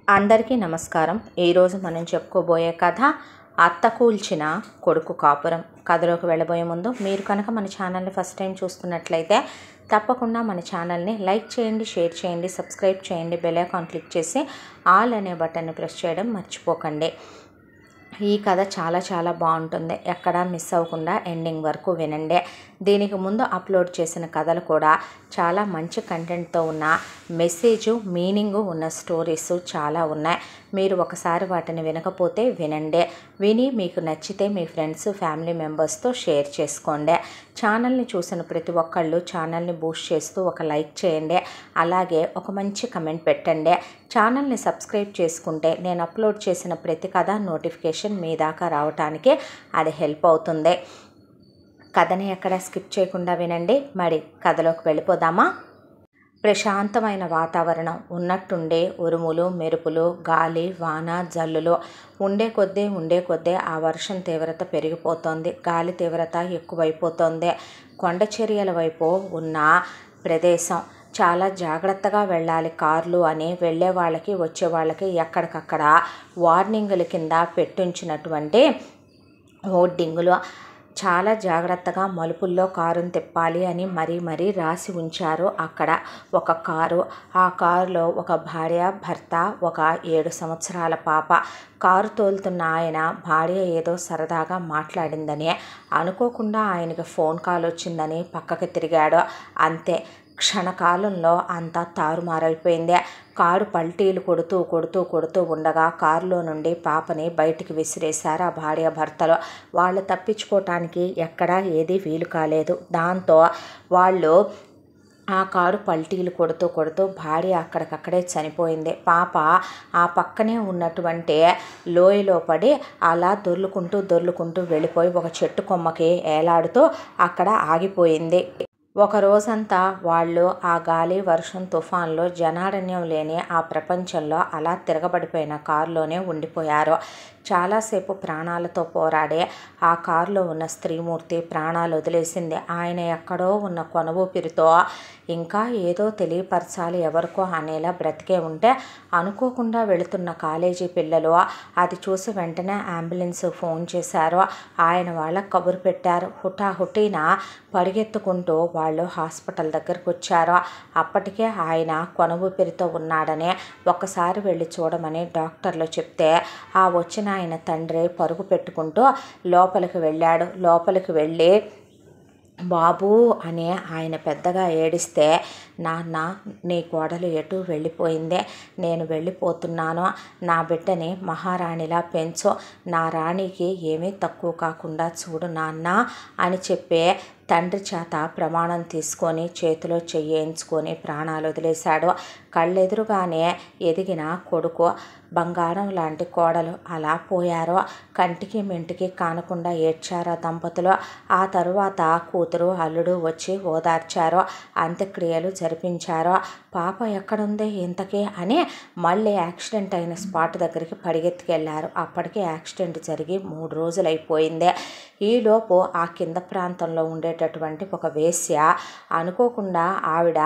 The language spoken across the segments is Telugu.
అందరికీ నమస్కారం. ఈరోజు మనం చెప్పుకోబోయే కథ అత్త కూల్చిన కొడుకు కాపురం. కథలోకి వెళ్ళబోయే ముందు మీరు కనుక మన ఛానల్ని ఫస్ట్ టైం చూస్తున్నట్లయితే తప్పకుండా మన ఛానల్ని లైక్ చేయండి, షేర్ చేయండి, సబ్స్క్రైబ్ చేయండి, బెల్ ఐకాన్ క్లిక్ చేసి ఆల్ అనే బటన్ని ప్రెస్ చేయడం మర్చిపోకండి. ఈ కథ చాలా బాగుంటుంది. ఎక్కడా మిస్ అవ్వకుండా ఎండింగ్ వరకు వినండి. దీనికి ముందు అప్లోడ్ చేసిన కథలు కూడా చాలా మంచి కంటెంట్తో ఉన్న మెసేజ్, మీనింగ్ ఉన్న స్టోరీస్ చాలా ఉన్నాయి. మీరు ఒకసారి వాటిని వినకపోతే వినండి. విని మీకు నచ్చితే మీ ఫ్రెండ్స్, ఫ్యామిలీ మెంబర్స్తో షేర్ చేసుకోండి. ఛానల్ని చూసిన ప్రతి ఒక్కళ్ళు ఛానల్ని బూస్ట్ చేస్తూ ఒక లైక్ చేయండి. అలాగే ఒక మంచి కమెంట్ పెట్టండి. ఛానల్ని సబ్స్క్రైబ్ చేసుకుంటే నేను అప్లోడ్ చేసిన ప్రతి కథ నోటిఫికేషన్ మీ దాకా రావటానికి అది హెల్ప్ అవుతుంది. కథని ఎక్కడ స్కిప్ చేయకుండా వినండి. మరి కథలోకి వెళ్ళిపోదామా? ప్రశాంతమైన వాతావరణం ఉన్నట్టుండే ఉరుములు, మెరుపులు, గాలి, వాన, జల్లులు ఉండే కొద్దీ ఆ వర్షం తీవ్రత పెరిగిపోతోంది. గాలి తీవ్రత ఎక్కువైపోతోంది. కొండ చర్యల వైపు ఉన్న ప్రదేశం. చాలా జాగ్రత్తగా వెళ్ళాలి కార్లు అని వెళ్ళే వాళ్ళకి, వచ్చే వాళ్ళకి ఎక్కడికక్కడ వార్నింగుల కింద పెట్టించినటువంటి హోర్డింగులు. చాలా జాగ్రత్తగా మలుపుల్లో కారును తిప్పాలి అని మరీ రాసి ఉంచారు. అక్కడ ఒక కారు. ఆ కారులో ఒక భార్య, భర్త, ఒక 7 సంవత్సరాల పాప. కారు తోలుతున్న ఆయన భార్య ఏదో సరదాగా మాట్లాడిందని, అనుకోకుండా ఆయనకి ఫోన్ కాల్ వచ్చిందని పక్కకి తిరిగాడు. అంతే, క్షణకాలంలో అంతా తారుమారైపోయింది. కారు పల్టీలు కొడుతూ ఉండగా కారులో నుండి పాపని బయటికి విసిరేశారు ఆ భార్య భర్తలు. వాళ్ళు తప్పించుకోవటానికి ఎక్కడా ఏదీ వీలు కాలేదు. దాంతో వాళ్ళు ఆ కారు పల్టీలు కొడుతూ భార్య అక్కడికక్కడే చనిపోయింది. పాప ఆ పక్కనే ఉన్నటువంటి లోయలో పడి అలా దొర్లుకుంటూ వెళ్ళిపోయి ఒక చెట్టు కొమ్మకి ఏలాడుతూ అక్కడ ఆగిపోయింది. ఒక రోజంతా వాళ్ళు ఆ గాలి, వర్షం, తుఫాన్లో జనారణ్యం లేని ఆ ప్రపంచంలో అలా తిరగబడిపోయిన కారులోనే ఉండిపోయారు. చాలాసేపు ప్రాణాలతో పోరాడే ఆ కారులో ఉన్న స్త్రీమూర్తి ప్రాణాలు వదిలేసింది. ఆయన ఎక్కడో ఉన్న కొనవూపిరితో ఇంకా ఏదో తెలియపరచాలి ఎవరికో అనేలా బ్రతికే ఉంటే, అనుకోకుండా వెళుతున్న కాలేజీ పిల్లలు అది చూసి వెంటనే అంబులెన్స్ ఫోన్ చేశారు. ఆయన వాళ్ళకు కబురు పెట్టారు. హుటాహుటిన పరిగెత్తుకుంటూ వాళ్ళు హాస్పిటల్ దగ్గరకు వచ్చారు. అప్పటికే ఆయన కొనవూపిరితో ఉన్నాడని ఒక్కసారి వెళ్ళి చూడమని డాక్టర్లు చెప్తే, ఆ వచ్చిన ఆయన తండ్రి పరుగు పెట్టుకుంటూ లోపలికి వెళ్ళాడు. లోపలికి వెళ్ళి బాబు అని ఆయన పెద్దగా ఏడిస్తే, నాన్న, నీ కోడలు ఎటు వెళ్ళిపోయిందే, నేను వెళ్ళిపోతున్నాను, నా బిడ్డని మహారాణిలా పెంచు, నా రాణికి ఏమీ తక్కువ కాకుండా చూడు నాన్న అని చెప్పే తండ్రి చేత ప్రమాణం తీసుకొని చేతిలో చెయ్యించుకొని ప్రాణాలు వదిలేశాడు. కళ్ళెదురుగానే ఎదిగిన కొడుకు, బంగారం లాంటి కోడలు అలా పోయారో. కంటికి మెంటికి కానకుండా ఏడ్చారు దంపతులు. ఆ తరువాత కూతురు, అల్లుడు వచ్చి ఓదార్చారు. అంత్యక్రియలు జరిపించారు. పాప ఎక్కడుంది ఇంతకీ అని మళ్ళీ యాక్సిడెంట్ అయిన స్పాట్ దగ్గరికి పరిగెత్తుకెళ్ళారు. అప్పటికే యాక్సిడెంట్ జరిగి 3 రోజులు అయిపోయింది. ఈలోపు ఆ కింద ప్రాంతంలో ఉండేటటువంటి ఒక వేశ్య అనుకోకుండా ఆవిడ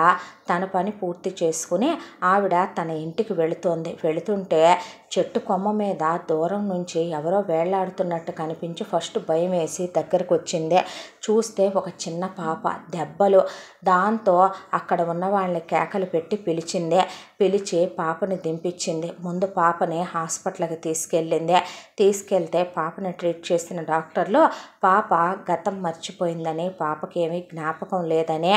తన పని పూర్తి చేసుకుని ఆవిడ తన ఇంటికి వెళుతుంటే చెట్టు కొమ్మ మీద దూరం నుంచి ఎవరో వేళ్లాడుతున్నట్టు కనిపించి ఫస్ట్ భయం వేసి దగ్గరకు వచ్చింది. చూస్తే ఒక చిన్న పాప, దెబ్బలు. దాంతో అక్కడ ఉన్న వాళ్ళని కేకలు పెట్టి పిలిచి పాపని దింపించింది. ముందు పాపని హాస్పిటల్కి తీసుకెళ్తే పాపని ట్రీట్ చేసిన డాక్టర్లు పాప గతం మర్చిపోయిందని, పాపకి ఏమీ జ్ఞాపకం లేదని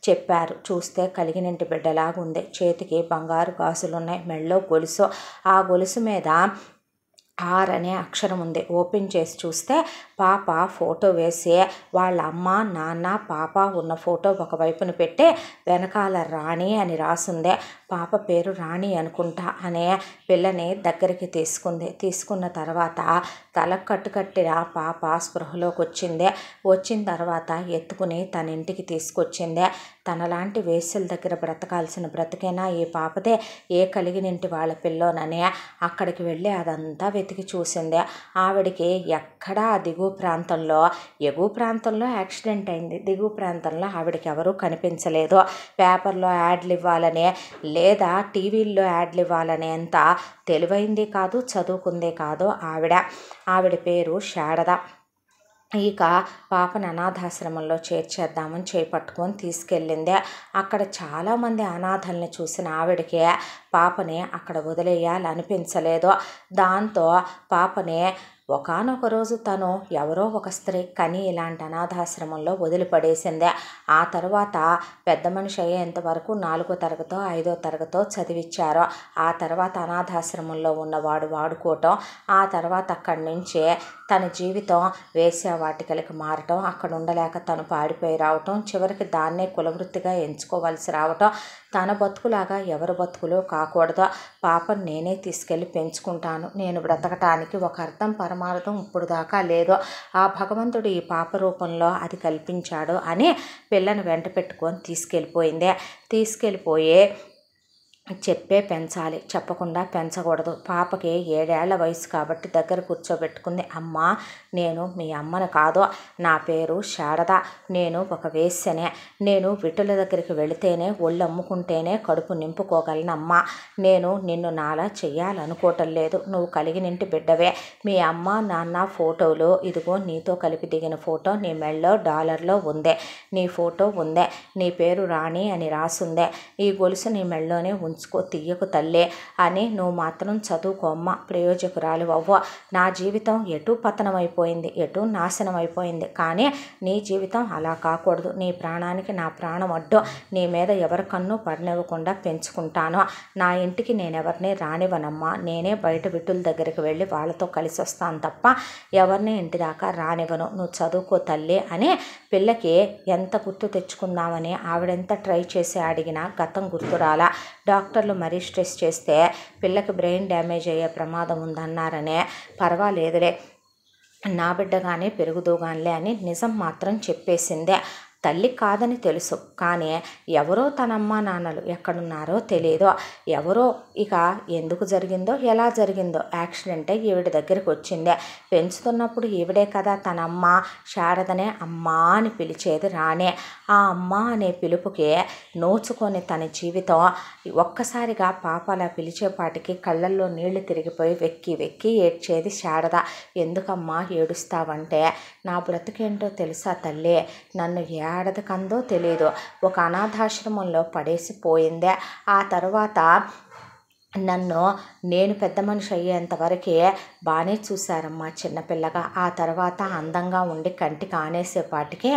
చెప్పారు. చూస్తే కలిగినింటి బిడ్డలాగుంది. చేతికి బంగారు గాజులున్నాయి, మెళ్ళో గొలుసు. ఆ గొలుసు మీద ఆర్ అనే అక్షరం ఉంది. ఓపెన్ చేసి చూస్తే పాప ఫోటో వేసి వాళ్ళ అమ్మ, నాన్న, పాప ఉన్న ఫోటో ఒకవైపున పెట్టి వెనకాల రాణి అని రాసుంది. పాప పేరు రాణి అనుకుంటా అనే పిల్లని దగ్గరికి తీసుకున్న తర్వాత తలకు కట్టుకట్టిన పాప స్పృహలోకి వచ్చిన తర్వాత ఎత్తుకుని తన ఇంటికి తీసుకొచ్చింది. తనలాంటి వేశ్యల దగ్గర బ్రతకాల్సిన బ్రతికైనా ఈ పాపదే, ఏ కలిగినింటి వాళ్ళ పిల్లోనని అక్కడికి వెళ్ళి అదంతా వెతికి చూసింది. ఆవిడికి ఎక్కడా దిగువ ప్రాంతంలో, ఎగువ ప్రాంతంలో యాక్సిడెంట్ అయింది, దిగువ ప్రాంతంలో ఆవిడకి ఎవరూ కనిపించలేదు. పేపర్లో యాడ్లు ఇవ్వాలనే లేదా టీవీల్లో యాడ్లు ఇవ్వాలనేంత తెలివైంది కాదు, చదువుకుందే కాదు ఆవిడ పేరు శారద. ఇక పాపను అనాథాశ్రమంలో చేర్చేద్దామని చేపట్టుకొని తీసుకెళ్ళింది. అక్కడ చాలామంది అనాథల్ని చూసిన ఆవిడకి పాపని అక్కడ వదిలేయాలనిపించలేదు. దాంతో పాపని ఒకానొక రోజు తను ఎవరో ఒక స్త్రీ కని ఇలాంటి అనాథాశ్రమంలో వదిలిపడేసింది. ఆ తర్వాత పెద్ద మనిషి అయ్యేంత వరకు 4వ తరగతో 5వ తరగతో చదివించారు. ఆ తర్వాత అనాథాశ్రమంలో ఉన్నవాడు వాడుకోవటం, ఆ తర్వాత అక్కడి నుంచి తన జీవితం వేశ్యావాటికలకి మారటం, అక్కడ ఉండలేక తను పాడిపోయి రావటం, చివరికి దాన్నే కులవృత్తిగా ఎంచుకోవాల్సి రావటం. తన బతుకులాగా ఎవరి బతుకులు కాకూడదు, పాపను నేనే తీసుకెళ్ళి పెంచుకుంటాను, నేను బ్రతకటానికి ఒక అర్థం పరమార్థం ఇప్పుడు దాకా లేదు, ఆ భగవంతుడు ఈ పాప రూపంలో అది కల్పించాడు అని పిల్లని వెంట పెట్టుకొని తీసుకెళ్ళిపోయి చెప్పే పెంచాలి, చెప్పకుండా పెంచకూడదు. పాపకి 7 ఏళ్ల వయసు కాబట్టి దగ్గర కూర్చోబెట్టుకుంది. అమ్మ, నేను మీ అమ్మను కాదు, నా పేరు శారద, నేను ఒక వేశ్యనే, నేను విటుల దగ్గరికి వెళితేనే ఒళ్ళు అమ్ముకుంటేనే కడుపు నింపుకోగలనమ్మా, నేను నిన్ను నాలా చెయ్యాలనుకోవటం లేదు, నువ్వు కలిగినింటి బిడ్డవే, మీ అమ్మ నాన్న ఫోటోలు ఇదిగో నీతో కలిపి దిగిన ఫోటో నీ మెళ్ళో డాలర్లో ఉందే, నీ ఫోటో ఉందే, నీ పేరు రాణి అని రాసుందే, ఈ గొలుసు నీ మెళ్ళోనే ఉంచుకో, తీయకు తల్లే అని నువ్వు మాత్రం చదువుకోమ్మ, ప్రయోజకురాలు అవ్వ. నా జీవితం ఎటు పతనం అయిపోయింది, ఎటు నాశనం అయిపోయింది, కానీ నీ జీవితం అలా కాకూడదు, నీ ప్రాణానికి నా ప్రాణం అడ్డు, నీ మీద ఎవరి కన్ను పడనివ్వకుండా పెంచుకుంటాను, నా ఇంటికి నేనెవరిని రానివ్వనమ్మా, నేనే బయట విటుల దగ్గరికి వెళ్ళి వాళ్ళతో కలిసి వస్తాను తప్ప ఎవరిని ఇంటి దాకా రానివ్వను, నువ్వు చదువుకో తల్లి అని పిల్లకి ఎంత గుర్తు తెచ్చుకుందామని ఆవిడెంత ట్రై చేసి అడిగినా గతం గుర్తురాలా. డాక్టర్లు మరీ స్ట్రెస్ చేస్తే పిల్లకి బ్రెయిన్ డ్యామేజ్ అయ్యే ప్రమాదం ఉందన్నారనే పర్వాలేదులే, నా బిడ్డగానే పెరుగుదూగానిలే అని నిజం మాత్రం చెప్పేసిందే. తల్లి కాదని తెలుసు, కానీ ఎవరో తన అమ్మ నాన్నలు ఎక్కడున్నారో తెలియదు, ఎవరో ఇక ఎందుకు జరిగిందో ఎలా జరిగిందో యాక్సిడెంట్ ఈవిడ దగ్గరికి వచ్చిందే. పెంచుతున్నప్పుడు ఈవిడే కదా తన అమ్మ శారదనే అమ్మ అని పిలిచేది రానే. ఆ అమ్మ అనే పిలుపుకి నోచుకొని తన జీవితం ఒక్కసారిగా పాప అలా పిలిచేపాటికి కళ్ళల్లో నీళ్లు తిరిగిపోయి వెక్కి వెక్కి ఏడ్చేది శారద. ఎందుకమ్మా ఏడుస్తావంటే, నా బ్రతుకేంటో తెలుసా తల్లి, నన్ను ఏడదకందో తెలియదు, ఒక అనాథాశ్రమంలో పడేసిపోయిందే. ఆ తర్వాత నేను పెద్ద మనిషి అయ్యేంతవరకే బాగానే చూశారమ్మా చిన్నపిల్లగా. ఆ తర్వాత అందంగా ఉండి కంటికి ఆనేసేపాటికి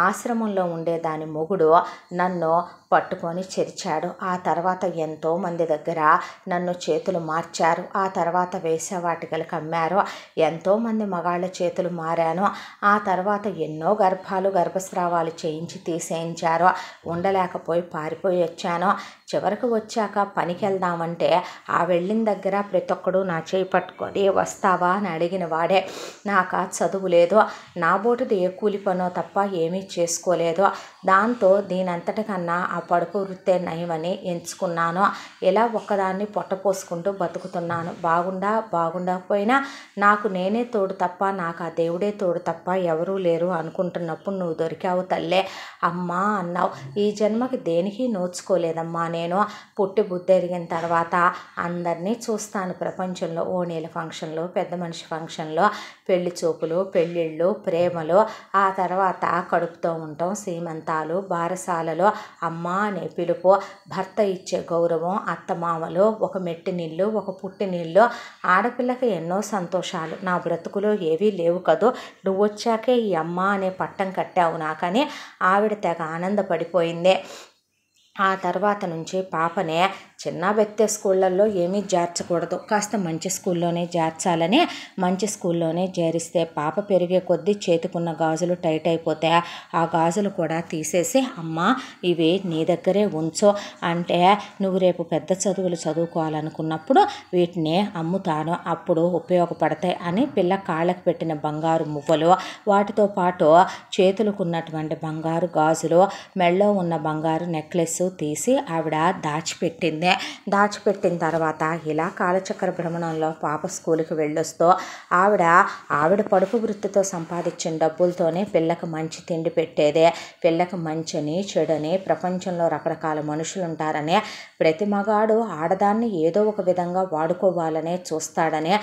ఆశ్రమంలో ఉండే దాని మొగుడు నన్ను పట్టుకొని చెరిచాడు. ఆ తర్వాత ఎంతోమంది దగ్గర నన్ను చేతులు మార్చారు. ఆ తర్వాత వేశ్యావాటికలకు అమ్మారు. ఎంతోమంది మగాళ్ళ చేతులు మారాను. ఆ తర్వాత ఎన్నో గర్భస్రావాలు చేయించి తీసేయించారు. ఉండలేకపోయి పారిపోయి వచ్చాను. చివరికి వచ్చాక పనికి వెళ్దామంటే ఆ వెళ్ళిన దగ్గర ప్రతి ఒక్కడు నా చేయి పట్టుకొని వస్తావా అని అడిగిన వాడే. నాకు చదువు లేదు, నా బోటుది ఏ కూలి పనో తప్ప ఏమీ చేసుకోలేదు. దాంతో దీనంతటికన్నా ఆ పడుపు వృత్తే నయమని ఎంచుకున్నాను. ఇలా ఒక్కదాన్ని పొట్టపోసుకుంటూ బతుకుతున్నాను. బాగుండకపోయినా నాకు నేనే తోడు తప్ప, నాకు ఆ దేవుడే తోడు తప్ప ఎవరూ లేరు అనుకుంటున్నప్పుడు నువ్వు దొరికావు తల్లే. అమ్మా అన్నావు. ఈ జన్మకి దేనికి నోచుకోలేదమ్మా. నేను పుట్టి బుద్ధెరిగిన తర్వాత అందరినీ చూస్తాను ప్రపంచంలో. ఓణీల ఫంక్షన్లు, పెద్ద మనిషి ఫంక్షన్లు, పెళ్లి చూపులు, పెళ్ళిళ్ళు, ప్రేమలు, ఆ తర్వాత కడుపుతో ఉండటం, సీమంతాలు, బారసాలలో అమ్మ అనే పిలుపు, భర్త ఇచ్చే గౌరవం, అత్తమామలు, ఒక మెట్టి నీళ్ళు, ఒక పుట్టి నీళ్ళు, ఆడపిల్లకి ఎన్నో సంతోషాలు. నా బ్రతుకులో ఏవీ లేవు కదూ, నువ్వు వచ్చాకే ఈ అమ్మ అనే పట్టం కట్టావు నాకని ఆవిడ తెగ ఆనందపడిపోయింది. ఆ తర్వాత నుంచి పాపనే చిన్న బెత్తే స్కూళ్ళల్లో ఏమీ చేర్చకూడదు, కాస్త మంచి స్కూల్లోనే చేర్చాలని మంచి స్కూల్లోనే చేరిస్తే పాప పెరిగే కొద్దీ చేతికున్న గాజులు టైట్ అయిపోతే ఆ గాజులు కూడా తీసేసి అమ్మ ఇవి నీ దగ్గరే ఉంచు అంటే, నువ్వు రేపు పెద్ద చదువులు చదువుకోవాలనుకున్నప్పుడు వీటిని అమ్ముతాను, అప్పుడు ఉపయోగపడతాయి అని పిల్ల కాళ్ళకు పెట్టిన బంగారు మువ్వలు, వాటితో పాటు చేతులకు ఉన్నటువంటి బంగారు గాజులు, మెళ్ళో ఉన్న బంగారు నెక్లెస్ తీసి ఆవిడ దాచిపెట్టింది. దాచిపెట్టిన తర్వాత ఇలా కాలచక్ర భ్రమణంలో పాప స్కూల్కి వెళ్ళొస్తూ ఆవిడ పడుపు వృత్తితో సంపాదించిన డబ్బులతోనే పిల్లకి మంచి తిండి పెట్టేదే. పిల్లకి మంచిని చెడుని ప్రపంచంలో రకరకాల మనుషులు ఉంటారనే ప్రతి మగాడు ఆడదాన్ని ఏదో ఒక విధంగా వాడుకోవాలనే చూస్తాడనే,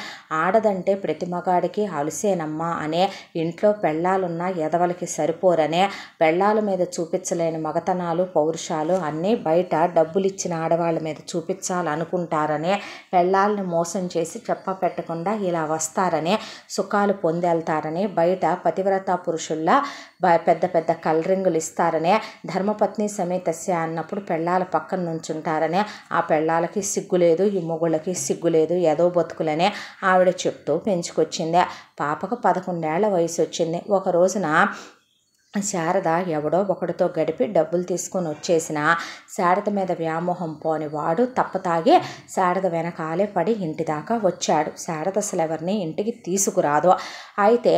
ఆడదంటే ప్రతి మగాడికి అలుసేనమ్మా అనే, ఇంట్లో పెళ్ళాలున్న ఎదవలకి సరిపోరనే, పెళ్ళాల మీద చూపించలేని మగతనాలు పౌరుషాలు అన్నీ బయట డబ్బులిచ్చిన ఆడవాళ్ళ మీద చూపించాలనుకుంటారనే, పెళ్ళాలని మోసం చేసి చెప్ప పెట్టకుండా ఇలా వస్తారనే, సుఖాలు పొందేళ్తారని, బయట పతివ్రత పురుషుల్లా పెద్ద పెద్ద కలరింగులు ఇస్తారనే, ధర్మపత్ని సమేతస్య అన్నప్పుడు పెళ్ళాల పక్కన నుంచుంటారనే, ఆ పెళ్ళాలకి సిగ్గులేదు, ఈ మొగుళ్ళకి సిగ్గులేదు, ఏదో బతుకులనే ఆవిడ చెప్తూ పెంచుకొచ్చిందే. పాపకు 11 ఏళ్ల వయసు వచ్చింది. ఒక రోజున శారద ఎవడో ఒకడితో గడిపి డబ్బులు తీసుకొని వచ్చేసిన శారద మీద వ్యామోహం పోని వాడు తప్పతాగి శారద వెనకాలే పడి ఇంటి దాకా వచ్చాడు. శారద అసలు ఎవరిని ఇంటికి తీసుకురాదు. అయితే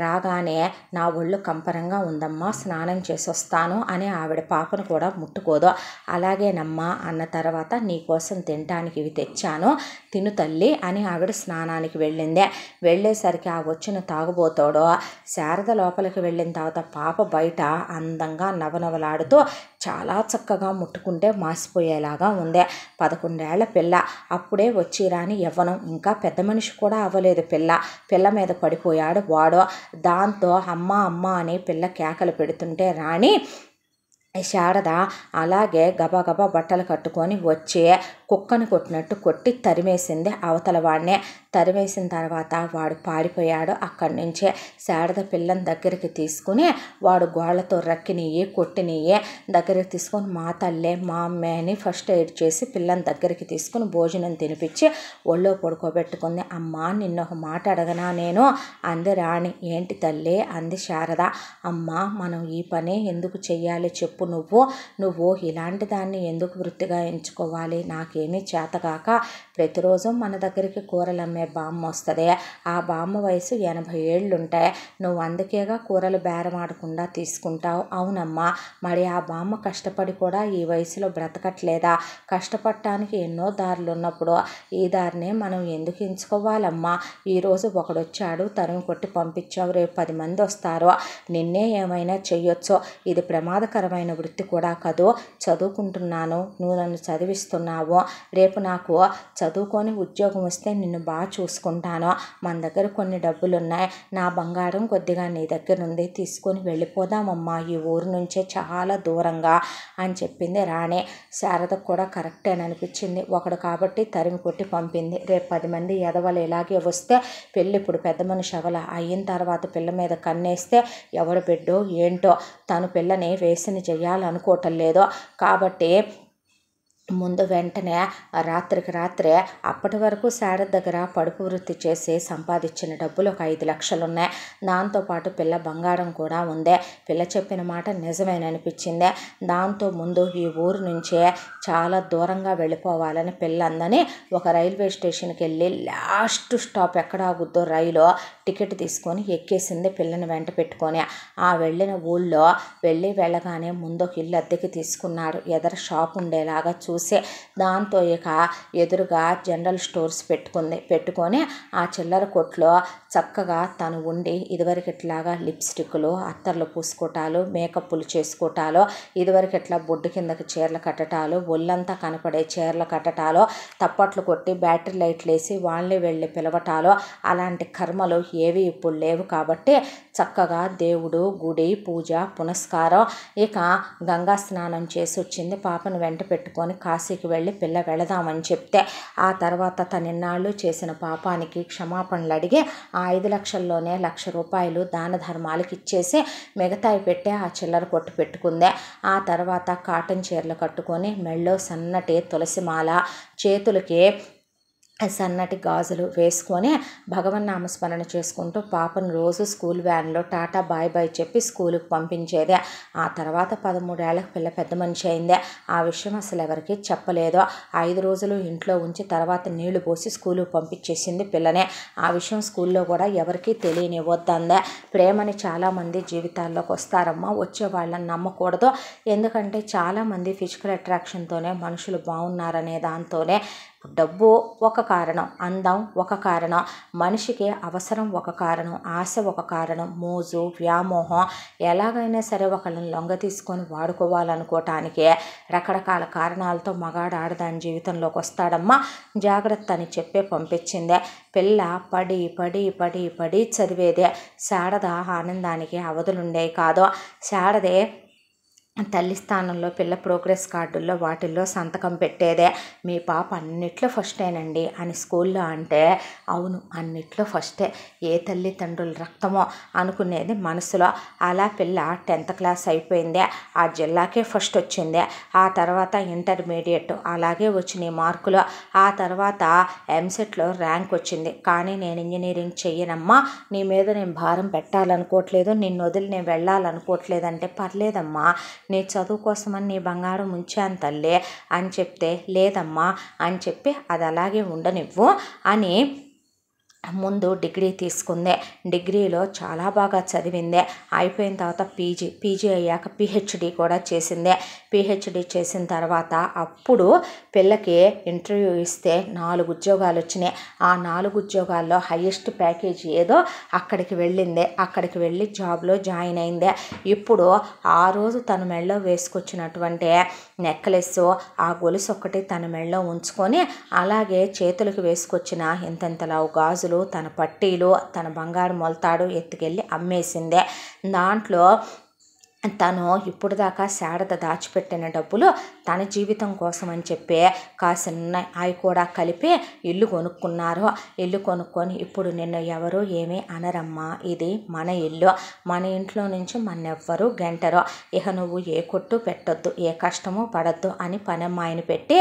రాగానే నా ఒళ్ళు కంపరంగా ఉందమ్మా, స్నానం చేసి వస్తాను అని ఆవిడ పాపను కూడా ముట్టుకోదు. అలాగేనమ్మా అన్న తర్వాత నీకోసం తినటానికి ఇవి తెచ్చాను, తిను తల్లి అని ఆవిడ స్నానానికి వెళ్ళిందే. వెళ్ళేసరికి ఆ వచ్చిన తాగుబోతాడో శారద లోపలికి వెళ్ళిన తర్వాత పాప బయట అందంగా నవనవలాడుతూ చాలా చక్కగా ముట్టుకుంటే మాసిపోయేలాగా ఉందే. 11 ఏళ్ల పిల్ల, అప్పుడే వచ్చి రాని యవ్వనం, ఇంకా పెద్ద మనిషి కూడా అవ్వలేదు పిల్ల మీద పడిపోయాడు వాడు. దాంతో అమ్మ అమ్మ అని పిల్ల కేకలు పెడుతుంటే రాణి శారద అలాగే గబగబా బట్టలు కట్టుకొని వచ్చి కుక్కను కొట్టినట్టు కొట్టి తరిమేసింది అవతల వాడినే. తరిమేసిన తర్వాత వాడు పారిపోయాడు. అక్కడి నుంచే శారద పిల్లని దగ్గరికి తీసుకుని వాడు గోళ్లతో రక్కినియ్యి కొట్టినియ్యి దగ్గరికి తీసుకొని మా తల్లే మా అమ్మే అని ఫస్ట్ ఎయిడ్ చేసి పిల్లని దగ్గరికి తీసుకుని భోజనం తినిపించి ఒళ్ళో పడుకోబెట్టుకుంది. అమ్మా నిన్న ఒక మాట అడగనా నేను అంది రాణి. ఏంటి తల్లి అంది శారద. అమ్మా మనం ఈ పని ఎందుకు చెయ్యాలి చెప్పు, నువ్వు ఇలాంటి దాన్ని ఎందుకు వృత్తిగా ఎంచుకోవాలి? నాకేమీ చేతగాక ప్రతిరోజు మన దగ్గరికి కూరలు అమ్మే బామ్మ వస్తుంది. ఆ బామ్మ వయసు 80 ఏళ్ళు ఉంటాయి. నువ్వు అందుకేగా కూరలు బేరమాడకుండా తీసుకుంటావు. అవునమ్మా, మరి ఆ బామ్మ కష్టపడి కూడా ఈ వయసులో బ్రతకట్లేదా? కష్టపడటానికి ఎన్నో దారులు ఉన్నప్పుడు ఈ దారినే మనం ఎందుకు ఎంచుకోవాలమ్మా? ఈరోజు ఒకడొచ్చాడు, తరుము కొట్టి పంపించావు, రేపు 10 మంది వస్తారు, నిన్నే ఏమైనా చెయ్యొచ్చో. ఇది ప్రమాదకరమైన వృత్తి కూడా కదూ. చదువుకుంటున్నాను, నువ్వు నన్ను చదివిస్తున్నావు, రేపు నాకు చదువుకొని ఉద్యోగం వస్తే నిన్ను బాగా చూసుకుంటాను. మన దగ్గర కొన్ని డబ్బులున్నాయి, నా బంగారం కొద్దిగా నీ దగ్గర ఉంది, తీసుకొని వెళ్ళిపోదామమ్మా ఈ ఊరు నుంచే చాలా దూరంగా అని చెప్పింది రాణి. శారదకు కూడా కరెక్టేననిపించింది. ఒకడు కాబట్టి తరిమి కొట్టి పంపింది. రేపు 10 మంది ఎదవలు ఇలాగే వస్తే పెళ్ళి ఇప్పుడు పెద్ద మనిషి అయిన తర్వాత పిల్ల మీద కన్నేస్తే ఎవడు బిడ్డో ఏంటో, తను పిల్లని వేసిని చెయ్యాలనుకోవటం లేదో. కాబట్టి ముందు వెంటనే రాత్రికి రాత్రే అప్పటి వరకు శారద దగ్గర పడుపు వృత్తి చేసి సంపాదించిన డబ్బులు ఒక 5 లక్షలు ఉన్నాయి. దాంతోపాటు పిల్ల బంగారం కూడా ఉందే. పిల్ల చెప్పిన మాట నిజమేననిపించిందే. దాంతో ముందు ఈ ఊరు నుంచే చాలా దూరంగా వెళ్ళిపోవాలని పిల్ల అందని ఒక రైల్వే స్టేషన్కి వెళ్ళి లాస్ట్ స్టాప్ ఎక్కడ ఆగుద్దో రైలు టికెట్ తీసుకొని ఎక్కేసింది పిల్లని వెంట పెట్టుకొని. ఆ వెళ్ళిన ఊళ్ళో వెళ్ళగానే ముందు ఒక ఇల్లు అద్దెకి తీసుకున్నారు. ఎదర షాప్ ఉండేలాగా చూసి దాంతో ఇక ఎదురుగా జనరల్ స్టోర్స్ పెట్టుకొని ఆ చిల్లర కొట్లో చక్కగా తను ఉండి ఇదివరకు ఇట్లాగా లిప్స్టిక్లు అత్తర్లు పూసుకోవటాలు మేకప్లు చేసుకోవటాలు ఇదివరకు ఇట్లా బొడ్డు కిందకి చీరలు కట్టటాలు ఒళ్ళంతా కనపడే చీరలు కట్టటాలు తప్పట్లు కొట్టి బ్యాటరీ లైట్లు వేసి వాళ్ళని వెళ్ళి పిలవటాలు అలాంటి కర్మలు ఏవి ఇప్పుడు లేవు. కాబట్టి చక్కగా దేవుడు గుడి పూజ పునస్కారం ఇక గంగా స్నానం చేసి వచ్చింది. పాపను వెంట పెట్టుకొని కాశీకి వెళ్ళి పిల్ల వెళదామని చెప్తే ఆ తర్వాత తనిన్నాళ్ళు చేసిన పాపానికి క్షమాపణలు అడిగి ఆ 5 లక్షల్లోనే 1,00,000 రూపాయలు దాన ధర్మాలకు ఇచ్చేసి మిగతాయి పెట్టి ఆ చిల్లర కొట్టు పెట్టుకుందే. ఆ తర్వాత కాటన్ చీరలు కట్టుకొని మెళ్ళో సన్నటి తులసిమాల, చేతులకి సన్నటి గాజులు వేసుకొని భగవన్నామస్మరణ చేసుకుంటూ పాపను రోజు స్కూల్ వ్యాన్లో టాటా బాయ్ బాయ్ చెప్పి స్కూలుకి పంపించేదే. ఆ తర్వాత 13 ఏళ్ళకి పిల్ల పెద్ద మనిషి అయిందే. ఆ విషయం అసలు ఎవరికి చెప్పలేదు. 5 రోజులు ఇంట్లో ఉంచి తర్వాత నీళ్లు పోసి స్కూలుకి పంపించేసింది పిల్లనే. ఆ విషయం స్కూల్లో కూడా ఎవరికీ తెలియనివ్వద్దందే. ప్రేమని చాలామంది జీవితాల్లోకి వస్తారమ్మా, వచ్చే వాళ్ళని నమ్మకూడదు. ఎందుకంటే చాలామంది ఫిజికల్ అట్రాక్షన్తోనే మనుషులు బాగున్నారనే దాంతోనే, డబ్బు ఒక కారణం, అందం ఒక కారణం, మనిషికి అవసరం ఒక కారణం, ఆశ ఒక కారణం, మోజు వ్యామోహం ఎలాగైనా సరే ఒకళ్ళని లొంగ తీసుకొని వాడుకోవాలనుకోవటానికే రకరకాల కారణాలతో మగాడు ఆడదాని జీవితంలోకి వస్తాడమ్మా, జాగ్రత్త అని చెప్పే పంపించిందే. పిల్ల పడి పడి పడి పడి చదివేదే. శారద ఆనందానికి అవధులుండేవి కాదు. శారదే తల్లి స్థానంలో పిల్ల ప్రోగ్రెస్ కార్డుల్లో వాటిల్లో సంతకం పెట్టేదే. మీ పాప అన్నిట్లో ఫస్టేనండి అని స్కూల్లో అంటే, అవును అన్నిట్లో ఫస్టే, ఏ తల్లిదండ్రుల రక్తమో అనుకునేది మనసులో. అలా పిల్ల 10th క్లాస్ అయిపోయిందే. ఆ జిల్లాకే ఫస్ట్ వచ్చిందే. ఆ తర్వాత ఇంటర్మీడియట్ అలాగే వచ్చినాయి మార్కులు. ఆ తర్వాత ఎంసెట్లో ర్యాంక్ వచ్చింది. కానీ నేను ఇంజనీరింగ్ చెయ్యనమ్మా, నీ మీద నేను భారం పెట్టాలనుకోవట్లేదు, నిన్ను వదిలి నేను వెళ్ళాలనుకోవట్లేదంటే, పర్లేదమ్మా నీ చదువు కోసమని నీ బంగారం ఉంచాను తల్లి అని చెప్తే, లేదమ్మా అని చెప్పి అది అలాగే ఉండనివ్వు అని ముందు డిగ్రీ తీసుకుందే. డిగ్రీలో చాలా బాగా చదివిందే. అయిపోయిన తర్వాత పీజీ అయ్యాక పిహెచ్డి కూడా చేసిందే. పిహెచ్డి చేసిన తర్వాత అప్పుడు పిల్లకి ఇంటర్వ్యూ ఇస్తే 4 ఉద్యోగాలు వచ్చినాయి. ఆ 4 ఉద్యోగాల్లో హైయెస్ట్ ప్యాకేజ్ ఏదో అక్కడికి వెళ్ళిందే. అక్కడికి వెళ్ళి జాబ్లో జాయిన్ అయిందే. ఇప్పుడు ఆ రోజు తన మెడలో వేసుకొచ్చినటువంటి నెక్లెస్, ఆ గొలుసు ఒక్కటి తన మెడలో ఉంచుకొని, అలాగే చేతులకు వేసుకొచ్చిన ఇంతంతలావు గాజులు, తన పట్టీలు, తన బంగారు మొలతాడు ఎత్తుకెళ్ళి అమ్మేసిందే. దాంట్లో తను ఇప్పుడు దాకా శారద దాచిపెట్టిన డబ్బులు తన జీవితం కోసం అని చెప్పి కాసిన అవి కూడా కలిపి ఇల్లు కొనుక్కున్నారు. ఇల్లు కొనుక్కొని ఇప్పుడు నిన్ను ఎవరు ఏమీ అనరమ్మా, ఇది మన ఇల్లు, మన ఇంట్లో నుంచి మన్నెవ్వరు గెంటరు, ఇక నువ్వు ఏ కొట్టు పెట్టొద్దు, ఏ కష్టము పడద్దు అని పనమ్మాయిని పెట్టి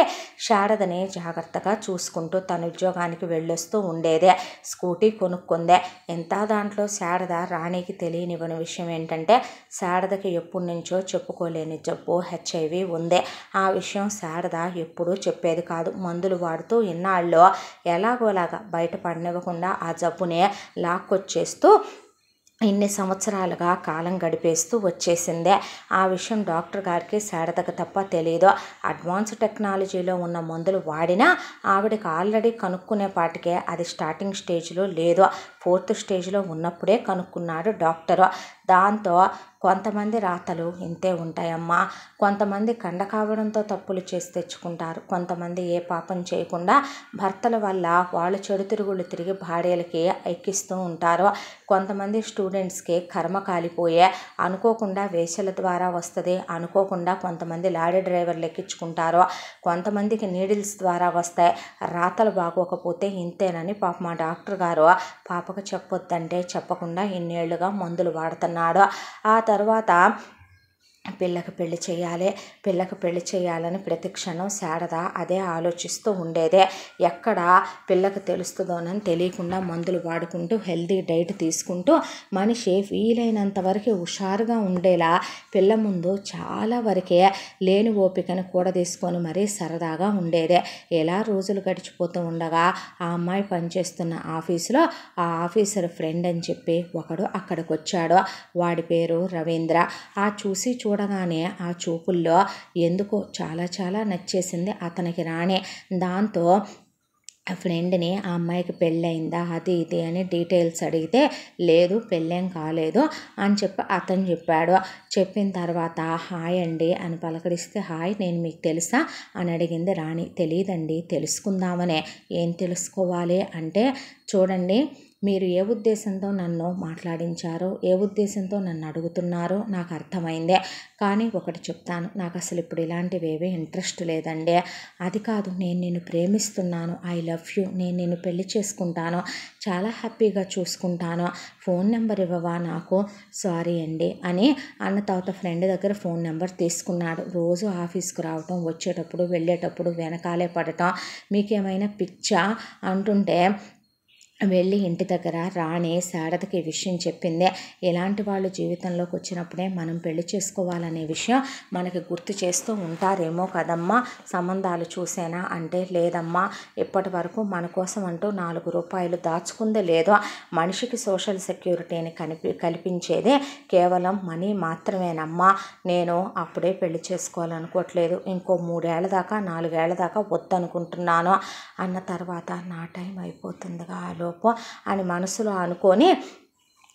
శారదని జాగ్రత్తగా చూసుకుంటూ తన ఉద్యోగానికి వెళ్ళొస్తూ ఉండేదే. స్కూటీ కొనుక్కుందే. ఎంత దాంట్లో శారద రాణికి తెలియనివ్వని విషయం ఏంటంటే, శారదకి ఎప్పటి నుంచో చెప్పుకోలేని జబ్బు HIV ఉంది. ఆ విషయం శారద ఎప్పుడూ చెప్పేది కాదు. మందులు వాడుతూ ఇన్నాళ్ళు ఎలాగోలాగా బయటపడనివ్వకుండా ఆ జబ్బునే లాక్కొచ్చేస్తూ ఇన్ని సంవత్సరాలుగా కాలం గడిపేస్తూ వచ్చేసిందే. ఆ విషయం డాక్టర్ గారికి శారదకు తప్ప తెలియదు. అడ్వాన్స్ టెక్నాలజీలో ఉన్న మందులు వాడినా ఆవిడకి ఆల్రెడీ కనుక్కునేపాటికే అది స్టార్టింగ్ స్టేజ్లో లేదు, 4th స్టేజ్లో ఉన్నప్పుడే కనుక్కున్నాడు డాక్టరు. దాంతో కొంతమంది రాతలు ఇంతే ఉంటాయమ్మా. కొంతమంది కండ కావడంతో తప్పులు చేసి తెచ్చుకుంటారు. కొంతమంది ఏ పాపం చేయకుండా భర్తల వల్ల వాళ్ళు చెడు తిరుగుళ్ళు తిరిగి భార్యలకి ఎక్కిస్తూ ఉంటారు. కొంతమంది స్టూడెంట్స్కి కర్మ కాలిపోయే, అనుకోకుండా వేషల ద్వారా వస్తుంది, అనుకోకుండా కొంతమంది లారీ డ్రైవర్లు ఎక్కించుకుంటారు, కొంతమందికి నీడిల్స్ ద్వారా వస్తాయి. రాతలు బాగోకపోతే ఇంతేనని పాప మా డాక్టర్ గారు పాపకు చెప్పొద్దంటే చెప్పకుండా ఇన్నేళ్లుగా మందులు వాడుతున్నాడు. ఆ తర్వాత పిల్లకు పెళ్లి చేయాలని ప్రతి క్షణం శారద అదే ఆలోచిస్తూ ఉండేదే. ఎక్కడ పిల్లకు తెలుస్తుందోనని తెలియకుండా మందులు వాడుకుంటూ హెల్తీ డైట్ తీసుకుంటూ మనిషి వీలైనంత వరకు హుషారుగా ఉండేలా పిల్ల ముందు చాలా వరకే లేని ఓపికను కూడా తీసుకొని మరీ సరదాగా ఉండేదే. ఎలా రోజులు గడిచిపోతూ ఉండగా ఆ అమ్మాయి పనిచేస్తున్న ఆఫీసులో ఆ ఆఫీసర్ ఫ్రెండ్ అని చెప్పి ఒకడు అక్కడికి వచ్చాడు. వాడి పేరు రవీంద్ర. ఆ చూడగానే ఆ చూపుల్లో ఎందుకో చాలా చాలా నచ్చేసింది అతనికి రాణి. దాంతో ఫ్రెండ్ని ఆ అమ్మాయికి పెళ్ళయిందా అది ఇది అని డీటెయిల్స్ అడిగితే, లేదు పెళ్ళేం కాలేదు అని చెప్పి అతను చెప్పాడు. చెప్పిన తర్వాత హాయ్ అండి అని పలకరిస్తే, హాయ్ నేను మీకు తెలుసా అని అడిగింది రాణి. తెలియదండి, తెలుసుకుందామనే. ఏం తెలుసుకోవాలి అంటే, చూడండి మీరు ఏ ఉద్దేశంతో నన్ను మాట్లాడించారో, ఏ ఉద్దేశంతో నన్ను అడుగుతున్నారో నాకు అర్థమైందే. కానీ ఒకటి చెప్తాను, నాకు అసలు ఇప్పుడు ఇలాంటివేవీ ఇంట్రెస్ట్ లేదండి. అది కాదు, నేను నిన్ను ప్రేమిస్తున్నాను, ఐ లవ్ యూ, నేను నిన్ను పెళ్లి చేసుకుంటాను, చాలా హ్యాపీగా చూసుకుంటాను, ఫోన్ నెంబర్ ఇవ్వవా నాకు? సారీ అండి అని అన్న తర్వాత ఫ్రెండ్ దగ్గర ఫోన్ నెంబర్ తీసుకున్నాడు. రోజు ఆఫీస్కి రావటం, వచ్చేటప్పుడు వెళ్ళేటప్పుడు వెనకాలే పడటం, మీకేమైనా పిచ్చా అంటుంటే వెళ్ళి ఇంటి దగ్గర రాణి శారదకి ఈ విషయం చెప్పింది. ఇలాంటి వాళ్ళు జీవితంలోకి వచ్చినప్పుడే మనం పెళ్లి చేసుకోవాలనే విషయం మనకి గుర్తు చేస్తూ ఉంటారేమో కదమ్మా. సంబంధాలు చూసేనా అంటే, లేదమ్మా, ఇప్పటి వరకు మన కోసం అంటూ 4 రూపాయలు దాచుకుందే లేదో. మనిషికి సోషల్ సెక్యూరిటీని కల్పించేదే కేవలం మనీ మాత్రమేనమ్మా. నేను అప్పుడే పెళ్లి చేసుకోవాలనుకోవట్లేదు, ఇంకో 3 ఏళ్ల దాకా 4 ఏళ్ల దాకా వద్దనుకుంటున్నాను అన్న తర్వాత, నా టైం అయిపోతుందిగా అని మనసులో అనుకొని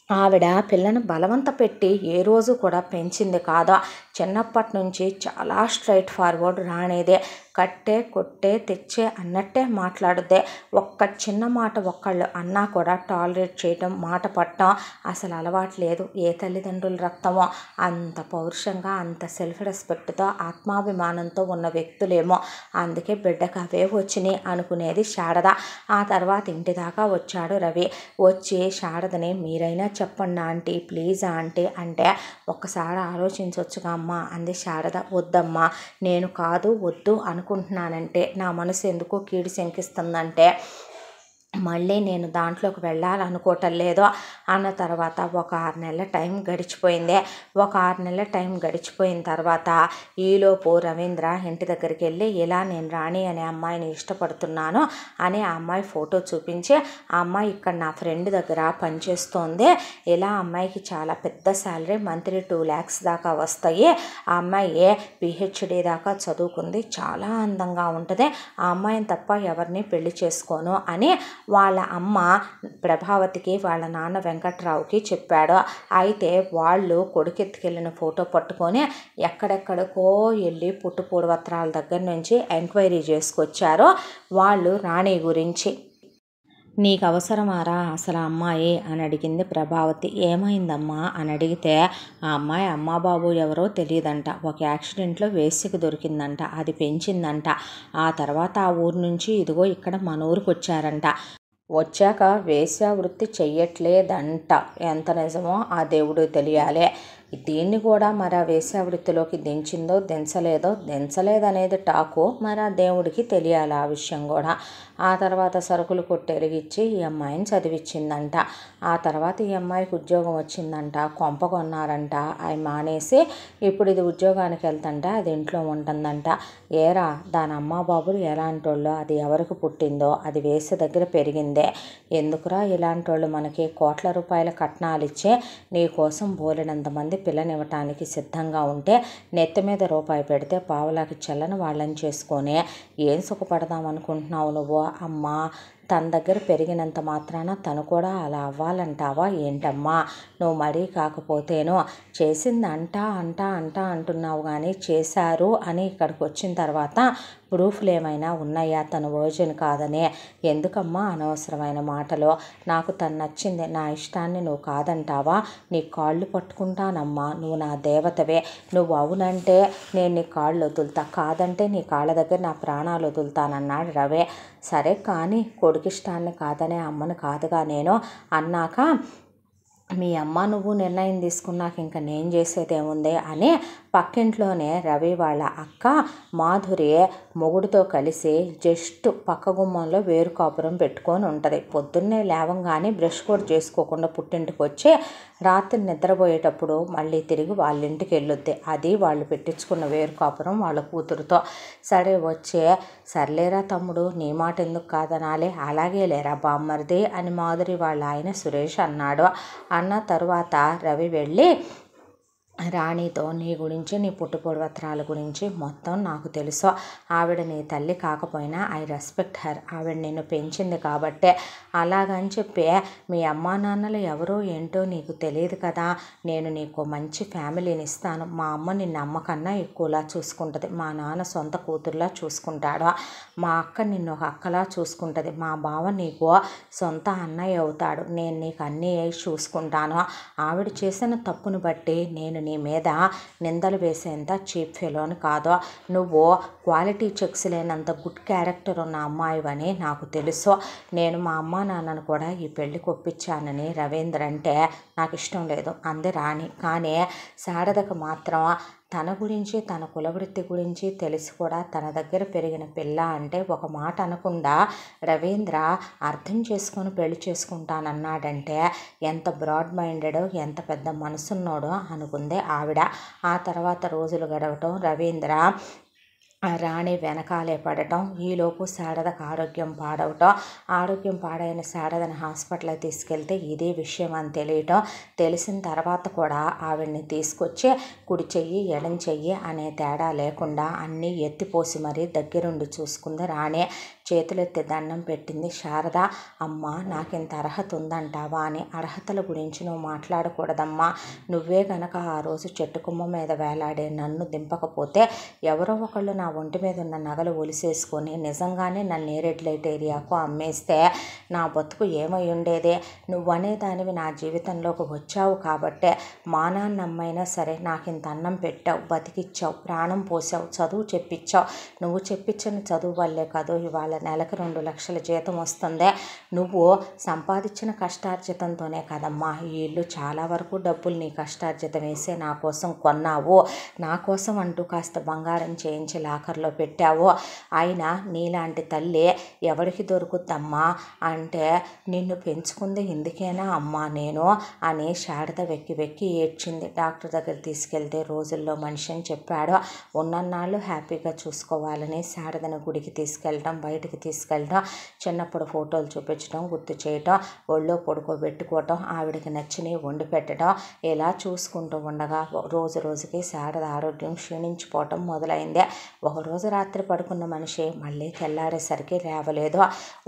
ఆవిడ పిల్లను బలవంత పెట్టి ఏ రోజు కూడా పెంచింది కాదు. చిన్నప్పటి నుంచి చాలా స్ట్రైట్ ఫార్వర్డ్ రాణిదే. కట్టే కొట్టే తెచ్చే అన్నట్టే మాట్లాడుద్దే. ఒక్క చిన్న మాట ఒక్కళ్ళు అన్నా కూడా టాలరేట్ చేయటం, మాట పట్టడం అసలు అలవాటు లేదు. ఏ తల్లిదండ్రుల రక్తమో అంత పౌరుషంగా, అంత సెల్ఫ్ రెస్పెక్ట్తో, ఆత్మాభిమానంతో ఉన్న వ్యక్తులేమో, అందుకే బిడ్డకు అవే వచ్చినాయి అనుకునేది శారద. ఆ తర్వాత ఇంటి దాకా వచ్చాడు రవి. వచ్చి శారదని, మీరైనా చెప్పండి ఆంటీ, ప్లీజ్ ఆంటీ అంటే, ఒక్కసారి ఆలోచించవచ్చుగా అమ్మా అంది శారద. వద్దమ్మా, నేను కాదు వద్దు అనుకుంటున్నానంటే నా మనసు ఎందుకో కీడు శంకిస్తుందంటే మళ్ళీ నేను దాంట్లోకి వెళ్ళాలనుకోవటం లేదో అన్న తర్వాత ఒక 6 నెలల టైం గడిచిపోయింది. ఒక 6 నెలల టైం గడిచిపోయిన తర్వాత ఈలోపు రవీంద్ర ఇంటి దగ్గరికి వెళ్ళి, ఇలా నేను రాణి అనే అమ్మాయిని ఇష్టపడుతున్నాను అని ఆ అమ్మాయి ఫోటో చూపించి, ఆ అమ్మాయి ఇక్కడ నా ఫ్రెండ్ దగ్గర పనిచేస్తోంది, ఇలా అమ్మాయికి చాలా పెద్ద శాలరీ, మంత్లీ 2 lakhs దాకా వస్తాయి, ఆ అమ్మాయి PhD దాకా చదువుకుంది, చాలా అందంగా ఉంటుంది, ఆ అమ్మాయిని తప్ప ఎవరిని పెళ్లి చేసుకోను అని వాళ్ళ అమ్మ ప్రభావతికి, వాళ్ళ నాన్న వెంకట్రావుకి చెప్పాడు. అయితే వాళ్ళు కొడుకెత్తుకెళ్ళిన ఫోటో పట్టుకొని ఎక్కడెక్కడికో వెళ్ళి పుట్టుపూర్వత్రాల దగ్గర నుంచి ఎంక్వైరీ చేసుకొచ్చారు వాళ్ళు రాణి గురించి. నీకు అవసరమారా అసలు అమ్మాయి అని అడిగింది ప్రభావతి. ఏమైందమ్మా అని అడిగితే, ఆ అమ్మాయి అమ్మా బాబు ఎవరో తెలియదంట, ఒక యాక్సిడెంట్లో వేశ్యకు దొరికిందంట, అది పెంచిందంట, ఆ తర్వాత ఆ ఊరు నుంచి ఇదిగో ఇక్కడ మన ఊరికి వచ్చారంట, వచ్చాక వేశ్యావృత్తి చెయ్యట్లేదంట. ఎంత నిజమో ఆ దేవుడు తెలియాలి. దీన్ని కూడా మరి ఆ వేశ్యావృత్తిలోకి దించిందో దించలేదనేది టాకు, మరి ఆ దేవుడికి తెలియాలి ఆ విషయం కూడా. ఆ తర్వాత సరుకులు కొట్టెరిగిచ్చి ఈ అమ్మాయిని చదివించిందంట. ఆ తర్వాత ఈ అమ్మాయికి ఉద్యోగం వచ్చిందంట, కొంప కొన్నారంట, అవి మానేసి ఇప్పుడు ఇది ఉద్యోగానికి వెళ్తుంటే అది ఇంట్లో ఉంటుందంట. ఏరా దాని అమ్మ బాబులు ఎలాంటి వాళ్ళు, అది ఎవరికి పుట్టిందో, అది వేసే దగ్గర పెరిగిందే, ఎందుకురా ఇలాంటి వాళ్ళు మనకి కోట్ల రూపాయల కట్నాలు ఇచ్చే నీ కోసం బోలెడంతమంది పిల్లనివ్వటానికి సిద్ధంగా ఉంటే, నెత్తి మీద రూపాయి పెడితే పావులాకి చెల్లని వాళ్ళని చేసుకొని ఏం సుఖపడదాం అనుకుంటున్నావు నువ్వు? అమ్మా, తన దగ్గర పెరిగినంత మాత్రాన తను కూడా అలా అవ్వాలంటావా ఏంటమ్మా? నువ్వు మరీ కాకపోతేనో చేసింది అంటున్నావు కానీ చేశారు అని ఇక్కడికి వచ్చిన తర్వాత ప్రూఫ్లు ఏమైనా ఉన్నాయా తను వర్జిన్ కాదనే? ఎందుకమ్మా అనవసరమైన మాటలు? నాకు తను నచ్చింది, నా ఇష్టాన్ని నువ్వు కాదంటావా? నీ కాళ్ళు పట్టుకుంటానమ్మా, నువ్వు నా దేవతవే, నువ్వు అవునంటే నేను నీ కాళ్ళు వదులుతా, కాదంటే నీ కాళ్ళ దగ్గర నా ప్రాణాలు వదులుతానన్నాడు రవి. సరే కానీ కొడుకిష్టాన్ని కాదనే అమ్మను కాదుగా నేను అన్నాక, మీ అమ్మ నువ్వు నిర్ణయం తీసుకున్నాక ఇంకా నేను చేసేదేముంది అని పక్కింట్లోనే రవి వాళ్ళ అక్క మాధురి మొగుడుతో కలిసి జస్ట్ పక్క గుమ్మంలో వేరు కాపురం పెట్టుకొని ఉంటుంది. పొద్దున్నే లేవంగానే బ్రష్ కూడా చేసుకోకుండా పుట్టింటికి వచ్చి రాత్రి నిద్రపోయేటప్పుడు మళ్ళీ తిరిగి వాళ్ళ ఇంటికి వెళ్ళొద్ది. అది వాళ్ళు పెట్టించుకున్న వేరు కాపురం వాళ్ళ కూతురుతో. సరే వచ్చే, సర్లేరా తమ్ముడు, నీ మాట ఎందుకు కాదనాలే, అలాగే లేరా బామ్మర్ది అని మాధురి వాళ్ళ ఆయన సురేష్ అన్నాడు. అన్న తరువాత రవి వెళ్ళి రాణితో నీ గురించి, నీ పుట్టుపూర్వత్రాల గురించి మొత్తం నాకు తెలుసు. ఆవిడ నీ తల్లి కాకపోయినా ఐ రెస్పెక్ట్ హర్. ఆవిడ నిన్ను పెంచింది కాబట్టే. అలాగని చెప్పి మీ అమ్మా నాన్నలు ఎవరో ఏంటో నీకు తెలియదు కదా. నేను నీకు మంచి ఫ్యామిలీని ఇస్తాను. మా అమ్మ నిన్ను అమ్మ కన్నా ఎక్కువలా చూసుకుంటుంది. మా నాన్న సొంత కూతురులా చూసుకుంటాడు. మా అక్క నిన్ను ఒక అక్కలా చూసుకుంటుంది. మా బావ నీకు సొంత అన్నయ్య అవుతాడు. నేను నీకు అన్నీ చూసుకుంటాను. ఆవిడ చేసిన తప్పును బట్టి నేను నీ మీద నిందలు వేసేంత చీప్ ఫెలోని కాదు. నువ్వు క్వాలిటీ చెక్స్ లేనంత గుడ్ క్యారెక్టర్ ఉన్న అమ్మాయివని నాకు తెలుసు. నేను మా అమ్మ నాన్నను కూడా ఈ పెళ్ళికి ఒప్పించానని రవీంద్ర అంటే నాకు ఇష్టం లేదు అంది రాణి. కానీ శారదకు మాత్రం తన గురించి, తన కులవృత్తి గురించి తెలిసి కూడా తన దగ్గర పెరిగిన పిల్ల అంటే ఒక మాట అనకుండా రవీంద్ర అర్థం చేసుకొని పెళ్లి చేసుకుంటానన్నాడంటే ఎంత బ్రాడ్ మైండెడో, ఎంత పెద్ద మనసున్నోడో అనుకుందే ఆవిడ. ఆ తర్వాత రోజులు గడవటం, రవీంద్ర రాణి వెనకాలే పడటం, ఈలోపు శారదకు ఆరోగ్యం పాడవటం. ఆరోగ్యం పాడైన శారదను హాస్పిటల్కి తీసుకెళ్తే ఇదే విషయం అని తెలియటం. తెలిసిన తర్వాత కూడా ఆవిడ్ని తీసుకొచ్చి కుడి చెయ్యి ఎడం చెయ్యి అనే తేడా లేకుండా అన్నీ ఎత్తిపోసి మరీ దగ్గరుండి చూసుకుంది రాణి. చేతులెత్తి దండం పెట్టింది శారద. అమ్మ, నాకింత అర్హత ఉందంటావా అని. అర్హతల గురించి నువ్వు మాట్లాడకూడదమ్మా. నువ్వే గనక ఆ రోజు చెట్టు కొమ్మ మీద వేలాడే నన్ను దింపకపోతే ఎవరో ఒకళ్ళు నా ఒంటి మీద ఉన్న నగలు ఒలిసేసుకొని నిజంగానే నన్ను రెడ్ లైట్ ఏరియాకు అమ్మేస్తే నా బతుకు ఏమై ఉండేదే. నువ్వనే దానివి నా జీవితంలోకి వచ్చావు కాబట్టే. మా నాన్న అమ్మైనా సరే నాకింత అన్నం పెట్టావు, బతికిచ్చావు, ప్రాణం పోసావు, చదువు చెప్పించావు. నువ్వు చెప్పించిన చదువు వల్లే కాదు ఇవాళ నెలకు 2 లక్షల జీతం వస్తుందే. నువ్వు సంపాదించిన కష్టార్జితంతోనే కదమ్మా ఈ ఇల్లు చాలా వరకు డబ్బులు నీ కష్టార్జితం వేసే నా కోసం కొన్నావు. నా కోసం అంటూ కాస్త బంగారం చేయించి లాకర్లో పెట్టావు. అయినా నీలాంటి తల్లి ఎవరికి దొరుకుద్దమ్మా అంటే నిన్ను పెంచుకుంది ఇందుకేనా అమ్మా నేను అని శారద వెక్కి వెక్కి ఏడ్చింది. డాక్టర్ దగ్గర తీసుకెళ్తే రోజుల్లో మనిషి అని చెప్పాడు. ఉన్నన్నాళ్ళు హ్యాపీగా చూసుకోవాలని శారదను గుడికి తీసుకెళ్ళడం, బయటికి తీసుకెళ్ళడం, చిన్నప్పుడు ఫోటోలు చూపించడం, గుర్తు చేయటం, ఒళ్ళో పడుకోబెట్టుకోవటం, ఆవిడకి నచ్చినవి వండి పెట్టడం, ఇలా చూసుకుంటూ ఉండగా రోజు రోజుకి శారద ఆరోగ్యం క్షీణించిపోవటం మొదలైంది. ఒకరోజు రాత్రి పడుకున్న మనిషి మళ్ళీ తెల్లారేసరికి లేవలేదు.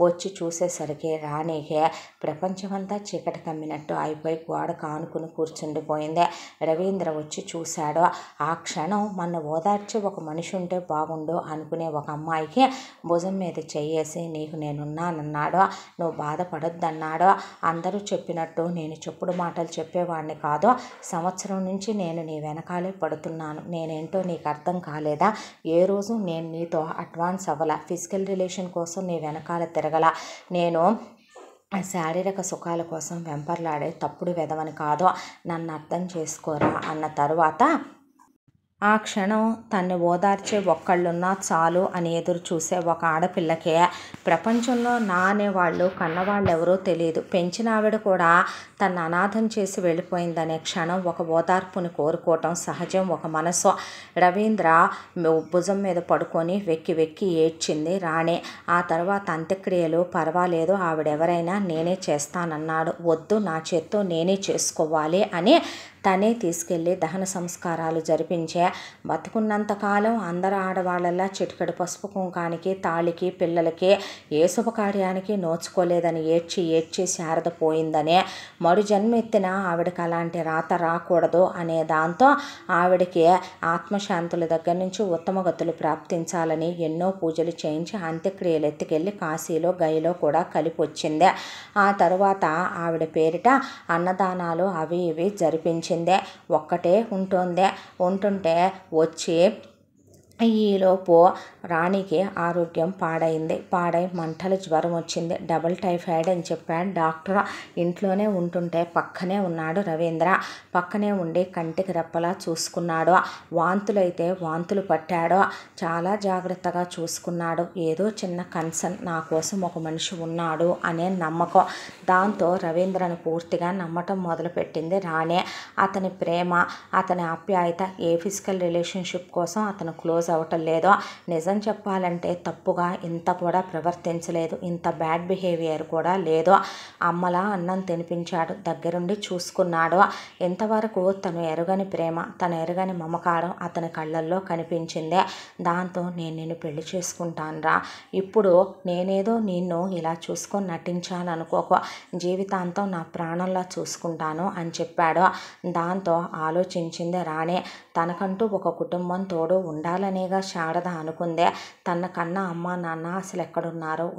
వచ్చి చూసేసరికి రాణికి ప్రపంచమంతా చీకటి కమ్మినట్టు అయిపోయి గోడ కానుకుని కూర్చుండిపోయింది. రవీంద్ర వచ్చి చూశాడు. ఆ క్షణం మన ఓదార్చి ఒక మనిషి ఉంటే బాగుండు అనుకునే ఒక అమ్మాయికి భుజం మీద చెయ్యేసి నీకు నేనున్నానన్నాడు. నువ్వు బాధపడొద్దన్నాడు. అందరూ చెప్పినట్టు నేను చెప్పుడు మాటలు చెప్పేవాడిని కాదు. సంవత్సరం నుంచి నేను నీ వెనకాలే పడుతున్నాను. నేనేంటో నీకు అర్థం కాలేదా? ఏ రోజు నేను నీతో అడ్వాన్స్ అవ్వాల, ఫిజికల్ రిలేషన్ కోసం నీ వెనకాల తిరగల. నేను శారీరక సుఖాల కోసం వెంపర్లాడే తప్పుడు వెధవని కాదు. నన్ను అర్థం చేసుకోరా అన్న తరువాత ఆ క్షణం తన్ని ఓదార్చే ఒక్కళ్ళున్నా చాలు అని ఎదురు చూసే ఒక ఆడపిల్లకే ప్రపంచంలో నా అనేవాళ్ళు కన్నవాళ్ళు ఎవరో తెలియదు. పెంచిన ఆవిడ కూడా తను అనాథం చేసి వెళ్ళిపోయిందనే క్షణం ఒక ఓదార్పుని కోరుకోవటం సహజం, ఒక మనసు. రవీంద్ర భుజం మీద పడుకొని వెక్కి వెక్కి ఏడ్చింది రాణి. ఆ తర్వాత అంత్యక్రియలు పర్వాలేదు, ఆవిడెవరైనా నేనే చేస్తానన్నాడు. వద్దు, నా చేత్తో నేనే చేసుకోవాలి అని తనే తీసుకెళ్ళి దహన సంస్కారాలు జరిపించే. బతుకున్నంతకాలం అందరు ఆడవాళ్ళలా చిటికెడు పసుపు కుంకానికి, తాళికి, పిల్లలకి ఏ శుభకార్యానికి నోచుకోలేదని ఏడ్చి శారద పోయిందనే, మరు జన్మ ఎత్తిన ఆవిడకి అలాంటి రాత రాకూడదు అనే దాంతో ఆవిడకి ఆత్మశాంతుల దగ్గర నుంచి ఉత్తమ గతులు ప్రాప్తించాలని ఎన్నో పూజలు చేయించి అంత్యక్రియలు ఎత్తుకెళ్ళి కాశీలో గయలో కూడా కలిపి వచ్చింది. ఆ తరువాత ఆవిడ పేరిట అన్నదానాలు అవి ఇవి జరిపించింది. ఒక్కటే ఉంటుంటే వచ్చి ఈలోపు రాణికి ఆరోగ్యం పాడై మంటలు జ్వరం వచ్చింది. డబుల్ టైఫాయిడ్ అని చెప్పాడు డాక్టర్. ఇంట్లోనే ఉంటుంటే పక్కనే ఉన్నాడు రవీంద్ర. పక్కనే ఉండి కంటికి రెప్పలా చూసుకున్నాడు. వాంతులైతే వాంతులు పట్టాడు. చాలా జాగ్రత్తగా చూసుకున్నాడు. ఏదో చిన్న కన్సర్న్, నా కోసం ఒక మనిషి ఉన్నాడు అనే నమ్మకం. దాంతో రవీంద్రను పూర్తిగా నమ్మటం మొదలుపెట్టింది రాణి. అతని ప్రేమ, అతని ఆప్యాయత, ఏ ఫిజికల్ రిలేషన్షిప్ కోసం అతను క్లోజ్ క్లోజ్ అవ్వటం లేదు. నిజం చెప్పాలంటే తప్పుగా ఇంత కూడా ప్రవర్తించలేదు, ఇంత బ్యాడ్ బిహేవియర్ కూడా లేదు. అమ్మలా అన్నం తినిపించాడు, దగ్గరుండి చూసుకున్నాడు. ఇంతవరకు తను ఎరుగని ప్రేమ, తను ఎరుగని మమకారం అతని కళ్ళల్లో కనిపించింది. దాంతో నేను నిన్ను పెళ్లి చేసుకుంటానురా, ఇప్పుడు నేనేదో నిన్ను ఇలా చూసుకొని నటించాను అనుకోకు, జీవితాంతం నా ప్రాణంలా చూసుకుంటాను అని చెప్పాడు. దాంతో ఆలోచించింది రాణి. తనకంటూ ఒక కుటుంబం తోడు ఉండాలనేగా శారద అనుకుందే. తన కన్నా అమ్మ నాన్న అసలు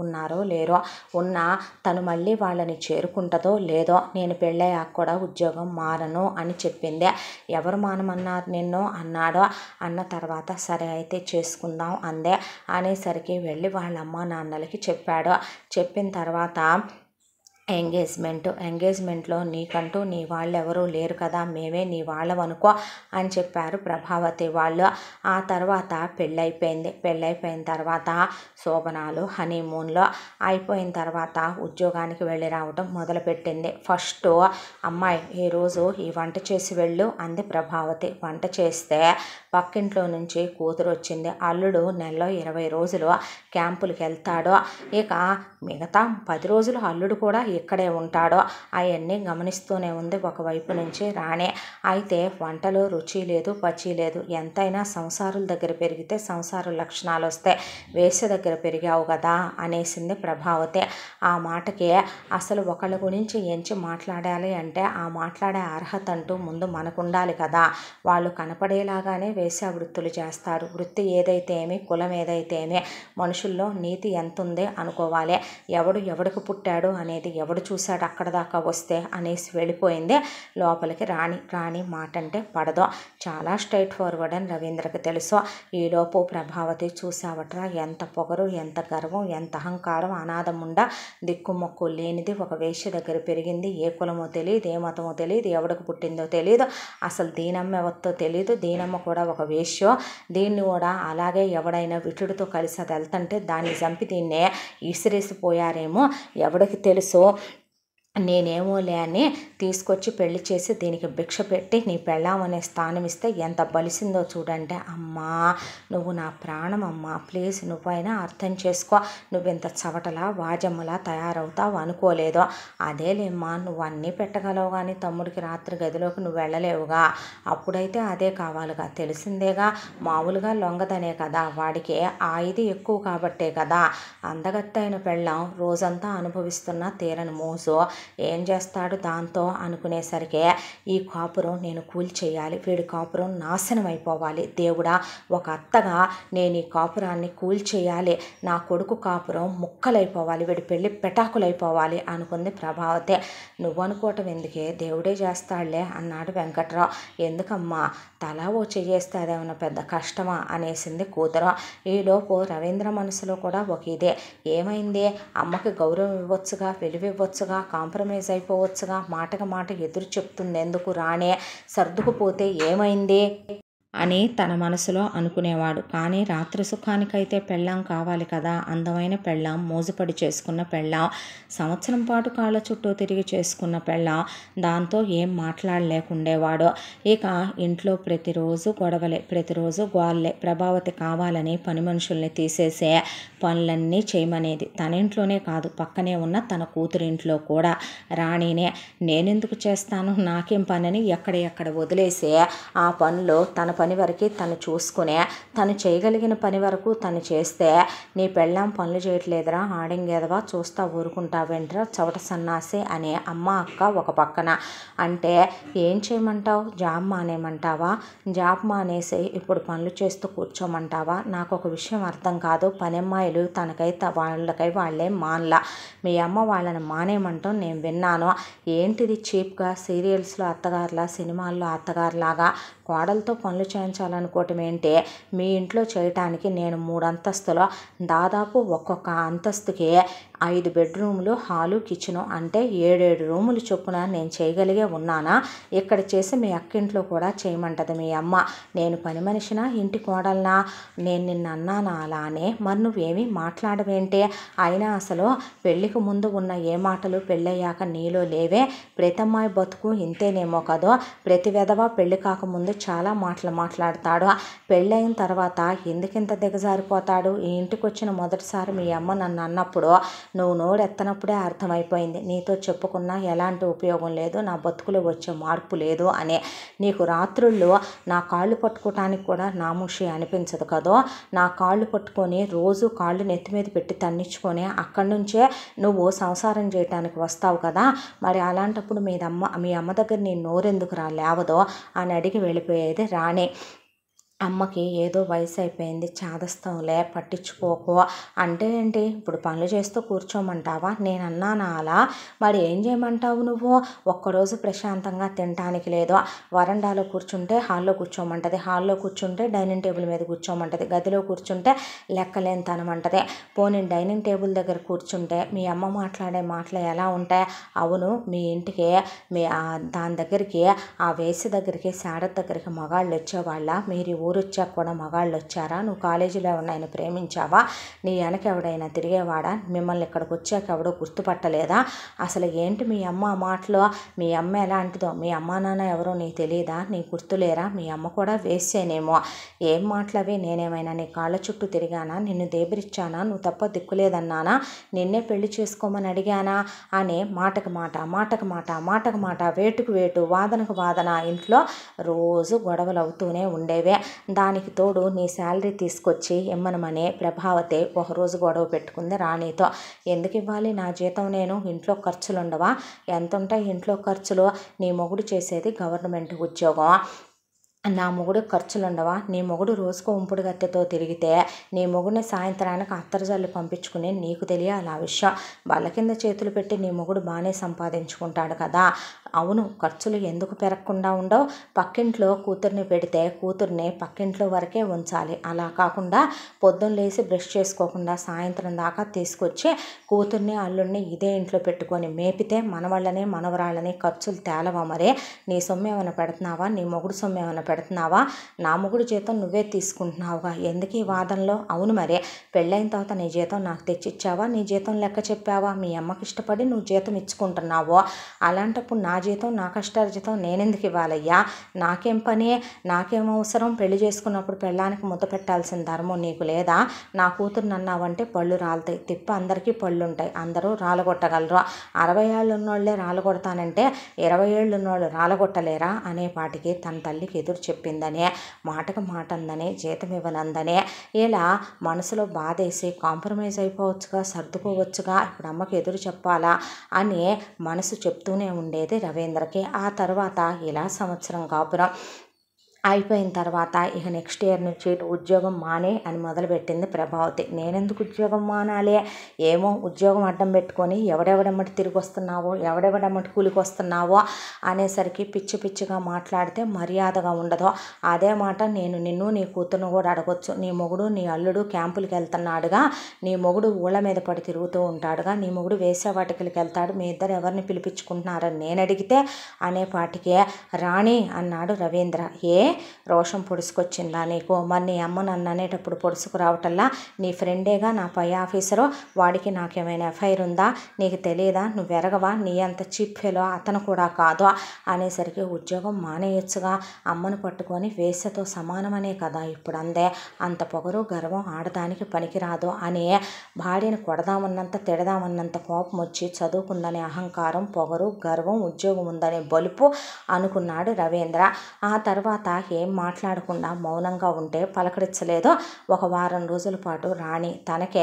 ఉన్నారో లేరో, ఉన్నా తను మళ్ళీ వాళ్ళని చేరుకుంటుందో లేదో, నేను పెళ్ళయ్యాక కూడా ఉద్యోగం మారను అని చెప్పింది. ఎవరు మానమన్నారు నిన్ను అన్నాడు. అన్న తర్వాత సరే అయితే చేసుకుందాం అందే. అనేసరికి వెళ్ళి వాళ్ళ అమ్మ నాన్నలకి చెప్పాడు. చెప్పిన తర్వాత ఎంగేజ్మెంట్లో నీకంటూ నీ వాళ్ళు ఎవరూ లేరు కదా, మేమే నీ వాళ్ళమనుకో అని చెప్పారు ప్రభావతి వాళ్ళు. ఆ తర్వాత పెళ్ళైపోయిన తర్వాత శోభనాలు, హనీమూన్లో అయిపోయిన తర్వాత ఉద్యోగానికి వెళ్ళి రావడం మొదలుపెట్టింది. ఫస్ట్ అమ్మాయి ఈరోజు ఈ వంట చేసి వెళ్ళు అంది ప్రభావతి. వంట చేస్తే పక్కింట్లో నుంచి కూతురు వచ్చింది. అల్లుడు నెలలో 20 రోజులు క్యాంపులకి వెళ్తాడు, ఇక మిగతా 10 రోజులు అల్లుడు కూడా ఇక్కడే ఉంటాడో, అవన్నీ గమనిస్తూనే ఉంది ఒకవైపు నుంచి రాణి. అయితే వంటలో రుచి లేదు, పచి లేదు. ఎంతైనా సంసారుల దగ్గర పెరిగితే సంసార లక్షణాలు వస్తాయి, వేసే దగ్గర పెరిగావు కదా అనేసింది ప్రభావతి. ఆ మాటకి అసలు ఒకళ్ళ గురించి ఎంచి మాట్లాడాలి అంటే ఆ మాట్లాడే అర్హత అంటూ ముందు మనకు ఉండాలి కదా. వాళ్ళు కనపడేలాగానే వేసే వృత్తులు చేస్తారు. వృత్తి ఏదైతే ఏమి, కులం ఏదైతే ఏమి, మనుషుల్లో నీతి ఎంత ఉంది అనుకోవాలి. ఎవడికి పుట్టాడు అనేది ఎవడు చూశాడు అక్కడ దాకా వస్తే అనేసి వెళ్ళిపోయింది లోపలికి రాణి మాట అంటే పడదు, చాలా స్ట్రైట్ ఫార్వర్డ్ అని రవీంద్రకి తెలుసు. ఈలోపు ప్రభావతి చూసావట్రా ఎంత పొగరు, ఎంత గర్వం, ఎంత అహంకారం, అనాథముండ దిక్కుమొక్కు లేనిది ఒక వేశ్య దగ్గర పెరిగింది. ఏ కులమో తెలియదు, ఏ మతమో తెలియదు, ఎవడికి పుట్టిందో తెలియదు, అసలు దీనమ్మ ఎవరితో తెలియదు, దీనమ్మ కూడా ఒక వేశ్యో. దీన్ని కూడా అలాగే ఎవడైనా విటుడితో కలిసి అది వెళ్తుంటే దాన్ని చంపి దీన్నే ఇసిరేసిపోయారేమో ఎవడికి తెలుసు. నేనేమోలే అని తీసుకొచ్చి పెళ్లి చేసి దీనికి భిక్ష పెట్టి నీ పెళ్ళాం అనే స్థానం ఇస్తే ఎంత బలిసిందో చూడంటే, అమ్మా నువ్వు నా ప్రాణం అమ్మా, ప్లీజ్ నువ్వైనా అర్థం చేసుకో, నువ్వెంత చవటలా వాజమ్మలా తయారవుతావు అనుకోలేదు. అదేలేమ్మా నువ్వు అన్నీ పెట్టగలవు కానీ తమ్ముడికి రాత్రి గదిలోకి నువ్వు వెళ్ళలేవుగా, అప్పుడైతే అదే కావాలిగా, తెలిసిందేగా, మామూలుగా లొంగదనే కదా, వాడికి ఆ ఇది ఎక్కువ కాబట్టే కదా. అందగత్తైన పెళ్ళాం రోజంతా అనుభవిస్తున్న తీరని మోసు, ఏం చేస్తాడు దాంతో అనుకునేసరికి ఈ కాపురం నేను కూల్చేయాలి, వీడి కాపురం నాశనం అయిపోవాలి, దేవుడా ఒక అత్తగా నేను ఈ కాపురాన్ని కూల్చేయాలి, నా కొడుకు కాపురం ముక్కలైపోవాలి, వీడి పెళ్ళి పెటాకులైపోవాలి అనుకుంది ప్రభావతి. నువ్వు అనుకోవటం ఎందుకే, దేవుడే చేస్తాడులే అన్నాడు వెంకట్రావు. ఎందుకమ్మా తలా ఓ చెయ్యేస్తే అదేమన్నా పెద్ద కష్టమా అనేసింది కూతురు. ఈలోపు రవీంద్ర మనసులో కూడా ఒక ఇదే, ఏమైంది అమ్మకి గౌరవం ఇవ్వచ్చుగా, విలువివ్వచ్చుగా, కాంప్రమైజ్ అయిపోవచ్చుగా, మాటకు మాట ఎదురు చెప్తుంది ఎందుకు, రాణే సర్దుకుపోతే ఏమైంది అని తన మనసులో అనుకునేవాడు. కానీ రాత్రి సుఖానికైతే పెళ్ళాం కావాలి కదా, అందమైన పెళ్ళాం, మోజుపడి చేసుకున్న పెళ్ళాం, సంవత్సరం పాటు కాళ్ళ చుట్టూ తిరిగి చేసుకున్న పెళ్ళాం, దాంతో ఏం మాట్లాడలేకుండేవాడు. ఇక ఇంట్లో ప్రతిరోజు గొడవలే, ప్రతిరోజు గోళ్ళే. ప్రభావతి కావాలని పని మనుషుల్ని తీసేసే పనులన్నీ చేయమనేది, తన ఇంట్లోనే కాదు పక్కనే ఉన్న తన కూతురింట్లో కూడా. రాణినే నేనెందుకు చేస్తాను, నాకేం పనని ఎక్కడ వదిలేసే ఆ పనులు తన పని వరకు తను చూసుకునే, తను చేయగలిగిన పని వరకు తను చేస్తే, నీ పెళ్ళాం పనులు చేయట్లేదురా ఆడింగేదవా, చూస్తా ఊరుకుంటావేంట్రా చవట సన్నాసి అనే అమ్మ అక్క ఒక పక్కన. అంటే ఏం చేయమంటావు, జాబ్ మానేయమంటావా, జాబ్ మానేసి ఇప్పుడు పనులు చేస్తూ కూర్చోమంటావా, నాకు ఒక విషయం అర్థం కాదు, పనమ్మాయిలు తనకై వాళ్ళకై వాళ్ళే మానలా, మీ అమ్మ వాళ్ళని మానేయమంటాం నేను విన్నాను, ఏంటిది చీప్గా సీరియల్స్లో అత్తగారులా సినిమాల్లో అత్తగారులాగా కోడలతో పనులు చేయించాలనుకోవటం ఏంటి, మీ ఇంట్లో చేయటానికి నేను 3 అంతస్తులో దాదాపు ఒక్కొక్క అంతస్తుకి 5 బెడ్రూములు, హాలు, కిచెను అంటే 7 రూములు చొప్పున నేను చేయగలిగే ఉన్నానా? ఇక్కడ చేసి మీ అక్కింట్లో కూడా చేయమంటది మీ అమ్మ. నేను పని మనిషినా, ఇంటి కోడలనా? నేను నిన్ను అన్నానా అలానే? మరి నువ్వేమీ మాట్లాడవేంటే? అయినా అసలు పెళ్ళికి ముందు ఉన్న ఏ మాటలు పెళ్ళయ్యాక నీలో లేవే? ప్రతి అమ్మాయి బతుకు ఇంతేనేమో కదో. ప్రతి విధవ పెళ్ళి కాకముందు చాలా మాటలు మాట్లాడతాడు. పెళ్ళయిన తర్వాత ఎందుకింత దిగజారిపోతాడు? ఈ ఇంటికి వచ్చిన మొదటిసారి మీ అమ్మ నన్ను అన్నప్పుడు నువ్వు నోరెత్తనప్పుడే అర్థమైపోయింది. నీతో చెప్పుకున్నా ఎలాంటి ఉపయోగం లేదు, నా బతుకులో వచ్చే మార్పు లేదు అని. నీకు రాత్రుళ్ళు నా కాళ్ళు పట్టుకోవటానికి కూడా నామూషి అనిపించదు కదో. నా కాళ్ళు పట్టుకొని రోజు కాళ్ళు నెత్తి మీద పెట్టి తన్నించుకొని అక్కడి నుంచే నువ్వు సంసారం చేయటానికి వస్తావు కదా. మరి అలాంటప్పుడు మీ అమ్మ దగ్గర నీ నోరెందుకు లేవదో అని అడిగి వెళ్ళిపోయేది రాణి. అమ్మకి ఏదో వయసు అయిపోయింది, చాదస్తాంలే, పట్టించుకోకు అంటే ఏంటి, ఇప్పుడు పనులు చేస్తూ కూర్చోమంటావా? నేను అన్నానా అలా? మరి ఏం చేయమంటావు నువ్వు? ఒక్కరోజు ప్రశాంతంగా తినటానికి లేదు. వరండాలో కూర్చుంటే హాల్లో కూర్చోమంటది, హాల్లో కూర్చుంటే డైనింగ్ టేబుల్ మీద కూర్చోమంటది, గదిలో కూర్చుంటే లెక్కలేని తనమంటది. పోనీ డైనింగ్ టేబుల్ దగ్గర కూర్చుంటే మీ అమ్మ మాట్లాడే మాటలు ఎలా ఉంటాయి? అవును, మీ ఇంటికి దాని దగ్గరికి, ఆ వేసి దగ్గరికి, శారద దగ్గరికి మగాళ్ళు వచ్చేవాళ్ళ? మీరు ఊరు వచ్చాక కూడా మగాళ్ళు వచ్చారా? నువ్వు కాలేజీలో ఎవరినైనా ప్రేమించావా? నీ వెనక ఎవడైనా తిరిగేవాడా? మిమ్మల్ని ఇక్కడికి వచ్చాక ఎవడో గుర్తుపట్టలేదా? అసలు ఏంటి మీ అమ్మ మాటలో? మీ అమ్మ ఎలాంటిదో, మీ అమ్మ నాన్న ఎవరో నీకు తెలియదా? నీ గుర్తులేరా? మీ అమ్మ కూడా వేసేనేమో. ఏం మాటలవి? నేనేమైనా నీ కాళ్ళ చుట్టూ తిరిగానా? నిన్ను దేబరిచ్చానా? నువ్వు తప్ప దిక్కులేదన్నానా? నిన్నే పెళ్లి చేసుకోమని అడిగానా? అని మాటకు మాట, మాటకు మాట, మాటకు మాట, వేటుకు వేటు, వాదనకు వాదన ఇంట్లో రోజు గొడవలు అవుతూనే ఉండేవే. దానికి తోడు నీ శాలరీ తీసుకొచ్చి ఇమ్మనమనే ప్రభావతి ఒకరోజు గొడవ పెట్టుకుంది రాణితో. ఎందుకు ఇవ్వాలి నా జీతం? నేను ఇంట్లో ఖర్చులు ఉండవా? ఎంత ఉంటాయి ఇంట్లో ఖర్చులు? నీ మొగుడు చేసేది గవర్నమెంట్ ఉద్యోగం, నా మొగుడు ఖర్చులు ఉండవా? నీ మొగుడు రోజుకో ఉంపుడు గత్తెతో తిరిగితే నీ మొగుడిని సాయంత్రానికి అత్తరజల్లి పంపించుకుని నీకు తెలియాలి ఆ విషయం. బల్ల కింద చేతులు పెట్టి నీ మొగుడు బాగానే సంపాదించుకుంటాడు కదా. అవును, ఖర్చులు ఎందుకు పెరగకుండా ఉండవు? పక్కింట్లో కూతుర్ని పెడితే కూతుర్ని పక్కింట్లో వరకే ఉంచాలి. అలా కాకుండా పొద్దున్న లేసి బ్రష్ చేసుకోకుండా సాయంత్రం దాకా తీసుకొచ్చి కూతుర్ని అల్లుడిని ఇదే ఇంట్లో పెట్టుకొని మేపితే మనవాళ్ళని మనవరాళ్ళని ఖర్చులు తేలవా? మరే నీ సొమ్ము ఏమైనా పెడుతున్నావా? నీ మొగుడు సొమ్ము ఏమైనా పెడుతున్నావా? నా మొగుడు జీతం నువ్వే తీసుకుంటున్నావుగా, ఎందుకు ఈ వాదనలో? అవును, మరే పెళ్ళైన తర్వాత నీ జీతం నాకు తెచ్చిచ్చావా? నీ జీతం లెక్క చెప్పావా? మీ అమ్మకి ఇష్టపడి నువ్వు జీతం ఇచ్చుకుంటున్నావు. అలాంటప్పుడు నా జీతం, నా కష్టార్జితం నేనెందుకు ఇవ్వాలయ్యా? నాకేం పని, నాకేం అవసరం? పెళ్లి చేసుకున్నప్పుడు పెళ్ళానికి ముద్ద పెట్టాల్సిన ధర్మం నీకు లేదా? నా కూతురు అన్నావంటే పళ్ళు రాలుతాయి. తిప్ప అందరికీ పళ్ళు ఉంటాయి, అందరూ రాలగొట్టగలరు. 60 ఏళ్ళు ఉన్నోళ్ళే రాలగొడతానంటే 20 ఏళ్ళు ఉన్నోళ్ళు రాలగొట్టలేరా అనేపాటికి తన తల్లికి ఎదురు చెప్పిందనే, మాటకు మాట అందని, జీతం ఇవ్వనందనే ఇలా మనసులో బాధేసి కాంప్రమైజ్ అయిపోవచ్చుగా, సర్దుకోవచ్చుగా, ఇప్పుడు అమ్మకి ఎదురు చెప్పాలా అని మనసు చెప్తూనే ఉండేది రవీంద్రకి. ఆ తర్వాత ఇలా సంవత్సరం కాపురం అయిపోయిన తర్వాత ఇక నెక్స్ట్ ఇయర్ నుంచి ఉద్యోగం మానే అని మొదలుపెట్టింది ప్రభావతి. నేనెందుకు ఉద్యోగం మానాలి? ఏమో, ఉద్యోగం అడ్డం పెట్టుకొని ఎవడెవడమ్మటి తిరిగి వస్తున్నావో, ఎవడెవడమ్మటి కూలికి వస్తున్నావో అనేసరికి పిచ్చి పిచ్చిగా మాట్లాడితే మర్యాదగా ఉండదు. అదే మాట నేను నిన్ను నీ కూతురును కూడా అడగొచ్చు. నీ మొగుడు నీ అల్లుడు క్యాంపులకి వెళ్తున్నాడుగా, నీ మొగుడు ఊళ్ళ మీద పడి తిరుగుతూ ఉంటాడుగా, నీ మొగుడు వేసేవాటికి వెళ్తాడు, మీ ఇద్దరు ఎవరిని పిలిపించుకుంటున్నారని నేను అడిగితే అనేపాటికే రాణి అన్నాడు రవీంద్ర. ఏ రోషం పొడుచుకొచ్చిందా నీకు? మరి నీ అమ్మ నన్ను అనేటప్పుడు పొడుచుకు రావటల్లా? నీ ఫ్రెండేగా నా పై ఆఫీసరు, వాడికి నాకేమైనా ఎఫ్ఐఆర్ ఉందా? నీకు తెలియదా? నువ్వు ఎరగవా? నీ అంత చీప్ ఫెలో అతను కూడా కాదు అనేసరికి ఉద్యోగం మానేయొచ్చుగా, అమ్మను పట్టుకొని వేసతో సమానమనే కదా ఇప్పుడు అందే. అంత పొగరు గర్వం ఆడదానికి పనికిరాదు అని భార్యను కొడదామన్నంత తిడదామన్నంత కోపం వచ్చి చదువుకుందనే అహంకారం, పొగరు, గర్వం, ఉద్యోగం ఉందనే బలుపు అనుకున్నాడు రవీంద్ర. ఆ తర్వాత ఏం మాట్లాడకుండా మౌనంగా ఉంటే పలకరించలేదు. ఒక వారం రోజుల పాటు రాణి తనకే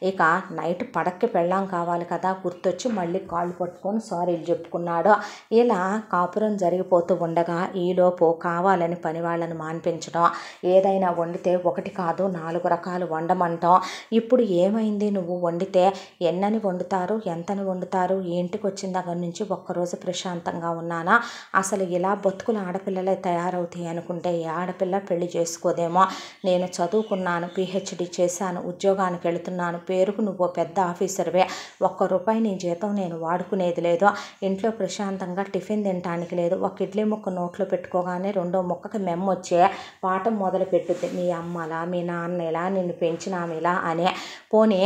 ఇక నైట్ పడక్కి పెళ్ళాం కావాలి కదా గుర్తొచ్చి మళ్ళీ కాళ్ళు పట్టుకొని సారీలు చెప్పుకున్నాడు. ఇలా కాపురం జరిగిపోతూ ఉండగా ఈలోపు కావాలని పని వాళ్ళని మాన్పించడం, ఏదైనా వండితే 1 కాదు 4 రకాలు వండమంటాం. ఇప్పుడు ఏమైంది? నువ్వు వండితే ఎన్నని వండుతారు, ఎంతని వండుతారు? ఈ ఇంటికి వచ్చిన దగ్గర నుంచి ఒక్కరోజు ప్రశాంతంగా ఉన్నానా? అసలు ఇలా బతుకులు ఆడపిల్లలే తయారవుతాయి అనుకుంటే ఏ ఆడపిల్ల పెళ్లి చేసుకోదేమో. నేను చదువుకున్నాను, PhD చేశాను, ఉద్యోగానికి వెళుతున్నాను, పేరుకు నువ్వు పెద్ద ఆఫీసర్వే, ₹1 నీ జీతం నేను వాడుకునేది లేదు, ఇంట్లో ప్రశాంతంగా టిఫిన్ తినడానికి లేదు, ఒక ఇడ్లీ ముక్క నోట్లో పెట్టుకోగానే రెండో ముక్కకి మెమ్మొచ్చే పాఠం మొదలు పెట్టుద్ది, మీ అమ్మలా మీ నాన్నలా నిన్ను పెంచినామిలా అని. పోనీ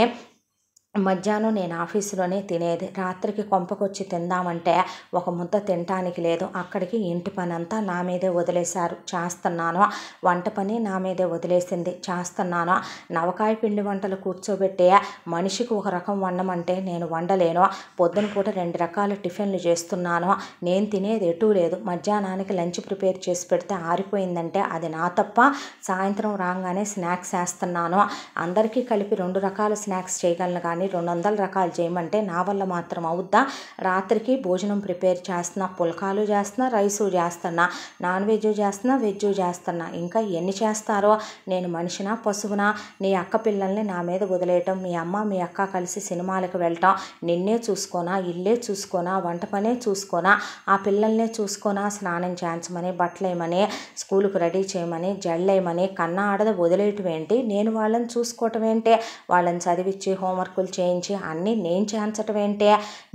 మధ్యాహ్నం నేను ఆఫీసులోనే తినేది, రాత్రికి కొంపకొచ్చి తిందామంటే ఒక ముద్ద తినటానికి లేదు, అక్కడికి ఇంటి పని అంతా నా మీదే వదిలేశారు, చేస్తున్నాను, వంట పని నా మీదే వదిలేసింది, చేస్తున్నాను, నవకాయ పిండి వంటలు కూర్చోబెట్టి మనిషికి ఒక రకం వండమంటే నేను వండలేను, పొద్దున పూట 2 రకాల టిఫిన్లు చేస్తున్నాను, నేను తినేది ఎటూ లేదు, మధ్యాహ్నానికి లంచ్ ప్రిపేర్ చేసి పెడితే ఆరిపోయిందంటే అది నా తప్ప, సాయంత్రం రాగానే స్నాక్స్ వేస్తున్నాను, అందరికీ కలిపి 2 రకాల స్నాక్స్ చేయగలను కానీ 200 రకాలు చేయమంటే నా వల్ల మాత్రం అవుద్దా, రాత్రికి భోజనం ప్రిపేర్ చేస్తున్నా, పుల్కాలు చేస్తున్నా, రైసు చేస్తున్నా, నాన్ వెజ్ చేస్తున్నా, వెజ్ చేస్తున్నా, ఇంకా ఎన్ని చేస్తారో, నేను మనిషినా పశువునా, నీ అక్క పిల్లల్ని నా మీద వదిలేయటం, మీ అమ్మ మీ అక్క కలిసి సినిమాలకు వెళ్ళటం, నిన్నే చూసుకోనా, ఇల్లే చూసుకోనా, వంట పనే చూసుకోనా, ఆ పిల్లల్నే చూసుకోనా, స్నానం చేయించమని, బట్టలేయమని, స్కూలుకు రెడీ చేయమని, జళ్ళేయమని, కన్నా ఆడద వదిలేయటం ఏంటి, నేను వాళ్ళని చూసుకోవటం ఏంటి, వాళ్ళని చదివించి హోంవర్కులు చేయించి అన్నీ నేను చేయించటం ఏంటి,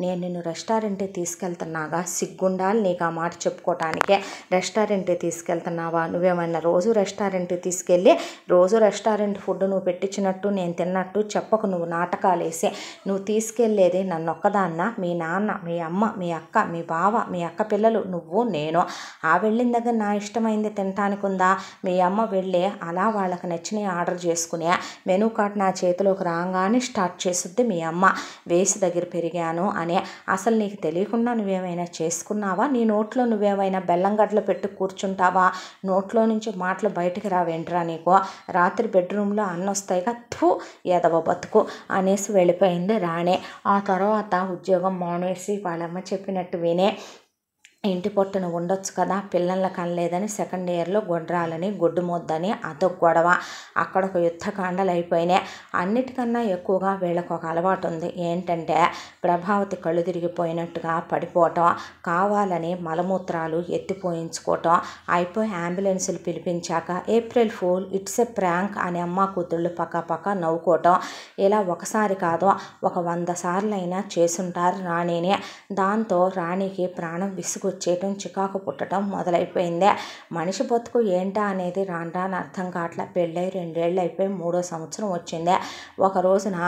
నేను నిన్ను రెస్టారెంట్కి తీసుకెళ్తున్నాగా, సిగ్గుండాలి నీకు ఆ మాట చెప్పుకోవటానికే, రెస్టారెంట్కి తీసుకెళ్తున్నావా, నువ్వేమన్నా రోజు రెస్టారెంట్కి తీసుకెళ్ళి రోజు రెస్టారెంట్ ఫుడ్ నువ్వు పెట్టించినట్టు నేను తిన్నట్టు చెప్పకు, నువ్వు నాటకాలు వేసి, నువ్వు తీసుకెళ్ళేది నన్ను ఒక్కదాన్న, మీ నాన్న మీ అమ్మ మీ అక్క మీ బావ మీ అక్క పిల్లలు నువ్వు నేను, ఆ వెళ్ళిన దగ్గర నా ఇష్టమైంది తినటానికి ఉందా, మీ అమ్మ వెళ్ళి అలా వాళ్ళకి నచ్చినవి ఆర్డర్ చేసుకునే మెనూ కార్డ్ నా చేతిలోకి రాగానే స్టార్ట్ చేస్తుంది మీ అమ్మ, వేసి దగ్గర పెరిగాను అని, అసలు నీకు తెలియకుండా నువ్వేమైనా చేసుకున్నావా, నీ నోట్లో నువ్వేమైనా బెల్లం గడ్డలు పెట్టి కూర్చుంటావా, నోట్లో నుంచి మాటలు బయటికి రావేంట్రా నీకు, రాత్రి బెడ్రూమ్లో అన్నొస్తాయిగా, థూ ఎదవ బతుకు అనేసి వెళ్ళిపోయింది రాణి. ఆ తర్వాత ఉద్యోగం మానేసి వాళ్ళమ్మ చెప్పినట్టు వినే ఇంటి పొట్టున ఉండొచ్చు కదా, పిల్లల కనలేదని సెకండ్ ఇయర్లో గొడ్రాలని గొడ్డు మొద్దని అదొక గొడవ, అక్కడ ఒక యుద్ధకాండలు అయిపోయినాయి. అన్నిటికన్నా ఎక్కువగా వీళ్ళకు ఒక అలవాటు ఉంది, ఏంటంటే ప్రభావతి కళ్ళు తిరిగిపోయినట్టుగా పడిపోవటం, కావాలని మలమూత్రాలు ఎత్తిపోయించుకోవటం, అయిపోయి అంబులెన్సులు పిలిపించాక April fool it's a prank అని అమ్మ కూతుళ్ళు పక్క నవ్వుకోవటం, ఇలా ఒకసారి కాదు ఒక 100 సార్లు అయినా చేసుంటారు రాణిని. దాంతో రాణికి ప్రాణం వచ్చేయటం చికాకు పుట్టడం మొదలైపోయింది. మనిషి బతుకు ఏంటా అనేది రాను అర్థం కావట్లే. పెళ్ళై 2 ఏళ్ళు అయిపోయి 3వ సంవత్సరం వచ్చింది. ఒక రోజున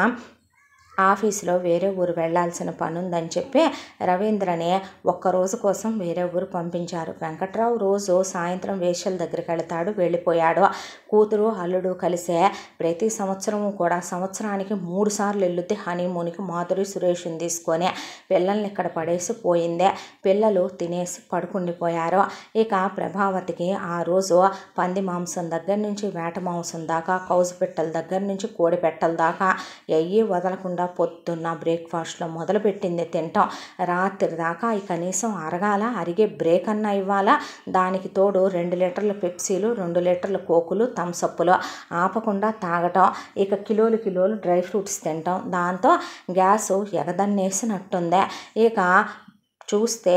ఆఫీసులో వేరే ఊరు వెళ్లాల్సిన పని ఉందని చెప్పి రవీంద్రని ఒక్కరోజు కోసం వేరే ఊరు పంపించారు. వెంకట్రావు రోజు సాయంత్రం వేశ్యల దగ్గరికి వెళతాడు, వెళ్ళిపోయాడు. కూతురు అల్లుడు కలిసే ప్రతి సంవత్సరము కూడా సంవత్సరానికి 3 సార్లు వెళ్ళుద్ది హనీమూన్కి మాధురి సురేష్ని తీసుకొని. పిల్లల్ని ఇక్కడ పడేసి పోయిందే, పిల్లలు తినేసి పడుకుండిపోయారు. ఇక ప్రభావతికి ఆ రోజు పంది మాంసం దగ్గర నుంచి వేట మాంసం దాకా, కౌజు పెట్టల దగ్గర నుంచి కోడి పెట్టల దాకా ఎయ్యి వదలకుండా పొద్దున్న బ్రేక్ఫాస్ట్లో మొదలుపెట్టింది తింటాం. రాత్రి దాకా ఈ కనీసం అరిగే బ్రేక్ అన్నా ఇవ్వాలా. దానికి తోడు 2 లీటర్ల పెప్సీలు, 2 లీటర్ల కోకులు, థమ్సప్పులు ఆపకుండా తాగటం. ఇక కిలోలు డ్రై ఫ్రూట్స్ తింటాం. దాంతో గ్యాసు ఎగదన్నేసినట్టుంది. ఇక చూస్తే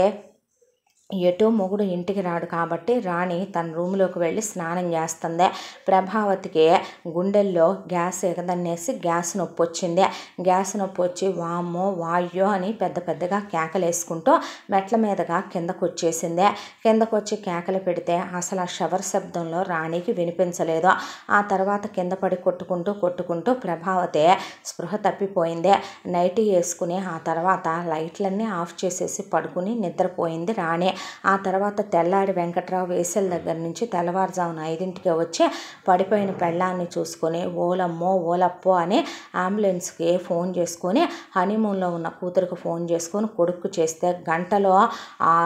ఎటో మొగుడు ఇంటికి రాడు కాబట్టి రాణి తన రూమ్లోకి వెళ్ళి స్నానం చేస్తుంది. ప్రభావతికి గుండెల్లో గ్యాస్ ఎగదన్నేసి గ్యాస్ నొప్పి వచ్చింది. గ్యాస్ నొప్పి వచ్చి వామ్మో వాయ్యో అని పెద్దగా కేకలు వేసుకుంటూ మెట్ల మీదగా కిందకు వచ్చేసింది. కిందకు వచ్చి కేకలు పెడితే అసలు ఆ షవర్ శబ్దంలో రాణికి వినిపించలేదు. ఆ తర్వాత కింద పడి కొట్టుకుంటూ ప్రభావతి స్పృహ తప్పిపోయింది. నైటీ వేసుకుని ఆ తర్వాత లైట్లన్నీ ఆఫ్ చేసేసి పడుకుని నిద్రపోయింది రాణి. ఆ తర్వాత తెల్లాడి వెంకట్రావు వేసల దగ్గర నుంచి తెల్లవారుజామున 5ంటికి వచ్చి పడిపోయిన పెళ్ళాన్ని చూసుకొని ఓలమ్మో ఓలప్పో అని అంబులెన్స్కి ఫోన్ చేసుకొని హనీమూన్లో ఉన్న కూతురికి ఫోన్ చేసుకొని కొడుకు చేస్తే గంటలో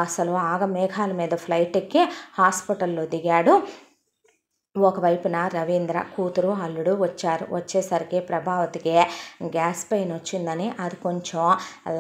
అసలు మేఘాల మీద ఫ్లైట్ ఎక్కి హాస్పిటల్లో దిగాడు. ఒకవైపున రవీంద్ర కూతురు అల్లుడు వచ్చారు. వచ్చేసరికి ప్రభావతికి గ్యాస్ పెయిన్ వచ్చిందని, అది కొంచెం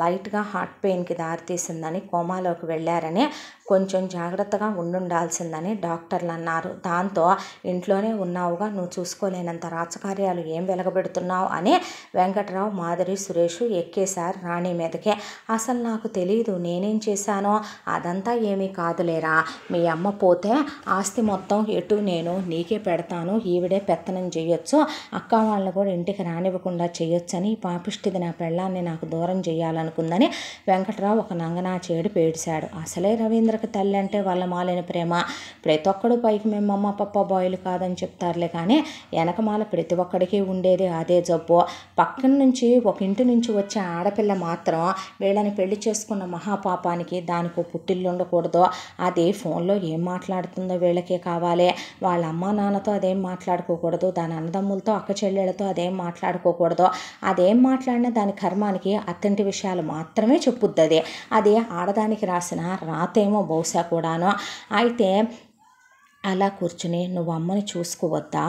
లైట్గా హార్ట్ పెయిన్కి దారితీసిందని, కోమాలోకి వెళ్ళారని కొంచెం జాగ్రత్తగా ఉండాల్సిందని డాక్టర్లు అన్నారు. దాంతో ఇంట్లోనే ఉన్నావుగా, నువ్వు చూసుకోలేనంత రాచకార్యాలు ఏం వెలగబెడుతున్నావు అని వెంకట్రావు, మాధురి, సురేష్ ఎక్కేశారు రాణి మీదకే. అసలు నాకు తెలియదు, నేనేం చేశానో. అదంతా ఏమీ కాదులేరా, మీ అమ్మ పోతే ఆస్తి మొత్తం ఎటు నేను నీకే పెడతాను, ఈవిడే పెత్తనం చేయొచ్చు, అక్క వాళ్ళని కూడా ఇంటికి రానివ్వకుండా చేయొచ్చని పాపిష్టిది నా పెళ్ళాన్ని నాకు దూరం చేయాలనుకుందని వెంకట్రావు ఒక నంగనా చేడు పేడిశాడు. అసలే రవీంద్రకి తల్లి అంటే వాళ్ళ మాలిన ప్రేమ. ప్రతి ఒక్కడు పైకి మేమమ్మ పప్ప బాయిలు కాదని చెప్తారులే, కానీ వెనకమాల ప్రతి ఒక్కడికి ఉండేది అదే జబ్బు. పక్కన నుంచి ఒక ఇంటి నుంచి వచ్చే ఆడపిల్ల మాత్రం వీళ్ళని పెళ్లి చేసుకున్న మహాపాపానికి దానికో పుట్టిల్లు ఉండకూడదు. అది ఫోన్లో ఏం మాట్లాడుతుందో వీళ్ళకే కావాలి. వాళ్ళ అమ్మ నాన్నతో అదేం మాట్లాడుకోకూడదు, దాని అన్నదమ్ములతో అక్క చెల్లెళ్ళతో అదేం మాట్లాడుకోకూడదు. అదేం మాట్లాడినా దాని కర్మానికి అత్తంటి విషయాలు మాత్రమే చెప్పుద్ది. అది ఆడదానికి రాసిన రాతేమో బహుశా కూడాను. అయితే అలా కూర్చుని నువ్వు అమ్మని చూసుకోవద్దా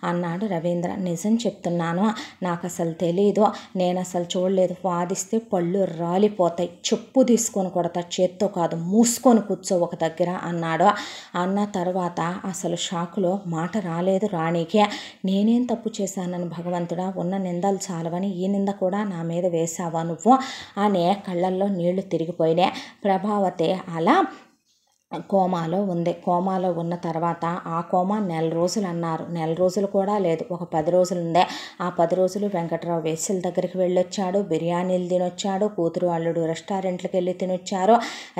అన్నాడు రవీంద్ర. నిజం చెప్తున్నాను, నాకు అసలు తెలీదు, నేను అసలు చూడలేదు, వాదిస్తే పళ్ళు రాలిపోతాయి, చెప్పు తీసుకొని కొడతా, చేత్తో కాదు, మూసుకొని కూర్చో ఒక దగ్గర అన్నాడు. అన్న తర్వాత అసలు షాకులో మాట రాలేదు రాణికి. నేనేం తప్పు చేశానని భగవంతుడా, ఉన్న నిందలు చాలవని ఈ నింద కూడా నా మీద వేశావా నువ్వు అనే కళ్ళల్లో నీళ్లు తిరిగిపోయినాయి. ప్రభావతి అలా కోమాలో ఉంది. కోమాలో ఉన్న తర్వాత ఆ కోమా 1 రోజులు అన్నారు. 1 రోజులు కూడా లేదు, ఒక 10 రోజులు ఉందే. ఆ 10 రోజులు వెంకట్రావు వేశ్యల దగ్గరికి వెళ్ళొచ్చాడు, బిర్యానీలు తినొచ్చాడు, కూతురు అల్లుడు రెస్టారెంట్లకు వెళ్ళి తినొచ్చారు.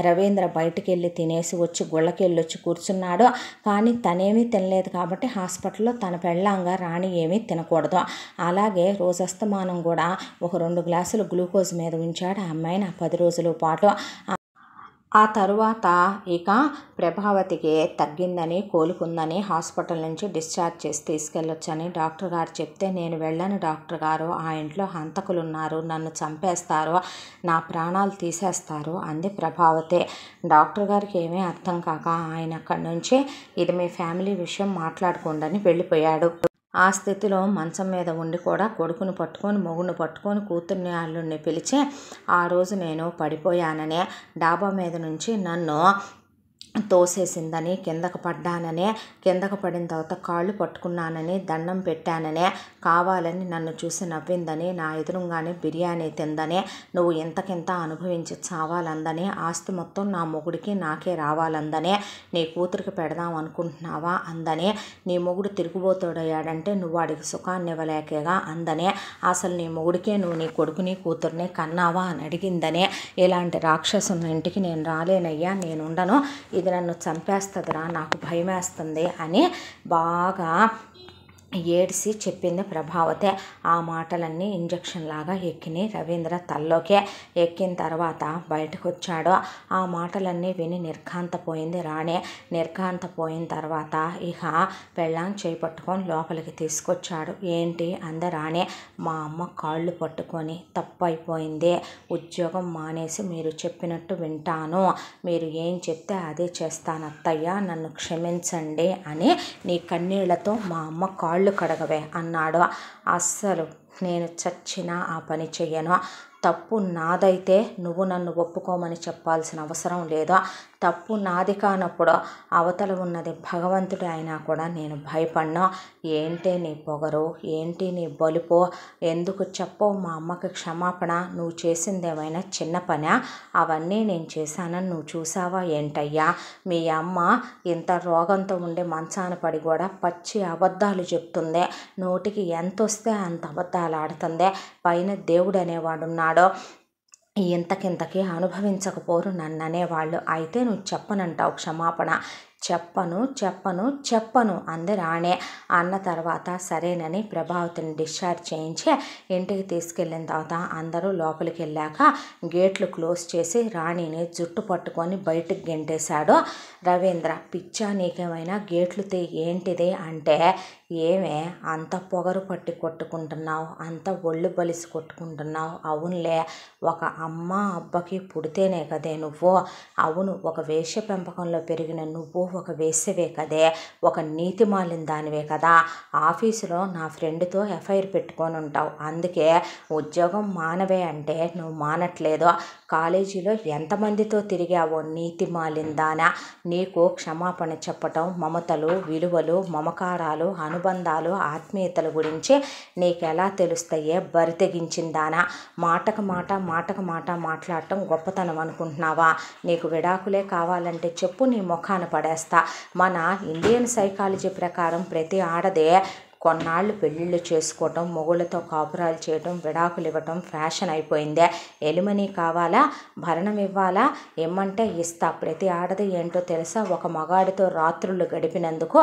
రవీంద్ర బయటికి వెళ్ళి తినేసి వచ్చి గుళ్ళకి వెళ్ళొచ్చి కూర్చున్నాడు. కానీ తనేమీ తినలేదు కాబట్టి హాస్పిటల్లో తన పెళ్ళాంగా రాణి ఏమీ తినకూడదు. అలాగే రోజస్తమానం కూడా ఒక 2 గ్లాసులు గ్లూకోజ్ మీద ఉంచాడు ఆ అమ్మాయిని ఆ 10 రోజుల పాటు. ఆ తరువాత ఇక ప్రభావతికి తగ్గిందని, కోలుకుందని హాస్పిటల్ నుంచి డిశ్చార్జ్ చేసి తీసుకెళ్ళొచ్చని డాక్టర్ గారు చెప్తే, నేను వెళ్ళను డాక్టర్ గారు, ఆ ఇంట్లో హంతకులు ఉన్నారు, నన్ను చంపేస్తారు, నా ప్రాణాలు తీసేస్తారు అంది ప్రభావతి. డాక్టర్ గారికి ఏమీ అర్థం కాక ఆయన అక్కడి నుంచి ఇది మీ ఫ్యామిలీ విషయం మాట్లాడుకోండి వెళ్ళిపోయాడు. ఆ స్థితిలో మంచం మీద ఉండి కూడా కొడుకుని పట్టుకొని, మొగుడిని పట్టుకొని, కూతుర్ని అల్లుడిని పిలిచి, ఆ రోజు నేను పడిపోయాననే, డాబా మీద నుంచి నన్ను తోసేసిందని, కిందకు పడ్డాననే, కిందకు పడిన తర్వాత కాళ్ళు పట్టుకున్నానని, దండం పెట్టాననే, కావాలని నన్ను చూసి నవ్విందని, నా ఎదురుగానే బిర్యానీ తిందని, నువ్వు ఇంతకింత అనుభవించి చావాలందని, ఆస్తి మొత్తం నా మొగుడికి నాకే రావాలందనే, నీ కూతురికి పెడదాం అనుకుంటున్నావా అందని, నీ మొగుడు తిరుగుబోతోడయ్యాడంటే నువ్వు వాడికి సుఖాన్ని ఇవ్వలేకేగా అందనే, అసలు నీ మొగుడికే నువ్వు నీ కొడుకుని కూతుర్ని కన్నావా అని అడిగిందనే, ఇలాంటి రాక్షసుని ఇంటికి నేను రాలేనయ్యా, నేనుండను, ఇది నన్ను చంపేస్తుందిరా, నాకు భయమేస్తుంది అని బాగా ఏడిసి చెప్పింది ప్రభావతి. ఆ మాటలన్నీ ఇంజక్షన్ లాగా ఎక్కినాయి రవీంద్ర తల్లోకే. ఎక్కిన తర్వాత బయటకు వచ్చాడు. ఆ మాటలన్నీ విని నిర్ఘాంతపోయింది రాణి. నిర్ఘాంతపోయిన తర్వాత ఇక పెళ్ళాం చేపట్టుకొని లోపలికి తీసుకొచ్చాడు. ఏంటి అంద రాణి. మా అమ్మ కాళ్ళు పట్టుకొని తప్పైపోయింది, ఉద్యోగం మానేసి మీరు చెప్పినట్టు వింటాను, మీరు ఏం చెప్తే అదే చేస్తాను అత్తయ్య, నన్ను క్షమించండి అని నీ కన్నీళ్లతో మా అమ్మ కాళ్ళు కడగవే అన్నాడు. అస్సలు నేను చచ్చినా ఆ పని చెయ్యను. తప్పు నాదైతే నువ్వు నన్ను ఒప్పుకోమని చెప్పాల్సిన అవసరం లేదు. తప్పు నాది కానప్పుడు అవతల ఉన్నది భగవంతుడు అయినా కూడా నేను భయపడ్ను. ఏంటి నీ పొగరు, ఏంటి నీ బలుపు, ఎందుకు చెప్పవు మా అమ్మకి క్షమాపణ? నువ్వు చేసింది ఏమైనా చిన్న పనా? అవన్నీ నేను చేశానని నువ్వు చూసావా ఏంటయ్యా? మీ అమ్మ ఇంత రోగంతో ఉండే మంచాన పడి కూడా పచ్చి అబద్ధాలు చెప్తుంది, నోటికి ఎంత వస్తే అంత అబద్ధాలు ఆడుతుంది. పైన దేవుడు అనేవాడున్నాడు, ఇంతకింతకి అనుభవించకపోరు నన్ను అనేవాళ్ళు. అయితే నువ్వు చెప్పనంటావు క్షమాపణ? చెప్పను చెప్పను చెప్పను అంది రాణి. అన్న తర్వాత సరేనని ప్రభావతిని డిశ్చార్జ్ చేయించి ఇంటికి తీసుకెళ్ళిన తర్వాత అందరూ లోపలికి వెళ్ళాక గేట్లు క్లోజ్ చేసి రాణిని జుట్టు పట్టుకొని బయటికి గెంటేశాడు రవీంద్ర. పిచ్చా నీకేమైనా గేట్లు ఏంటిది అంటే, ఏమే అంత పొగరు పట్టి కొట్టుకుంటున్నావు, అంత ఒళ్ళు బలిసి కొట్టుకుంటున్నావు? అవునులే, ఒక అమ్మ అబ్బకి పుడితేనే కదే నువ్వు. అవును, ఒక వేశ్య పెంపకంలో పెరిగిన నువ్వు ఒక వేశ్యవే కదే, ఒక నీతిమాలిన దానివే కదా. ఆఫీసులో నా ఫ్రెండ్తో ఎఫ్ఐఆర్ పెట్టుకొని ఉంటావు, అందుకే ఉద్యోగం మానవే అంటే నువ్వు మానట్లేదు. కాలేజీలో ఎంతమందితో తిరిగావో నీతిమాలిందానా. నీకు క్షమాపణ చెప్పటం, మమతలు, విలువలు, మమకారాలు, అనుబంధాలు, ఆత్మీయతల గురించి నీకెలా తెలుస్తాయే బరితెగించిందానా. మాటకు మాట మాట్లాడటం గొప్పతనం అనుకుంటున్నావా? నీకు విడాకులే కావాలంటే చెప్పు, నీ ముఖాన పడేస్తా. మన ఇండియన్ సైకాలజీ ప్రకారం ప్రతి ఆడదే కొన్నాళ్ళు పెళ్ళిళ్ళు చేసుకోవటం, మొగుళ్ళతో కాపురాలు చేయటం, విడాకులు ఇవ్వటం ఫ్యాషన్ అయిపోయిందే. ఎలిమనీ కావాలా, భరణం ఇవ్వాలా, ఏమంటే ఇస్తా. ప్రతి ఆడది ఏంటో తెలుసా? ఒక మగాడితో రాత్రులు గడిపినందుకు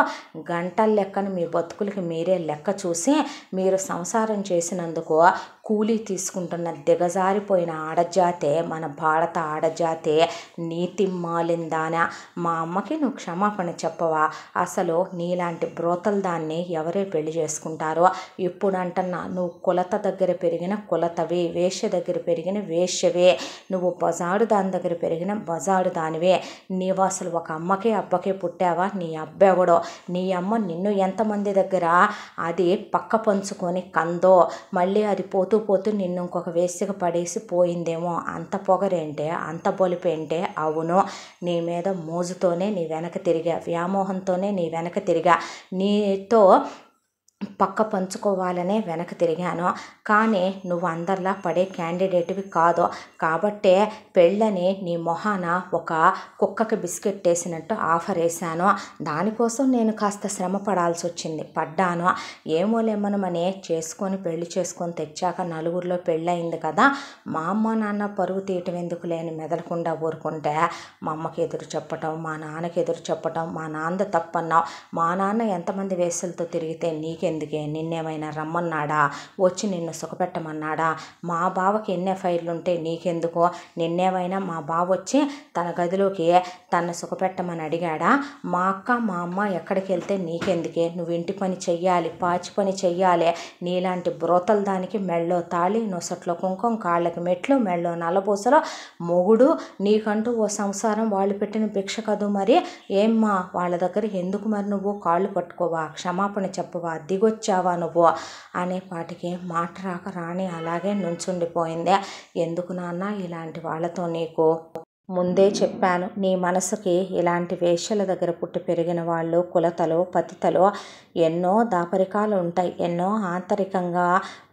గంటల లెక్కను మీ బతుకులకి మీరే లెక్క చూసి మీరు సంసారం చేసినందుకు కూలీ తీసుకుంటున్న దిగజారిపోయిన ఆడజాతే మన భారత ఆడజాతే. నీతి మాలిందానా. మా అమ్మకి నువ్వు క్షమాపణ చెప్పవా? అసలు నీలాంటి బ్రోతల దాన్ని ఎవరే పెళ్లి చేసుకుంటారో? ఇప్పుడు అంటున్నా, నువ్వు కులత దగ్గర పెరిగిన కులతవే, వేశ్య దగ్గర పెరిగిన వేశ్యవే, నువ్వు బజారు దాని దగ్గర పెరిగిన బజారు దానివే. నీవు అసలు ఒక అమ్మకే అబ్బకే పుట్టావా? నీ అబ్బెవడో. నీ అమ్మ నిన్ను ఎంతమంది దగ్గర అది పక్క పంచుకొని కందో, మళ్ళీ అది పోతూ నిన్ను ఇంకొక వేశ్యగా పడేసి పోయిందేమో. అంత పొగరేంటే, అంత బొలిపేంటే? అవును, నీ మీద మోజుతోనే నీ వెనక తిరిగా, వ్యామోహంతోనే నీ వెనక తిరిగా, నీతో పక్క పంచుకోవాలనే వెనక తిరిగాను. కానీ నువ్వు అందరిలా పడే క్యాండిడేట్వి కాదు. కాబట్టే పెళ్ళని నీ మొహాన ఒక కుక్కకి బిస్కెట్ వేసినట్టు ఆఫర్ వేసాను. దానికోసం నేను కాస్త శ్రమ పడాల్సి వచ్చింది, పడ్డాను. ఏమోలేమనమని చేసుకొని పెళ్లి చేసుకొని తెచ్చాక నలుగురిలో పెళ్ళయింది కదా, మా అమ్మ నాన్న పరువు తీయటం ఎందుకు లేని మెదలకుండా ఊరుకుంటే మా అమ్మకి ఎదురు చెప్పటం, మా నాన్నకి ఎదురు చెప్పటం, మా నాన్న తప్పన్నావు, మా నాన్న ఎంతమంది వేసులతో తిరిగితే నీకెందుకే, నిన్నేమైనా రమ్మన్నాడా, వచ్చి నిన్ను సుఖపెట్టమన్నాడా? మా బావకి ఎన్ని ఎఫ్ఐఆర్లు ఉంటే నీకెందుకో? నిన్నేమైనా మా బావ వచ్చి తన గదిలోకి తను సుఖపెట్టమని అడిగాడా? మా అక్క మా అమ్మ ఎక్కడికి వెళ్తే నీకెందుకే? నువ్వు ఇంటి పని చెయ్యాలి, పాచి పని చెయ్యాలి. నీలాంటి బ్రోతల దానికి మెళ్ళో తాళి, నొసట్లో కుంకుమ, కాళ్ళకి మెట్లు, మెళ్ళో నల్లబూసలో మొగుడు, నీకంటూ ఓ సంసారం, వాళ్ళు పెట్టిన భిక్ష కదూ మరి. ఏమ్మా వాళ్ళ దగ్గర ఎందుకు మరి నువ్వు కాళ్ళు పట్టుకోవా? క్షమాపణ చెప్పవా? దిగొచ్చావా నువ్వు? అనే పాటికి మాట రాక రాణి అలాగే నుంచుండిపోయిందే. ఎందుకు నాన్న ఇలాంటి వాళ్ళతో నీకు? ముందే చెప్పాను, నీ మనసుకి ఇలాంటి వేశ్యల దగ్గర పుట్టి పెరిగిన వాళ్ళు, కులతలు, పతితలు ఎన్నో దాపరికాలు ఉంటాయి, ఎన్నో ఆంతరికంగా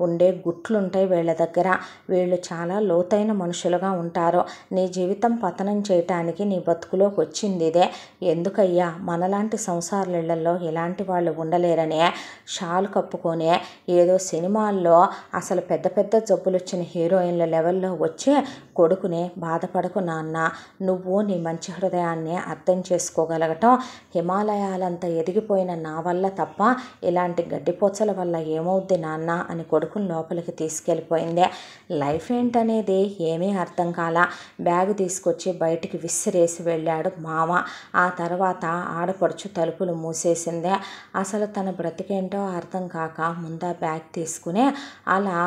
ఉండే గుట్లుంటాయి వీళ్ళ దగ్గర. వీళ్ళు చాలా లోతైన మనుషులుగా ఉంటారు. నీ జీవితం పతనం చేయటానికి నీ బతుకులోకి వచ్చింది ఇదే. ఎందుకయ్యా మనలాంటి సంసారాలలో ఇలాంటి వాళ్ళు ఉండలేరనే షాల్ కప్పుకొని ఏదో సినిమాల్లో అసలు పెద్ద పెద్ద జబ్బులు వచ్చిన హీరోయిన్ల లెవెల్లో వచ్చి కొడుకుని బాధపడకు నాన్న, నువ్వు నీ మంచి హృదయాన్ని అర్థం చేసుకోగలగటం హిమాలయాలంతా ఎదిగిపోయిన నా వల్ల తప్ప ఇలాంటి గడ్డిపోచల వల్ల ఏమవుద్ది నాన్న అని కొడుకుని లోపలికి తీసుకెళ్ళిపోయింది. లైఫ్ ఏంటనేది ఏమీ అర్థం కాల. బ్యాగ్ తీసుకొచ్చి బయటికి విసిరేసి వెళ్ళాడు మామ. ఆ తర్వాత ఆడపడుచు తలుపులు మూసేసిందే. అసలు తన బ్రతికేంటో అర్థం కాక ముందా బ్యాగ్ తీసుకుని అలా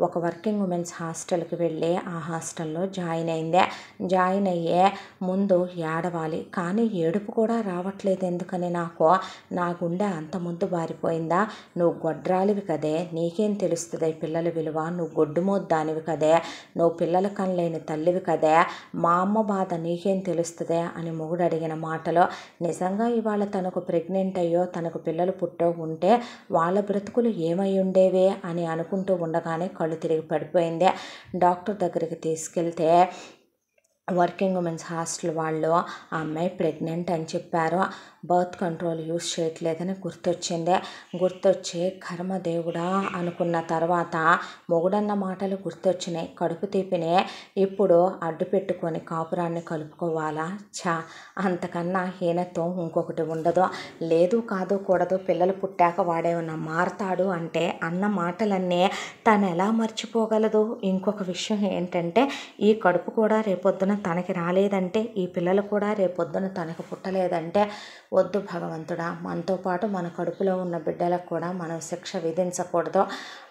ఒక వర్కింగ్ ఉమెన్స్ హాస్టల్కి వెళ్ళి ఆ హాస్టల్లో జాయిన్ అయిందే. జాయిన్ అయ్యే ముందు ఏడవాలి, కానీ ఏడుపు కూడా రావట్లేదు ఎందుకని నాకు. నా గుండె అంత ముందు బారిపోయిందా? నువ్వు గొడ్రాలివి కదే, నీకేం తెలుస్తుంది పిల్లల విలువ? నువ్వు గొడ్డుమోద్దానివి కదే, నువ్వు పిల్లల కనలేని తల్లివి కదే, మా అమ్మ బాధ నీకేం తెలుస్తుందే అని మొగుడు అడిగిన మాటలో నిజంగా ఇవాళ తనకు ప్రెగ్నెంట్ అయ్యో తనకు పిల్లలు పుట్టో ఉంటే వాళ్ళ బ్రతుకులు ఏమై ఉండేవే అని అనుకుంటూ ఉండగానే కళ్ళు తిరిగి పడిపోయింది. డాక్టర్ దగ్గరికి తీసుకెళ్తే వర్కింగ్ ఉమెన్స్ హాస్టల్ వాళ్ళు ఆ అమ్మాయి ప్రెగ్నెంట్ అని చెప్పారు. బర్త్ కంట్రోల్ యూస్ చేయట్లేదని గుర్తొచ్చి కర్మ దేవుడా అనుకున్న తర్వాత మొగుడన్న మాటలు గుర్తొచ్చినాయి. కడుపు తీపినే ఇప్పుడు అడ్డు పెట్టుకొని కాపురాన్ని కలుపుకోవాలా? అంతకన్నా హీనత్వం ఇంకొకటి ఉండదు. లేదు కాదు కూడదు, పిల్లలు పుట్టాక వాడేమన్నా మారతాడు అంటే అన్న మాటలన్నీ తను ఎలా మర్చిపోగలదు? ఇంకొక విషయం ఏంటంటే ఈ కడుపు కూడా రేపొద్దున తనకి రాలేదంటే, ఈ పిల్లలు కూడా రేపొద్దున తనకు పుట్టలేదంటే వద్దు భగవంతుడా, మనతో పాటు మన కడుపులో ఉన్న బిడ్డలకు కూడా మనం శిక్ష విధించకూడదు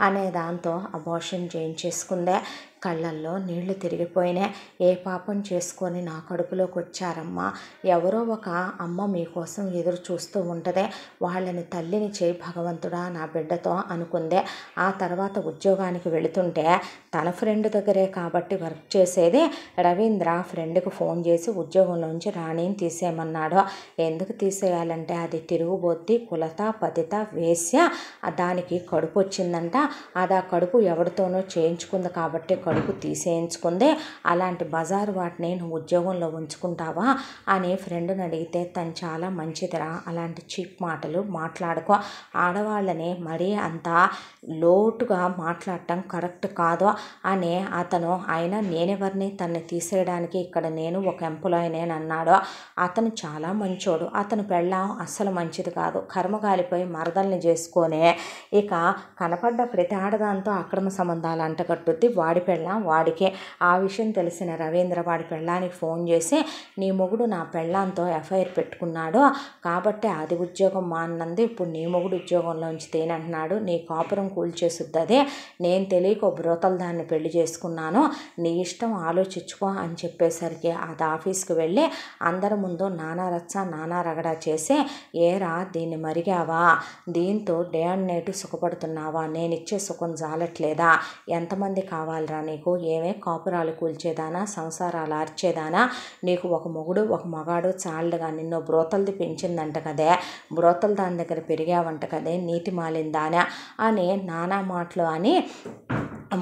అనే దాంతో అబార్షన్ చేయించేసుకుందే. కళ్ళల్లో నీళ్లు తిరిగిపోయినాయి. ఏ పాపం చేసుకొని నా కడుపులోకి వచ్చారమ్మా? ఎవరో ఒక అమ్మ మీకోసం ఎదురు చూస్తూ ఉంటుంది. వాళ్ళని తల్లిని చేయి భగవంతుడా నా బిడ్డతో అనుకుందే. ఆ తర్వాత ఉద్యోగానికి వెళుతుంటే తన ఫ్రెండ్ దగ్గరే కాబట్టి వర్క్ చేసేది. రవీంద్ర ఫ్రెండ్కి ఫోన్ చేసి ఉద్యోగంలోంచి రాణిని తీసేయమన్నాడు. ఎందుకు తీసేయాలంటే అది తిరుగుబొద్ది, కులత, పతిత, వేశ్య, దానికి కడుపు వచ్చిందంట. అది ఆ కడుపు ఎవరితోనో చేయించుకుంది కాబట్టి కడుపు తీసేయించుకుంది. అలాంటి బజారు వాటిని నువ్వు ఉద్యోగంలో ఉంచుకుంటావా అని ఫ్రెండ్ని అడిగితే తను చాలా మంచిదిరా, అలాంటి చీప్ మాటలు మాట్లాడుకో, ఆడవాళ్ళని మరీ అంత లోటుగా మాట్లాడటం కరెక్ట్ కాదు అని అతను, అయినా నేనెవరిని తన్ని తీసేయడానికి, ఇక్కడ నేను ఒక ఎంప్లాయీనేనన్నాడు. అతను చాలా మంచోడు. అతను పెళ్ళాం అస్సలు మంచిది కాదు. కర్మగాలిపోయి మరదల్ని చేసుకొని ఇక కనపడ్డ ప్రతి ఆడదాంతో అక్రమ సంబంధాలు అంటగట్టుద్ది. వాడి పెళ్ళాం వాడికే. ఆ విషయం తెలిసిన రవీంద్ర వాడి పెళ్ళానికి ఫోన్ చేసి నీ మొగుడు నా పెళ్ళాంతో ఎఫ్ఐఆర్ పెట్టుకున్నాడు కాబట్టి అది ఉద్యోగం మానంది, ఇప్పుడు నీ మొగుడు ఉద్యోగంలోంచి తేనంటున్నాడు, నీ కాపురం కూల్చేసుద్ది, నేను తెలియక బ్రోతల దాన్ని పెళ్లి చేసుకున్నాను, నీ ఇష్టం ఆలోచించుకో అని చెప్పేసరికి అది ఆఫీస్కి వెళ్ళి అందరి ముందు నానా రచ్చ నానా రగడా చేసి, ఏరా దీన్ని మరిగావా, దీంతో డే అండ్ నైట్ సుఖపడుతున్నావా, నేనిచ్చే సుఖం జాలట్లేదా, ఎంతమంది కావాలరా నీకు, ఏమే కాపురాలు కూల్చేదానా, సంసారాలు ఆర్చేదానా, నీకు ఒక మొగుడు ఒక మగాడు చాలుగా, నిన్ను బ్రోతలది పెంచిందంట కదే, బ్రోతల దాని దగ్గర పెరిగావంట కదే, నీతి మాలిందానా అని నానా మాటలు అని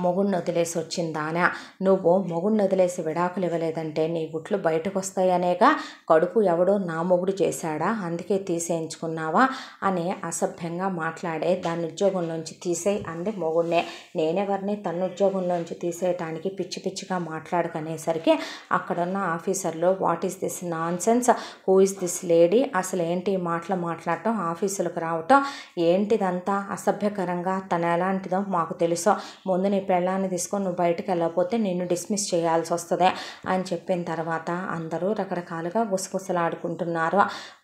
మొగుడిని వదిలేసి వచ్చిందానా, నువ్వు మొగుడిని వదిలేసి విడాకులు ఇవ్వలేదంటే నీ గుట్లు బయటకు వస్తాయనేగా, కడుపు ఎవడో నా మొగుడు చేశాడా అందుకే తీసేయించుకున్నావా అని అసభ్యంగా మాట్లాడే దాన్ని ఉద్యోగంలోంచి తీసేయి అంది మొగుడినే. నేనెవరిని తన ఉద్యోగంలోంచి తీసేయటానికి, పిచ్చి పిచ్చిగా మాట్లాడుకునేసరికి అక్కడున్న ఆఫీసర్లు what is this non sense, who is this lady, అసలు ఏంటి మాటలు మాట్లాడటం, ఆఫీసులకు రావటం ఏంటిదంతా అసభ్యకరంగా, తను ఎలాంటిదో మాకు తెలుసు, ముందు నీ పెళ్ళాన్ని తీసుకొని నువ్వు బయటకు వెళ్ళకపోతే నిన్ను డిస్మిస్ చేయాల్సి వస్తుంది అని చెప్పిన తర్వాత అందరూ రకరకాలుగా గుసగుసలాడుకుంటున్నారు.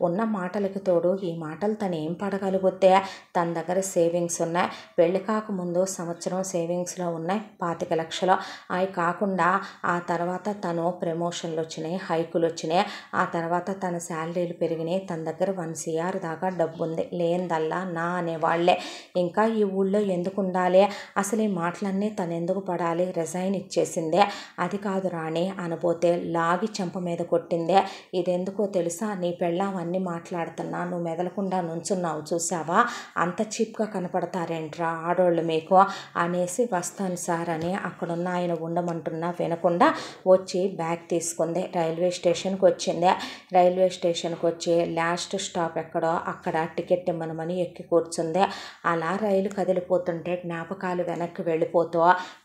ఉన్న మాటలకు తోడు ఈ మాటలు తను ఏం పడగలుగుతే, తన దగ్గర సేవింగ్స్ ఉన్నాయి, పెళ్లి కాకముందు సంవత్సరం సేవింగ్స్లో ఉన్నాయి 25 లక్షలు, అవి కాకుండా ఆ తర్వాత తను ప్రమోషన్లు వచ్చినాయి, హైకులు వచ్చినాయి, ఆ తర్వాత తన శాలరీలు పెరిగినాయి, తన దగ్గర 1 CR దాకా డబ్బు ఉంది, లేనిదల్లా నా అనేవాళ్లే, ఇంకా ఈ ఊళ్ళో ఎందుకు ఉండాలి, అసలు ఈ మాటలన్నీ తను ఎందుకు పడాలి, రిజైన్ ఇచ్చేసిందే, అది కాదు రాణి అనబోతే లాగి చెంప మీద కొట్టిందే, ఇదెందుకో తెలుసా, నీ పెళ్ళాం అన్నీ మాట్లాడుతున్నా నువ్వు మెదలకుండా నుంచున్నావు చూసావా, అంత చీప్గా కనపడతారేంట్రా ఆడోళ్ళు మీకు అనేసి, వస్తాను సార్ అని అక్కడున్న ఆయన ఉండమంటున్నా వినకుండా వచ్చి బ్యాగ్ తీసుకుంది, రైల్వే స్టేషన్కి వచ్చింది. రైల్వే స్టేషన్కి వచ్చి లాస్ట్ స్టాప్ ఎక్కడో అక్కడ టికెట్ ఇమ్మనమని ఎక్కి కూర్చుంది. అలా రైలు కదిలిపోతుంటే జ్ఞాపకాలు వెనక్కి వెళ్ళిపోతూ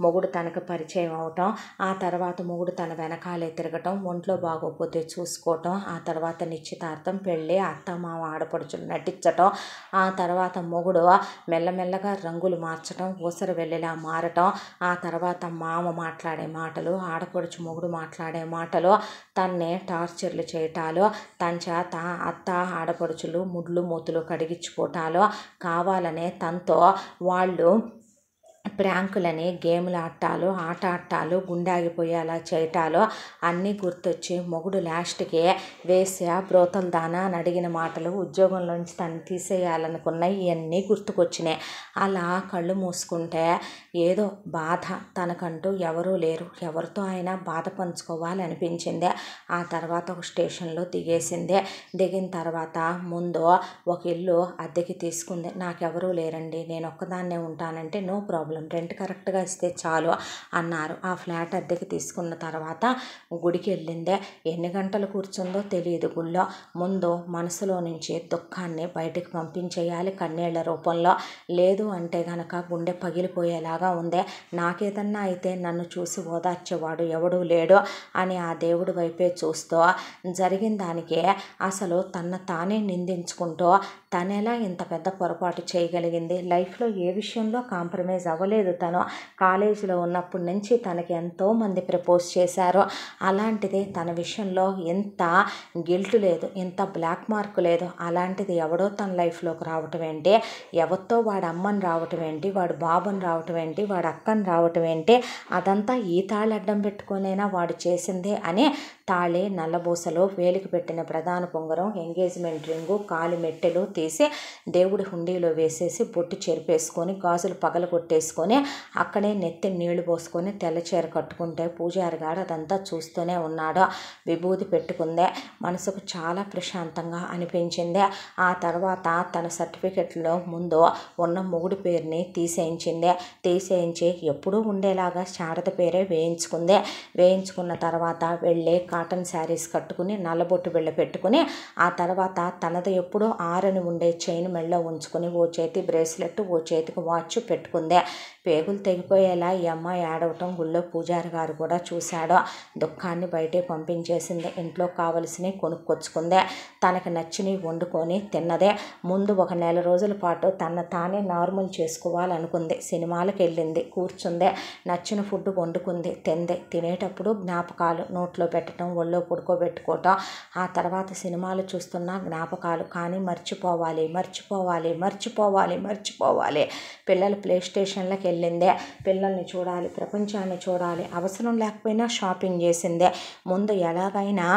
మొగుడు తనకు పరిచయం అవటం, ఆ తర్వాత మొగుడు తన వెనకాలే తిరగటం, ఒంట్లో బాగోకపోతే చూసుకోవటం, ఆ తర్వాత నిశ్చితార్థం, పెళ్ళి, అత్త మామ ఆడపడుచులు నటించటం, ఆ తర్వాత మొగుడు మెల్లమెల్లగా రంగులు మార్చటం, ఊసర వెళ్ళిలా మారటం, ఆ తర్వాత మామ మాట్లాడే మాటలు, ఆడపడుచు మొగుడు మాట్లాడే మాటలు, తన్నే టార్చర్లు చేయటాలు, తన చేత అత్త ఆడపడుచులు ముడ్లు మూతులు కడిగించుకోవటాలు, కావాలనే తనతో వాళ్ళు ప్రాంకులని, గేములు ఆడటాలు, ఆట ఆడటాలు, గుండాగిపోయేలా చేయటాలు అన్నీ గుర్తొచ్చి మొగుడు లాస్ట్కి వేశ్య, బ్రోతల దానా అని అడిగిన మాటలు, ఉద్యోగంలోంచి తను తీసేయాలనుకున్నాయి, ఇవన్నీ గుర్తుకొచ్చినాయి. అలా కళ్ళు మూసుకుంటే ఏదో బాధ, తనకంటూ ఎవరూ లేరు, ఎవరితో అయినా బాధ పంచుకోవాలనిపించింది. ఆ తర్వాత ఒక స్టేషన్లో దిగేసింది. దిగిన తర్వాత ముందు ఒక ఇల్లు అద్దెకి తీసుకుంది. నాకెవరూ లేరండి, నేను ఒక్కదాన్నే ఉంటానంటే నో ప్రాబ్లం, రెంట్ కరెక్ట్గా ఇస్తే చాలు అన్నారు. ఆ ఫ్లాట్ అద్దెకి తీసుకున్న తర్వాత గుడికి వెళ్ళిందే. ఎన్ని గంటలు కూర్చుందో తెలియదు గుళ్ళో. ముందు మనసులో నుంచి దుఃఖాన్ని బయటికి పంపించేయాలి కన్నీళ్ల రూపంలో, లేదు అంటే గనక గుండె పగిలిపోయేలాగా ఉంది, నాకేదన్నా అయితే నన్ను చూసి ఓదార్చేవాడు ఎవడూ లేడు అని ఆ దేవుడి వైపే చూస్తూ జరిగిన దానికి అసలు తన తానే నిందించుకుంటూ తనెలా ఇంత పెద్ద పొరపాటు చేయగలిగింది, లైఫ్లో ఏ విషయంలో కాంప్రమైజ్ అవ్వలేదు అవ్వలేదు. తను కాలేజీలో ఉన్నప్పటి నుంచి తనకి ఎంతోమంది ప్రపోజ్ చేశారు. అలాంటిది తన విషయంలో ఎంత గిల్ట్ లేదు, ఎంత బ్లాక్ మార్క్ లేదు. అలాంటిది ఎవడో తన లైఫ్లోకి రావటం ఏంటి, ఎవరితో వాడి అమ్మని రావటం ఏంటి, వాడు బాబుని రావటం ఏంటి, వాడు అక్కని రావటం ఏంటి, అదంతా ఈ తాళి అడ్డం పెట్టుకునైనా వాడు చేసింది అని తాళి, నల్లబూసలు, వేలికి పెట్టిన ప్రధాన పొంగరం, ఎంగేజ్మెంట్ రింగు, కాలి మెట్టెలు తీసి దేవుడి హుండీలో వేసేసి బొట్టు చెరిపేసుకొని గాజులు పగలు కొట్టేసుకొని అక్కడే నెత్తి నీళ్లు పోసుకొని తెల్ల చీర కట్టుకుంటే పూజారి గారు అదంతా చూస్తూనే ఉన్నాడు. విభూతి పెట్టుకుందే. మనసుకు చాలా ప్రశాంతంగా అనిపించింది. ఆ తర్వాత తన సర్టిఫికెట్లో ముందు ఉన్న మొగుడి పేరుని తీసేయించి ఎప్పుడూ ఉండేలాగా శారద పేరే వేయించుకుంది. వేయించుకున్న తర్వాత వెళ్ళి కాటన్ శారీస్ కట్టుకుని నల్లబొట్టు బిళ్ళ పెట్టుకుని ఆ తర్వాత తనది ఎప్పుడూ ఆరని ఉండే చైన్ మెళ్ళలో ఉంచుకొని ఓ చేతి బ్రేస్లెట్, ఓ చేతికి వాచ్ పెట్టుకుందే. పేగులు తెగిపోయేలా ఈ అమ్మాయి ఆడవటం గుళ్ళో పూజారి గారు కూడా చూశాడు. దుఃఖాన్ని బయటే పంపించేసింది. ఇంట్లో కావలసినవి కొనుక్కొచ్చుకుందే. తనకు నచ్చినవి వండుకొని తిన్నదే. ముందు ఒక నెల రోజుల పాటు తానే నార్మల్ చేసుకోవాలనుకుంది. సినిమాలకు వెళ్ళింది, కూర్చుందే, నచ్చిన ఫుడ్ వండుకుంది, తిందే. తినేటప్పుడు జ్ఞాపకాలు నోట్లో పెట్టడం, ఒళ్ళో పడుకోబెట్టుకోవటం. ఆ తర్వాత సినిమాలు చూస్తున్న జ్ఞాపకాలు. కానీ మర్చిపోవాలి. పిల్లలు ప్లే స్టేషన్లకు వెళ్ళిందే. పిల్లల్ని చూడాలి, ప్రపంచాన్ని చూడాలి, అవసరం లేకపోయినా షాపింగ్ చేసిందే. ముందు ఎలాగైనా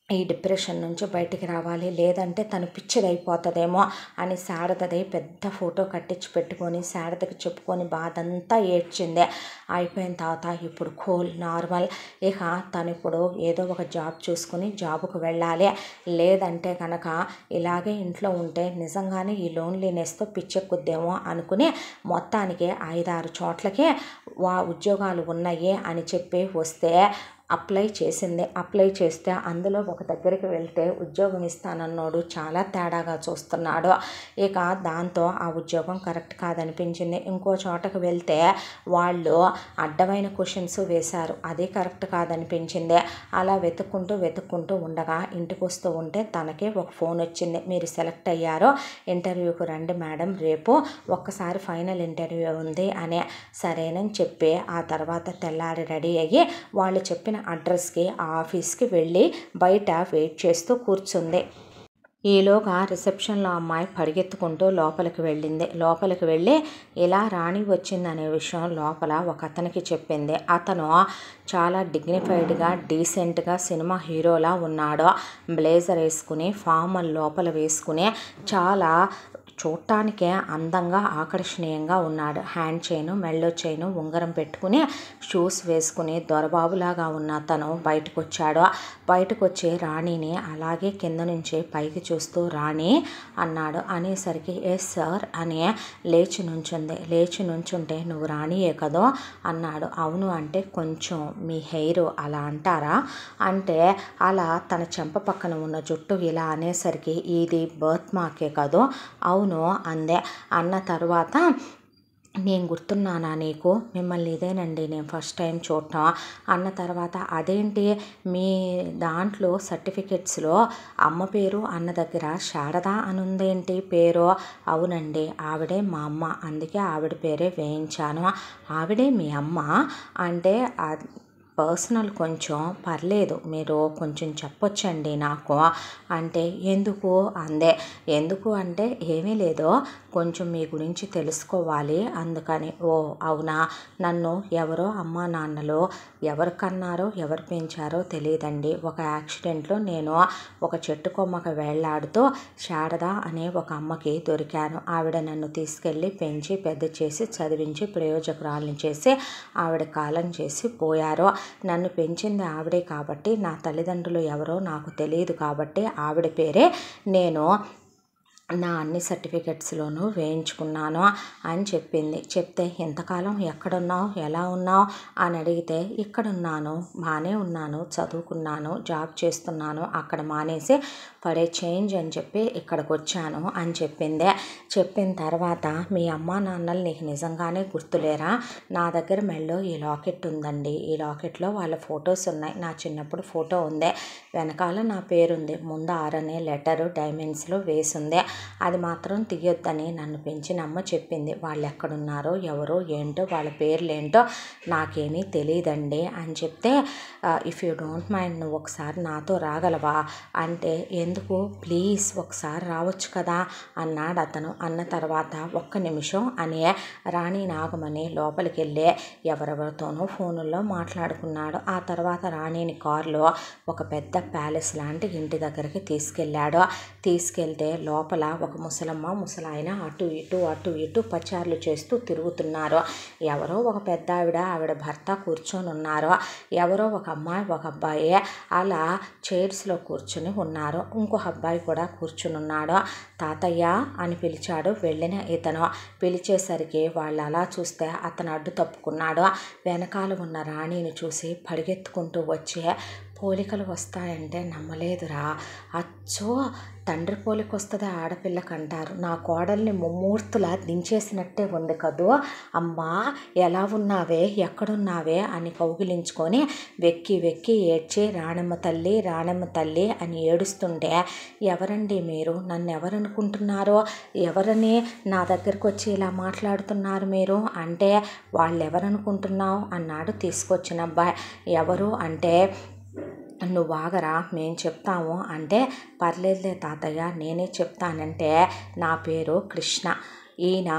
ఈ డిప్రెషన్ నుంచి బయటికి రావాలి, లేదంటే తను పిచ్చిదైపోతుందేమో అని శారదది పెద్ద ఫోటో కట్టించి పెట్టుకొని శారదకి చెప్పుకొని బాధంతా ఏడ్చిందే. అయిపోయిన తర్వాత ఇప్పుడు కూల్, నార్మల్. ఇక తను ఇప్పుడు ఏదో ఒక జాబ్ చూసుకుని జాబుకు వెళ్ళాలి. లేదంటే కనుక ఇలాగే ఇంట్లో ఉంటే నిజంగానే ఈ లోన్లీనెస్తో పిచ్చెక్కుద్దేమో అనుకుని మొత్తానికి 5-6 చోట్లకి ఉద్యోగాలు ఉన్నాయి అని చెప్పి వస్తే అప్లై చేసింది. అప్లై చేస్తే అందులో ఒక దగ్గరికి వెళ్తే ఉద్యోగం ఇస్తానన్నాడు చాలా తేడాగా చూస్తున్నాడు. ఇక దాంతో ఆ ఉద్యోగం కరెక్ట్ కాదనిపించింది. ఇంకో చోటకు వెళ్తే వాళ్ళు అడ్డమైన క్వశ్చన్స్ వేశారు, అది కరెక్ట్ కాదనిపించింది. అలా వెతుక్కుంటూ ఉండగా ఇంటికి వస్తూ ఉంటే తనకి ఒక ఫోన్ వచ్చింది. మీరు సెలెక్ట్ అయ్యారో, ఇంటర్వ్యూకి రండి మేడం, రేపు ఒక్కసారి ఫైనల్ ఇంటర్వ్యూ ఉంది అని. సరేనని చెప్పి ఆ తర్వాత తెల్లారి రెడీ అయ్యి వాళ్ళు చెప్పిన అడ్రస్కి ఆ ఆఫీస్కి వెళ్ళి బయట వెయిట్ చేస్తూ కూర్చుంది. ఈలోగా రిసెప్షన్లో అమ్మాయి పరిగెత్తుకుంటూ లోపలికి వెళ్ళి ఇలా రాణి వచ్చిందనే విషయం లోపల ఒక అతనికి చెప్పింది. అతను చాలా డిగ్నిఫైడ్గా, డీసెంట్గా సినిమా హీరోలా ఉన్నాడు. బ్లేజర్ వేసుకుని, ఫార్మల్ లోపల వేసుకుని చాలా చూడటానికే అందంగా, ఆకర్షణీయంగా ఉన్నాడు. హ్యాండ్ చైను, మెళ్ళో చైను, ఉంగరం పెట్టుకుని, షూస్ వేసుకుని దొరబాబులాగా ఉన్న అతను బయటకు వచ్చాడు. బయటకు వచ్చి రాణిని అలాగే కింద నుంచి పైకి చూస్తూ రాణి అన్నాడు. అనేసరికి ఎస్ సార్ అని లేచి నుంచుంటే నువ్వు రాణియే కదో అన్నాడు. అవును అంటే కొంచెం మీ హెయిర్ అలా అంటారా అంటే అలా తన చెంప పక్కన ఉన్న జుట్టు ఇలా అనేసరికి ఇది బర్త్ మార్కే కదో. అవును అందే. అన్న తర్వాత నేను గుర్తున్నానా నీకు, మిమ్మల్ని ఇదేనండి నేను ఫస్ట్ టైం చూడటం అన్న తర్వాత అదేంటి మీ దాంట్లో సర్టిఫికెట్స్లో అమ్మ పేరు అన్న దగ్గర శారద అని ఉందేంటి పేరు. అవునండి ఆవిడే మా అమ్మ, అందుకే ఆవిడ పేరే వేయించాను. ఆవిడే మీ అమ్మ అంటే పర్సనల్ కొంచెం పర్లేదు, మీరు కొంచెం చెప్పొచ్చండి నాకు అంటే ఎందుకు అందే. ఎందుకు అంటే ఏమీ లేదు, కొంచెం మీ గురించి తెలుసుకోవాలి అందుకని. ఓ అవునా, నన్ను ఎవరో అమ్మా నాన్నలో ఎవరు కన్నారో ఎవరు పెంచారో తెలియదండి. ఒక యాక్సిడెంట్లో నేను ఒక చెట్టు కొమ్మకు వేళ్లాడుతూ శారద అనే ఒక అమ్మకి దొరికాను. ఆవిడ నన్ను తీసుకెళ్ళి పెంచి పెద్ద చేసి చదివించి ప్రయోజకురాలను చేసి ఆవిడ కాలం చేసి పోయారు. నన్ను పెంచింది ఆవిడే కాబట్టి నా తల్లిదండ్రులు ఎవరో నాకు తెలియదు కాబట్టి ఆవిడ పేరే నేను నా అన్ని సర్టిఫికెట్స్లోనూ వేయించుకున్నాను అని చెప్పింది. చెప్తే ఎంతకాలం ఎక్కడున్నావు, ఎలా ఉన్నావు అని అడిగితే ఇక్కడున్నాను, బాగానే ఉన్నాను, చదువుకున్నాను, జాబ్ చేస్తున్నాను, అక్కడ మానేసి ఫర్ ఏ చేంజ్ అని చెప్పి ఇక్కడికి వచ్చాను అని చెప్పింది. చెప్పిన తర్వాత మీ అమ్మా నాన్నలు నీకు నిజంగానే గుర్తులేరా, నా దగ్గర మెళ్ళో ఈ లాకెట్ ఉందండి, ఈ లాకెట్లో వాళ్ళ ఫొటోస్ ఉన్నాయి, నా చిన్నప్పుడు ఫోటో ఉంది, వెనకాల నా పేరుంది, ముందు ఆర్ అనే లెటరు డైమండ్స్లో వేసింది. అది మాత్రం తీయొద్దని నన్ను పెంచిన అమ్మ చెప్పింది. వాళ్ళు ఎక్కడున్నారో ఎవరో ఏంటో వాళ్ళ పేర్లు ఏంటో నాకేమీ తెలియదండి అని చెప్తే, ఇఫ్ యూ డోంట్ మైండ్ నువ్వు ఒకసారి నాతో రాగలవా అంటే, ఎందుకు ప్లీజ్ ఒకసారి రావచ్చు కదా అన్నాడు అతను. అన్న తర్వాత ఒక్క నిమిషం అని రాణి నాగమణి లోపలికి వెళ్ళి ఎవరెవరితోనో ఫోనుల్లో మాట్లాడుకున్నాడు. ఆ తర్వాత రాణిని కారులో ఒక పెద్ద ప్యాలెస్ లాంటి ఇంటి దగ్గరికి తీసుకెళ్తే లోపల ఒక ముసలమ్మ ముసలాయన అటు ఇటు పచార్లు చేస్తూ తిరుగుతున్నారు. ఎవరో ఒక పెద్ద ఆవిడ భర్త కూర్చొని ఉన్నారు. ఎవరో ఒక అమ్మాయి ఒక అబ్బాయి అలా చైర్స్లో కూర్చుని ఉన్నారు. ఇంకో అబ్బాయి కూడా కూర్చుని ఉన్నాడు. తాతయ్య అని పిలిచాడు వెళ్ళిన ఇతను. పిలిచేసరికి వాళ్ళు అలా చూస్తే అతను అడ్డు తప్పుకున్నాడు. వెనకాల ఉన్న రాణిని చూసి పరిగెత్తుకుంటూ వచ్చి, పోలికలు వస్తాయంటే నమ్మలేదురా, అచ్చో తండ్రి పోలిక వస్తుంది ఆడపిల్లకి అంటారు. నా కోడల్ని ముమ్మూర్తులా దించేసినట్టే ఉంది కదూ అమ్మా, ఎలా ఉన్నావే ఎక్కడున్నావే అని కౌగిలించుకొని వెక్కి ఏడ్చి రాణమ్మ తల్లి అని ఏడుస్తుంటే, ఎవరండి మీరు, నన్ను ఎవరనుకుంటున్నారో, ఎవరని నా దగ్గరకు వచ్చి ఇలా మాట్లాడుతున్నారు మీరు అంటే, వాళ్ళు ఎవరనుకుంటున్నావు అన్నాడు తీసుకొచ్చిన అబ్బాయి. ఎవరు అంటే, నువ్వు ఆగరా మేము చెప్తాము అంటే, పర్లేదులే తాతయ్య నేనే చెప్తానంటే, నా పేరు కృష్ణ, ఈయన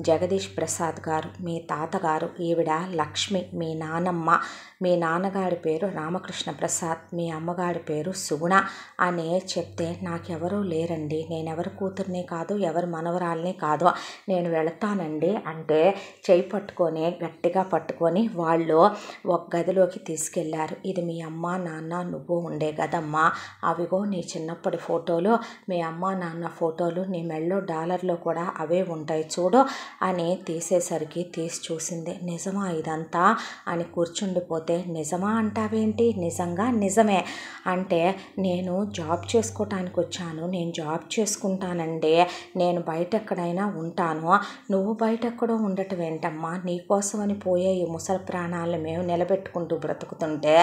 జగదీష్ ప్రసాద్ గారు మీ తాతగారు, ఈవిడ లక్ష్మి మీ నానమ్మ, మీ నాన్నగారి పేరు రామకృష్ణ ప్రసాద్, మీ అమ్మగారి పేరు సుగుణ అని చెప్తే, నాకెవరూ లేరండి, నేనెవరి కూతుర్ని కాదు ఎవరి మనవరాల్ని కాదు, నేను వెళతానండి అంటే చేయి పట్టుకొని గట్టిగా పట్టుకొని వాళ్ళు ఒక గదిలోకి తీసుకెళ్లారు. ఇది మీ అమ్మ నాన్న నువ్వు ఉండే గదమ్మా, అవిగో నీ చిన్నప్పటి ఫోటోలు, మీ అమ్మ నాన్న ఫోటోలు, నీ మెళ్ళో డాలర్లో కూడా అవే ఉంటాయి చూడు అని తీసేసరికి తీసి చూసింది. నిజమా ఇదంతా అని కూర్చుండిపోతే, నిజమా అంటావేంటి, నిజంగా నిజమే అంటే, నేను జాబ్ చేసుకోవటానికి వచ్చాను, నేను జాబ్ చేసుకుంటానండి, నేను బయట ఎక్కడైనా ఉంటాను, నువ్వు బయట ఎక్కడో ఉండటం ఏంటమ్మా, నీకోసమని పోయే ఈ ముసలి ప్రాణాలను మేము నిలబెట్టుకుంటూ బ్రతుకుతుంటే,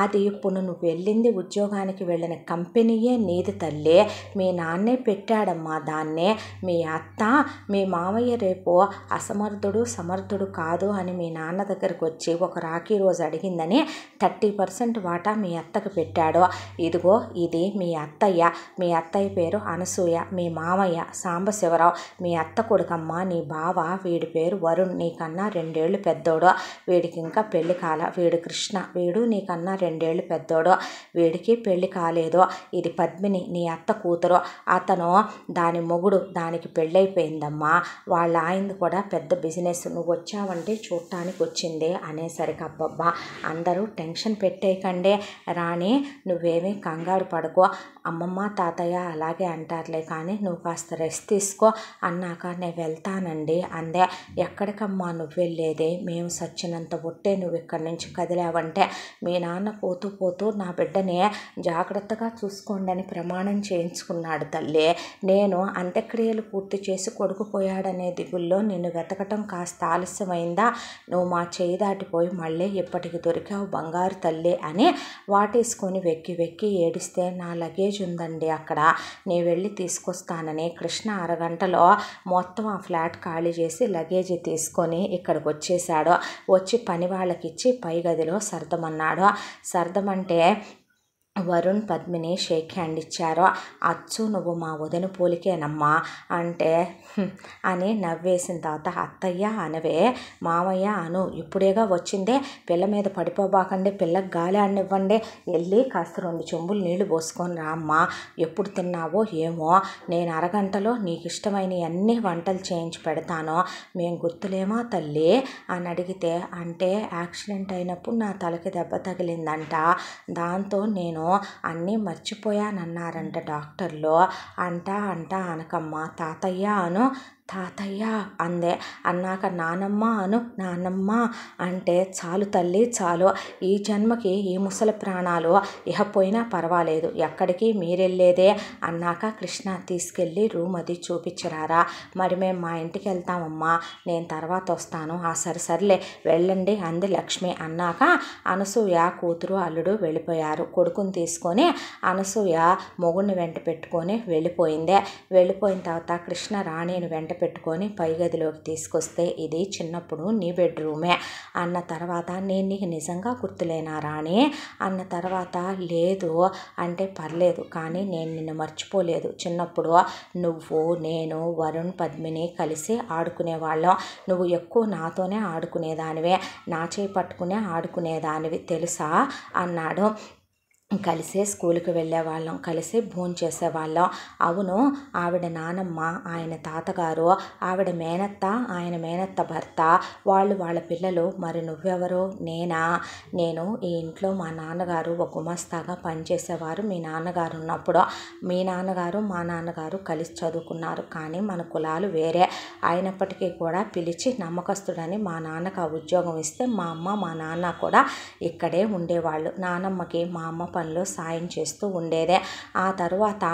అది ఇప్పుడు నువ్వు వెళ్ళింది ఉద్యోగానికి వెళ్ళిన కంపెనీయే నీది తల్లి, మీ నాన్నే పెట్టాడమ్మా దాన్నే, మీ అత్త మీ మామయ్య రేపు అసమర్థుడు సమర్థుడు కాదు అని మీ నాన్న దగ్గరకు వచ్చి ఒక రాఖీ రోజు అడిగిందని 30% వాటా మీ అత్తకు పెట్టాడు. ఇదిగో ఇది మీ అత్తయ్య పేరు అనసూయ, మీ మామయ్య సాంబశివరావు, మీ అత్త కొడుకమ్మ నీ బావ, వీడి పేరు వరుణ్, నీకన్నా 2 ఏళ్ళు పెద్దోడు, వీడికి ఇంకా పెళ్లి కాల, వీడు కృష్ణ, వీడు నీకన్నా 2 ఏళ్ళు పెద్దోడు, వీడికి పెళ్లి కాలేదు, ఇది పద్మిని నీ అత్త కూతురు, అతను దాని మొగుడు, దానికి పెళ్ళైపోయిందమ్మా, వాళ్ళ ఆయనది కూడా పెద్ద బిజినెస్, నువ్వు వచ్చావంటే చూడటానికి వచ్చింది అనేసరికి, అబ్బబ్బా అందరూ టెన్షన్ పెట్టేయకండి రాణి, నువ్వేమీ కంగారు పడుకో, అమ్మమ్మ తాతయ్య అలాగే అంటారులే కానీ నువ్వు కాస్త రెస్ట్ తీసుకో అన్నాక నేను వెళ్తానండి అందే. ఎక్కడికమ్మా నువ్వు వెళ్ళేది, మేము సచ్చినంత ఒట్టే నువ్వు ఇక్కడి నుంచి కదిలావంటే మీ నాన్న పోతూ నా బిడ్డని జాగ్రత్తగా చూసుకోండి అని ప్రమాణం చేయించుకున్నాడు తల్లి. నేను అంత్యక్రియలు పూర్తి చేసి కొడుకు పోయాడనే దిగుల్లో నిన్ను వెతకటం కాస్త ఆలస్యమైందా, నువ్వు మా చేయి దాటిపోయి మళ్ళీ ఇప్పటికి దొరికావు బంగారు తల్లి అని వాటేసుకొని వెక్కి ఏడిస్తే, నా లగేజ్ ఉందండి అక్కడ, నేను వెళ్ళి తీసుకొస్తానని కృష్ణ అరగంటలో మొత్తం ఆ ఫ్లాట్ ఖాళీ చేసి లగేజీ తీసుకొని ఇక్కడికి వచ్చేసాడు. వచ్చి పని వాళ్ళకిచ్చి పై గదిలో సర్దమన్నాడు. సర్దమంటే వరుణ్ పద్మిని షేక్ హ్యాండ్ ఇచ్చారు. అచ్చు నువ్వు మా వదిన పోలికేనమ్మా అంటే అని నవ్వేసిన తర్వాత, అత్తయ్య అనవే మామయ్య అను, ఇప్పుడేగా వచ్చిందే, పిల్ల మీద పడిపోబాకండి, పిల్లకి గాలి ఆడనివ్వండి, వెళ్ళి కాస్త 2 చెంబులు నీళ్లు పోసుకొని రామ్మా, ఎప్పుడు తిన్నావో ఏమో, నేను అరగంటలో నీకు ఇష్టమైన అన్ని వంటలు చేయించి పెడతాను, మేము గుర్తులేమా తల్లి అని అడిగితే, అంటే యాక్సిడెంట్ అయినప్పుడు నా తలకి దెబ్బ తగిలిందంట, దాంతో నేను అన్నీ మర్చిపోయానన్నారంట డాక్టర్లు, అంటా అనకమ్మ తాతయ్య అను, తాతయ్య అందే. అన్నాక నానమ్మ అను, నానమ్మ అంటే చాలు తల్లి చాలు, ఈ జన్మకి ఈ ముసలి ప్రాణాలు ఇహ పోయినా పర్వాలేదు, ఎక్కడికి మీరెళ్ళేదే అన్నాక కృష్ణ తీసుకెళ్ళి రూమ్ అది చూపించరారా. మరి మేము మా ఇంటికి వెళ్తామమ్మా, నేను తర్వాత వస్తాను. సరిసర్లే వెళ్ళండి అంది లక్ష్మి. అన్నాక అనసూయ కూతురు అల్లుడు వెళ్ళిపోయారు. కొడుకుని తీసుకొని అనసూయ మొగుడిని వెంట పెట్టుకొని వెళ్ళిపోయిందే. వెళ్ళిపోయిన తర్వాత కృష్ణ రాణిని వెంట పెట్టుకొని పై గదిలోకి తీసుకొస్తే ఇది చిన్నప్పుడు నీ బెడ్రూమే అన్న తర్వాత, నేను నీకు నిజంగా గుర్తులేనా రాణి అన్న తర్వాత, లేదు అంటే పర్లేదు కానీ నేను నిన్ను మర్చిపోలేదు. చిన్నప్పుడు నువ్వు నేను వరుణ్ పద్మిని కలిసి ఆడుకునేవాళ్ళం. నువ్వు ఎక్కువ నాతోనే ఆడుకునేదానివే, నా చేయి పట్టుకునే ఆడుకునేదానివి తెలుసా అన్నాడు. కలిసే స్కూల్కి వెళ్ళేవాళ్ళం, కలిసి భోంచేసేవాళ్ళం. అవును, ఆవిడ నానమ్మ ఆయన తాతగారు, ఆవిడ మేనత్త ఆయన మేనత్త భర్త, వాళ్ళ పిల్లలు. మరి నువ్వెవరు? నేనా? నేను ఈ ఇంట్లో మా నాన్నగారు ఒక గుమస్తాగా పనిచేసేవారు. మీ నాన్నగారు ఉన్నప్పుడు మీ నాన్నగారు మా నాన్నగారు కలిసి చదువుకున్నారు, కానీ మన కులాలు వేరే అయినప్పటికీ కూడా పిలిచి నమ్మకస్తుడని మా నాన్నకు ఆ ఉద్యోగం ఇస్తే మా అమ్మ మా నాన్న కూడా ఇక్కడే ఉండేవాళ్ళు. నానమ్మకి మా అమ్మ పనిలో సాయం చేస్తూ ఉండేదే. ఆ తర్వాత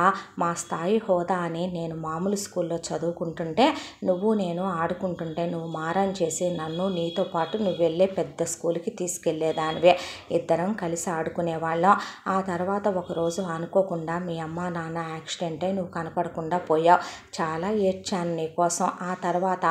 మా స్థాయి హోదా అని నేను మామూలు స్కూల్లో చదువుకుంటుంటే, నువ్వు నేను ఆడుకుంటుంటే నువ్వు మారం చేసి నన్ను నీతో పాటు నువ్వు వెళ్ళే పెద్ద స్కూల్కి తీసుకెళ్లేదానివే. ఇద్దరం కలిసి ఆడుకునేవాళ్ళం. ఆ తర్వాత ఒకరోజు అనుకోకుండా మీ అమ్మ నాన్న యాక్సిడెంట్ అయి నువ్వు కనపడకుండా పోయావు. చాలా ఏడ్చాను నీకోసం. ఆ తర్వాత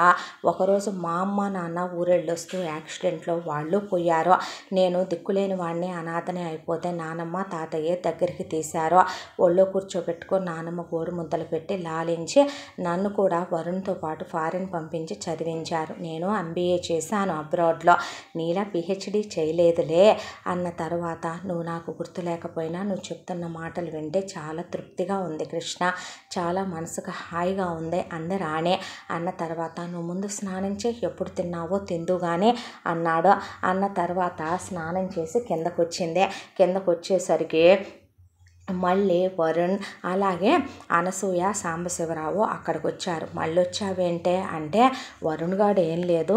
ఒకరోజు మా అమ్మ నాన్న ఊరెళ్ళొస్తూ యాక్సిడెంట్లో వాళ్ళు పోయారు. నేను దిక్కులేని వాడిని, అనాథనే అయిపోతే నానమ్మ తాతయ్య దగ్గరికి తీశారు. ఒళ్ళో కూర్చోబెట్టుకొని నానమ్మ గోరు ముద్దలు పెట్టి లాలించి నన్ను కూడా వరుణ్తో పాటు ఫారిన్ పంపించి చదివించారు. నేను MBA చేశాను అబ్రాడ్లో, నీలా PhD చేయలేదులే అన్న తర్వాత, నువ్వు నాకు గుర్తు లేకపోయినా నువ్వు చెప్తున్న మాటలు వింటే చాలా తృప్తిగా ఉంది కృష్ణ, చాలా మనసుకు హాయిగా ఉంది అంది రాణి. అన్న తర్వాత, నువ్వు ముందు స్నానం చేయి, ఎప్పుడు తిన్నావో తిందుగానే అన్నాడు. అన్న తర్వాత స్నానం చేసి కిందకొచ్చింది. కిందకొచ్చేసరికి మళ్ళీ వరుణ్ అలాగే అనసూయ సాంబశివరావు అక్కడికి వచ్చారు. మళ్ళీ వచ్చావేంటే అంటే, వరుణ్ గారు ఏం లేదు,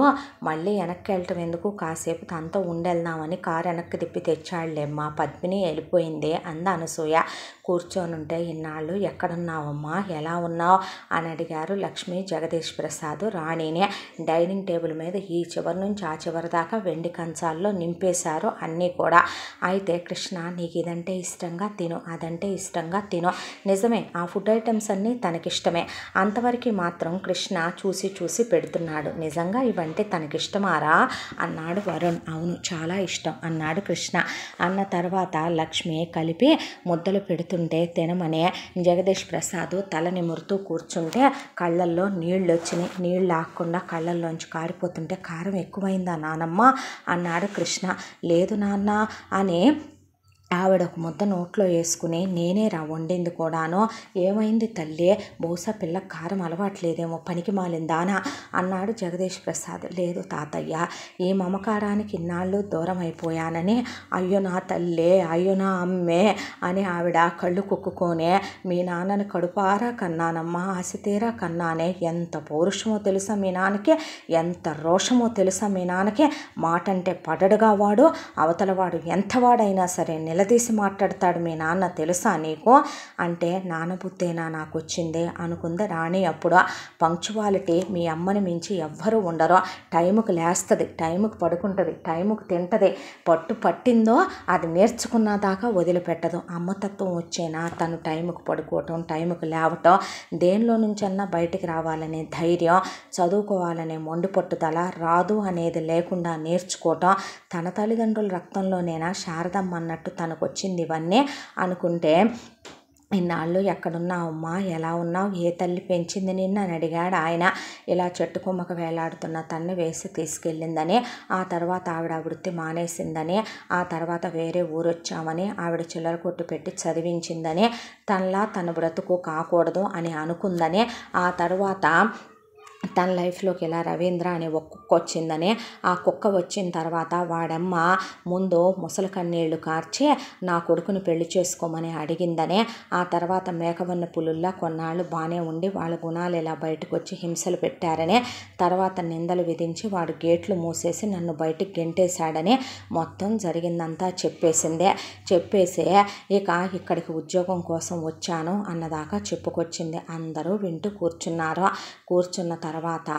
మళ్ళీ వెనక్కి వెళ్ళటం ఎందుకు, కాసేపు తనతో ఉండెళ్దామని కారు వెనక్కి తిప్పి తెచ్చాడులేమ్మా, పద్మిని వెళ్ళిపోయింది అంది అనసూయ. కూర్చొని ఉంటే, ఇన్నాళ్ళు ఎక్కడున్నావమ్మా, ఎలా ఉన్నావు అని అడిగారు లక్ష్మి జగదీష్ ప్రసాద్ రాణిని. డైనింగ్ టేబుల్ మీద ఈ చివరి నుంచి ఆ చివరి దాకా వెండి కంచాల్లో నింపేశారు అన్నీ కూడా. అయితే కృష్ణ, నీకు ఇదంటే ఇష్టంగా తిను, అదంటే ఇష్టంగా తిను. నిజమే, ఆ ఫుడ్ ఐటమ్స్ అన్నీ తనకిష్టమే. అంతవరకు మాత్రం కృష్ణ చూసి చూసి పెడుతున్నాడు. నిజంగా ఇవంటే తనకిష్టమారా అన్నాడు వరుణ్. అవును, చాలా ఇష్టం అన్నాడు కృష్ణ. అన్న తర్వాత లక్ష్మి కలిపి ముద్దలు పెడుతుంటే తినమని జగదీష్ ప్రసాద్ తల నిమురుతూ కూర్చుంటే కళ్ళల్లో నీళ్ళు వచ్చినాయి. నీళ్ళు ఆగకుండా కళ్ళల్లోంచి కారిపోతుంటే, కారం ఎక్కువైందా నానమ్మ అన్నాడు కృష్ణ. లేదు నాన్న అని ఆవిడ ఒక ముద్ద నోట్లో వేసుకుని, నేనే రా వండింది కూడాను, ఏమైంది తల్లి, బహుశా పిల్ల కారం అలవాట్లేదేమో, పనికి మాలిందానా అన్నాడు జగదీష్ ప్రసాద్. లేదు తాతయ్య, ఈ మమకారానికి ఇన్నాళ్ళు దూరం అయిపోయానని, అయ్యో నా తల్లే, అయ్యో నా అమ్మే అని ఆవిడ కళ్ళు కుక్కునే, మీ నాన్నని కడుపారా కన్నానమ్మా, ఆశతీరా కన్నానే, ఎంత పౌరుషమో తెలుసా మీ నాన్నకి, ఎంత రోషమో తెలుసా మీ నాన్నకి, మాట అంటే పడడుగా వాడు, అవతలవాడు ఎంతవాడైనా సరే నిలదీసి మాట్లాడతాడు మీ నాన్న తెలుసా నీకు అంటే, నానబుద్ధేనా నాకు వచ్చింది అనుకుంది రాణి. అప్పుడు పంక్చువాలిటీ మీ అమ్మని మించి ఎవ్వరూ ఉండరు. టైంకి లేస్తుంది, టైంకి పడుకుంటుంది, టైంకి తింటుంది, పట్టు పట్టిందో అది నేర్చుకున్న దాకా వదిలిపెట్టదు. అమ్మతత్వం వచ్చేనా తను టైంకి పడుకోవటం, టైంకి లేవటం, దేనిలో నుంచన్నా బయటికి రావాలనే ధైర్యం, చదువుకోవాలనే మొండి పట్టుదల, రాదు అనేది లేకుండా నేర్చుకోవటం, తన తల్లిదండ్రుల రక్తంలోనేనా శారదమ్మ అన్నట్టు తనకు వచ్చింది ఇవన్నీ అనుకుంటే, ఇన్నాళ్ళు ఎక్కడున్నావమ్మా, ఎలా ఉన్నావు, ఏ తల్లి పెంచింది నిన్ను అని అడిగాడు ఆయన. ఇలా చెట్టు కొమ్మకు వేలాడుతున్న తన్ని వేసి తీసుకెళ్ళిందని, ఆ తర్వాత ఆవిడ వృత్తి మానేసిందని, ఆ తర్వాత వేరే ఊరొచ్చామని, ఆవిడ చిల్లర కొట్టు పెట్టి చదివించిందని, తనలా తన బ్రతుకు కాకూడదు అని అనుకుందని, ఆ తర్వాత తన లైఫ్లోకి ఇలా రవీంద్ర అనే ఒక కుక్క వచ్చిందని, ఆ కుక్క వచ్చిన తర్వాత వాడమ్మ ముందు ముసలి కన్నీళ్లు కార్చి నా కొడుకుని పెళ్లి చేసుకోమని అడిగిందని, ఆ తర్వాత మేకవన్న పులుల్లా కొన్నాళ్ళు బాగానే ఉండి వాళ్ళ గుణాలు ఇలా బయటకు వచ్చి హింసలు పెట్టారని, తర్వాత నిందలు విధించి వాడు గేట్లు మూసేసి నన్ను బయటికి గెంటేశాడని మొత్తం జరిగిందంతా చెప్పేసి ఇక ఇక్కడికి ఉద్యోగం కోసం వచ్చాను అన్నదాకా చెప్పుకొచ్చింది. అందరూ వింటూ కూర్చున్న తర్వాత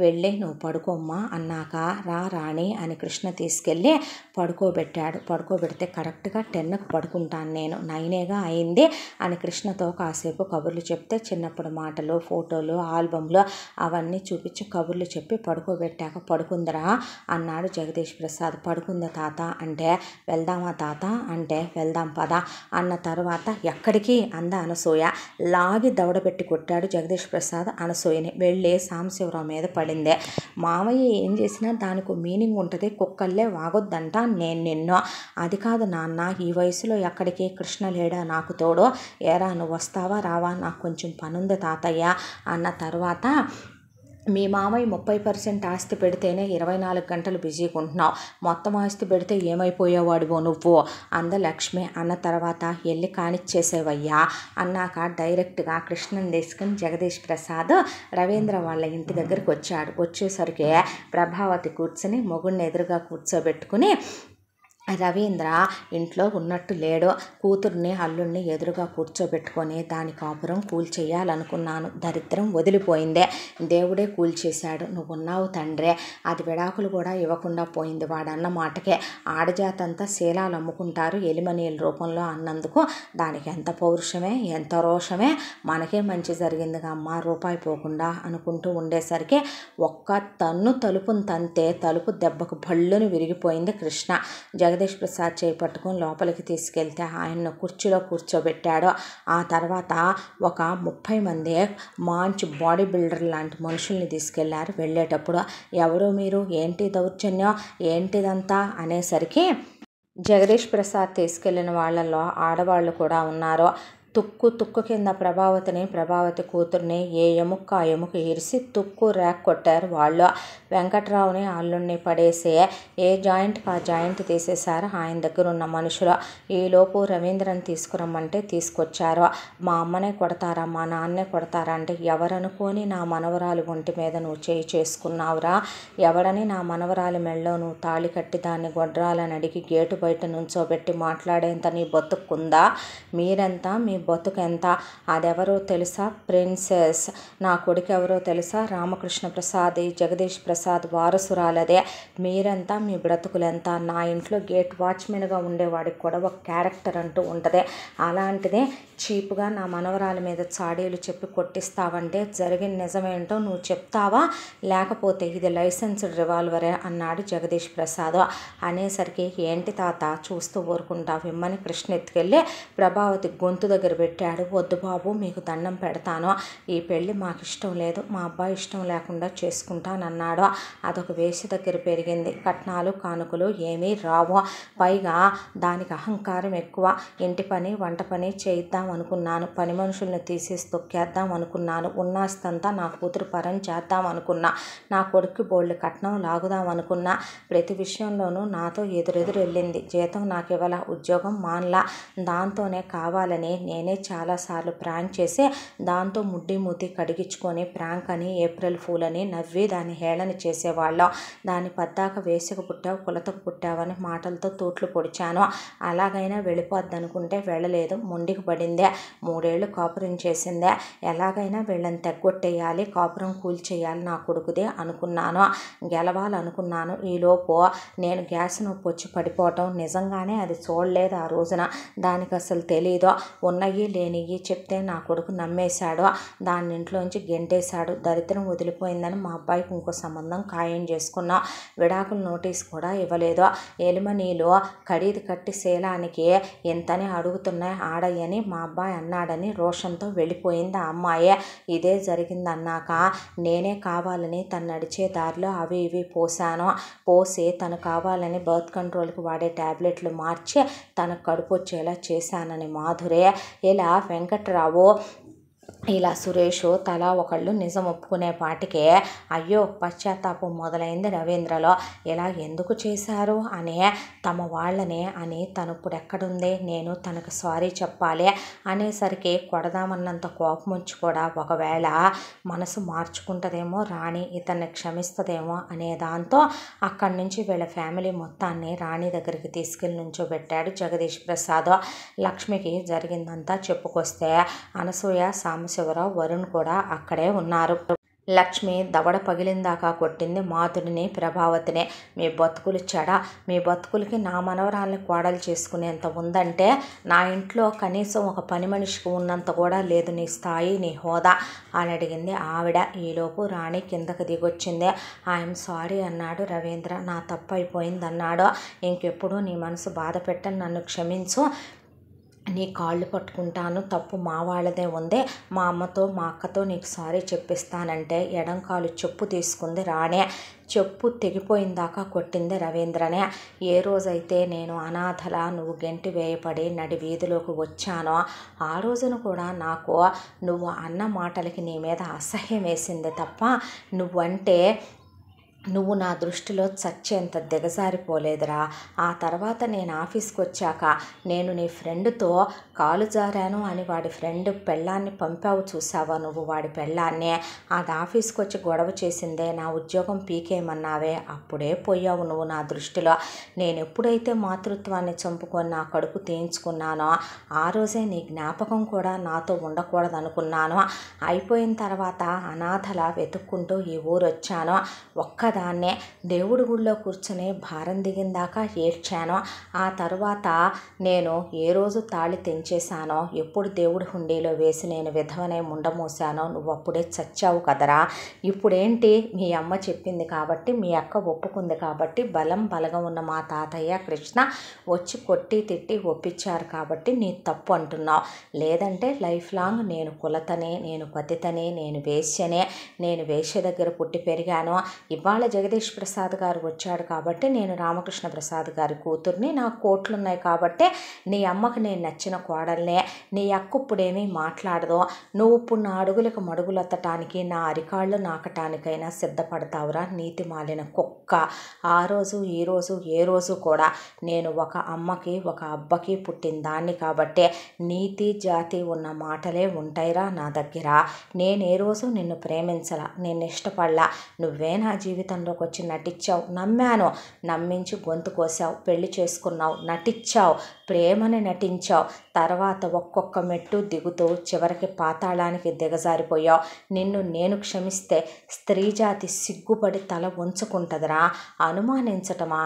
వెళ్ళి నువ్వు పడుకోమ్మా అన్నాక రా రాణి అని కృష్ణ తీసుకెళ్ళి పడుకోబెడితే కరెక్ట్గా 10కి పడుకుంటాను నేను, 9 అయింది అని కృష్ణతో కాసేపు కబుర్లు చెప్తే చిన్నప్పుడు మాటలు, ఫోటోలు, ఆల్బమ్లు అవన్నీ చూపించి కబుర్లు చెప్పి పడుకోబెట్టాక పడుకుందరా అన్నాడు జగదీష్ ప్రసాద్. పడుకుంది తాత అంటే వెళ్దామా తాత అంటే వెళ్దాం పదా అన్న తర్వాత ఎక్కడికి అంద అనసూయ. లాగి దవడబెట్టి కొట్టాడు జగదీష్ ప్రసాద్ అనసూయని. వెళ్ళి సాంబశివరావు మీద పడిందే. మామయ్య ఏం చేసినా దానికి మీనింగ్ ఉంటుంది, కుక్కల్లే వాగొద్దంట నిన్ను. అది కాదు నాన్న, ఈ వయసులో ఎక్కడికి, కృష్ణ లేడా నాకు తోడు, ఏరా నువ్వు వస్తావా రావా, నాకు కొంచెం పనుంది తాతయ్య అన్న తర్వాత మీ మామయ్య 30% ఆస్తి పెడితేనే 24 గంటలు బిజీగా ఉంటున్నావు, మొత్తం ఆస్తి పెడితే ఏమైపోయేవాడివో నువ్వు అంద లక్ష్మి. అన్న తర్వాత వెళ్ళి కానిచ్చేసేవయ్యా అన్నాక డైరెక్ట్గా కృష్ణని తీసుకుని జగదీష్ ప్రసాద్ రవీంద్ర వాళ్ళ ఇంటి దగ్గరికి వచ్చాడు. వచ్చేసరికి ప్రభావతి కూర్చుని మొగుడిని ఎదురుగా కూర్చోబెట్టుకుని రవీంద్ర ఇంట్లో ఉన్నట్టు లేడు. కూతుర్ని అల్లుడిని ఎదురుగా కూర్చోబెట్టుకొని దాని కాపురం కూల్చేయాలనుకున్నాను, దరిద్రం వదిలిపోయిందే, దేవుడే కూల్చేశాడు, నువ్వున్నావు తండ్రే, అది విడాకులు కూడా ఇవ్వకుండా పోయింది వాడన్న మాటకే. ఆడజాతంతా శీలాలు అమ్ముకుంటారు ఎలిమనీల రూపంలో అన్నందుకు దానికి ఎంత పౌరుషమే ఎంత రోషమే. మనకే మంచి జరిగిందిగా అమ్మ, రూపాయి పోకుండా అనుకుంటూ ఉండేసరికి ఒక్క తలుపును తంతే తలుపు దెబ్బకు భళ్ళుని విరిగిపోయింది కృష్ణ. జగదీష్ ప్రసాద్ చేపట్టుకుని లోపలికి తీసుకెళ్తే ఆయన్ను కుర్చీలో కూర్చోబెట్టాడు. ఆ తర్వాత ఒక 30 మంది మంచి బాడీ బిల్డర్ లాంటి మనుషుల్ని తీసుకెళ్లారు. వెళ్ళేటప్పుడు ఎవరు మీరు, ఏంటి దౌర్జన్యం, ఏంటిదంతా అనేసరికి జగదీష్ ప్రసాద్ తీసుకెళ్లిన వాళ్ళల్లో ఆడవాళ్ళు కూడా ఉన్నారు. తుక్కు కింద ప్రభావతి కూతుర్ని ఏ ఎముక ఆ ఎముక ఇరిసి తుక్కు ర్యాక్ కొట్టారు వాళ్ళు. వెంకట్రావుని అల్లుడిని పడేసి ఏ జాయింట్కి ఆ జాయింట్ తీసేశారు ఆయన దగ్గర ఉన్న మనుషులు. ఈలోపు రవీంద్రని తీసుకురమ్మంటే తీసుకొచ్చారు. మా అమ్మనే కొడతారా మా నాన్నే కొడతారా అంటే ఎవరనుకొని నా మనవరాలి ఒంటి మీద నువ్వు చేయి చేసుకున్నావురా, ఎవడని నా మనవరాలి మెళ్ళో నువ్వు తాళి కట్టి దాన్ని గొడ్రాలని అడిగి గేటు బయట నుంచోబెట్టి మాట్లాడేంత నీ బతుక్కుందా, మీరెంత మీ బతుకెంత, అదెవరో తెలుసా ప్రిన్సెస్, నా కొడుకు ఎవరో తెలుసా రామకృష్ణ ప్రసాద్, జగదీష్ ప్రసాద్ వారసురాలదే, మీరెంత మీ బ్రతుకులెంత, నా ఇంట్లో గేట్ వాచ్మెన్గా ఉండేవాడికి కూడా ఒక క్యారెక్టర్ అంటూ ఉంటుంది, అలాంటిదే చీప్గా నా మనవరాలి మీద చాడీలు చెప్పి కొట్టిస్తావంటే జరిగిన నిజమేంటో నువ్వు చెప్తావా, లేకపోతే ఇది లైసెన్స్డ్ రివాల్వరే అన్నాడు జగదీష్ ప్రసాద్. అనేసరికి ఏంటి తాత చూస్తూ ఊరుకుంటావు ఇమ్మని కృష్ణ ఎత్తుకెళ్ళి ప్రభావతి గొంతు దగ్గర పెట్టాడు. వద్దు బాబు మీకు దండం పెడతాను, ఈ పెళ్ళి మాకు ఇష్టం లేదు, మా అబ్బాయి ఇష్టం లేకుండా చేసుకుంటానన్నాడు. అదొక వేసి దగ్గర పెరిగింది, కట్నాలు కానుకలు ఏమీ రావు, పైగా దానికి అహంకారం ఎక్కువ. ఇంటి పని వంట పని చేయిద్దాం అనుకున్నాను, పని మనుషుల్ని తీసేసి తొక్కేద్దాం అనుకున్నాను, ఉన్నాస్తంతా నా కూతురు పరం చేద్దాం అనుకున్నా, నా కొడుకు బోల్డ్ కట్నం లాగుదాం అనుకున్నా, ప్రతి విషయంలోనూ నాతో ఎదురెదురు వెళ్ళింది, జీతం నాకు ఇవ్వాల, ఉద్యోగం మాన్లా, దాంతోనే కావాలని నేనే చాలాసార్లు ప్రాంక్ చేసి దాంతో ముడ్డి మూతి కడిగించుకొని ప్రాంక్ అని ఏప్రిల్ ఫూల్ అని నవ్వి దాన్ని హేళన చేసేవాళ్ళం. దాన్ని పద్దాక వేసుకు పుట్టావు కులతకు పుట్టావని మాటలతో తూట్లు పొడిచాను. అలాగైనా వెళ్ళిపోద్ది అనుకుంటే వెళ్ళలేదు, మొండికి పడిందే, 3 ఏళ్ళు కాపురం చేసిందే, ఎలాగైనా వీళ్ళని తెగ్గొట్టేయాలి, కాపురం కూల్చేయాలి నా కొడుకుదే అనుకున్నాను, గెలవాలనుకున్నాను. ఈలోపు నేను గ్యాస్ నొప్పి వచ్చి పడిపోవటం, నిజంగానే అది చూడలేదు ఆ రోజున, దానికి అసలు తెలీదు, ఉన్నయ్యి లేనియ్యి చెప్తే నా కొడుకు నమ్మేశాడు, దాన్ని ఇంట్లోంచి గెంటేశాడు, దరిద్రం వదిలిపోయిందని మా అబ్బాయికి ఇంకో సంబంధం ఖాయం చేసుకున్నాం, విడాకుల నోటీస్ కూడా ఇవ్వలేదు, ఎలిమనీలు ఖరీదు కట్టి శీలానికి ఎంతని అడుగుతున్నాయి ఆడయ్యని మా అబ్బాయి అన్నాడని రోషంతో వెళ్ళిపోయింది ఆ అమ్మాయే. ఇదే జరిగిందన్నాక నేనే కావాలని తను నడిచే దారిలో అవి ఇవి పోసి తను కావాలని బర్త్ కంట్రోల్కి వాడే ట్యాబ్లెట్లు మార్చి తనకు కడుపు వచ్చేలా చేశానని మాధురే. ఇలా వెంకట్రావు ఇలా సురేష్ తలా ఒకళ్ళు నిజం ఒప్పుకునే పాటికే అయ్యో పశ్చాత్తాపం మొదలైంది రవీంద్రలో. ఇలా ఎందుకు చేశారు అనే తమ వాళ్ళనే అని తను ఇప్పుడు ఎక్కడుంది, నేను తనకు సారీ చెప్పాలి అనేసరికి కొడదామన్నంత కోపం వచ్చి కూడా ఒకవేళ మనసు మార్చుకుంటుందేమో, రాణి ఇతన్ని క్షమిస్తుందేమో అనే దాంతో అక్కడి నుంచి వీళ్ళ ఫ్యామిలీ మొత్తాన్ని రాణి దగ్గరికి తీసుకెళ్ళి నుంచోబెట్టాడు జగదీష్ ప్రసాద్. లక్ష్మికి జరిగిందంతా చెప్పుకొస్తే అనసూయ, సాంబశివరావు, వరుణ్ కూడా అక్కడే ఉన్నారు. లక్ష్మి దవడ పగిలిందాకా కొట్టింది మాధుడిని, ప్రభావతిని. మీ బతుకులు చెడ, మీ బతుకులకి నా మనవరాల్ని కోడలు చేసుకునేంత ఉందంటే నా ఇంట్లో కనీసం ఒక పని మనిషికి ఉన్నంత కూడా లేదు నీ స్థాయి, నీ హోదా అని అడిగింది ఆవిడ. ఈలోపు రాణి కిందకు దిగొచ్చింది. ఐఎమ్ సారీ అన్నాడు రవీంద్ర. నా తప్పు అయిపోయింది అన్నాడు. ఇంకెప్పుడు నీ మనసు బాధ పెట్టని, నన్ను క్షమించు, నీ కాళ్ళు పట్టుకుంటాను, తప్పు మా వాళ్ళదే ఉంది, మా అమ్మతో మా అక్కతో నీకు సారీ చెప్పిస్తానంటే ఎడం కాలు చెప్పు తీసుకుంది రాణి. చెప్పు తెగిపోయిందాకా కొట్టింది రవీంద్రనే. ఏ రోజైతే నేను అనాథలా నువ్వు గెంటి వేయపడి నడి వీధిలోకి వచ్చానో ఆ రోజున కూడా నాకు నువ్వు అన్న మాటలకి నీ మీద అసహ్యం వేసింది తప్ప నువ్వు నా దృష్టిలో చచ్చేంత దిగజారిపోలేదురా. ఆ తర్వాత నేను ఆఫీస్కి వచ్చాక నేను నీ ఫ్రెండ్తో కాలు జారాను అని వాడి ఫ్రెండ్ పెళ్ళాన్ని పంపావు చూసావా నువ్వు, వాడి పెళ్ళాన్నే. అది ఆఫీస్కి వచ్చి గొడవ చేసిందే, నా ఉద్యోగం పీకేయమన్నావే, అప్పుడే పోయావు నువ్వు నా దృష్టిలో. నేను ఎప్పుడైతే మాతృత్వాన్ని చంపుకొని నా కడుపు తీయించుకున్నానో ఆ రోజే నీ జ్ఞాపకం కూడా నాతో ఉండకూడదనుకున్నాను. అయిపోయిన తర్వాత అనాథలా వెతుక్కుంటూ ఈ ఊరు వచ్చాను. ఒక్కదాన్నే దేవుడి గుడిలో కూర్చొని భారం దిగిందాకా ఏడ్చాను. ఆ తర్వాత నేను ఏ రోజు తాళి తెంచేశానో, ఎప్పుడు దేవుడి హుండీలో వేసి నేను విధవనే ముండమోసానో నువ్వు అప్పుడే చచ్చావు కదరా. ఇప్పుడేంటి, మీ అమ్మ చెప్పింది కాబట్టి, మీ అక్క ఒప్పుకుంది కాబట్టి, బలగం ఉన్న మా తాతయ్య కృష్ణ వచ్చి కొట్టి తిట్టి ఒప్పించారు కాబట్టి నీ తప్పు అంటున్నావు. లేదంటే లైఫ్ లాంగ్ నేను కులతనే, నేను పతితనే, నేను వేశ్యనే, నేను వేశ్య దగ్గర పుట్టి పెరిగాను. ఇవాళ జగదీష్ ప్రసాద్ గారు వచ్చాడు కాబట్టి నేను రామకృష్ణ ప్రసాద్ గారి కూతుర్ని, నాకు కోట్లున్నాయి కాబట్టి నీ అమ్మకు నేను నచ్చిన కోడల్నే. నీ అక్క ఇప్పుడేమీ మాట్లాడదు. నువ్వు ఇప్పుడు నా అడుగులకు మడుగులెత్తటానికి, నా అరికాళ్ళు నాకటానికైనా సిద్ధపడతావురా నీతి మాలిన కుక్క. ఆ రోజు ఈ రోజు ఏ రోజు కూడా నేను ఒక అమ్మకి ఒక అబ్బకి పుట్టిన దాన్ని కాబట్టి నీతి జాతి ఉన్న మాటలే ఉంటాయిరా నా దగ్గర. నేను ఏ రోజు నిన్ను ప్రేమించలా, నేను ఇష్టపడలా. నువ్వే నా జీవితంలోకి వచ్చి నటించావు, నమ్మాను, నమ్మించి గొంతు కోసావు, పెళ్లి చేసుకున్నావు, నటించావు, ప్రేమని నటించావు. తర్వాత ఒక్కొక్క మెట్టు దిగుతూ చివరికి పాతాళానికి దిగజారిపోయావు. నిన్ను నేను క్షమిస్తే స్త్రీ జాతి సిగ్గుపడి తల ఉంచుకుంటుందిరా. అనుమానించటమా?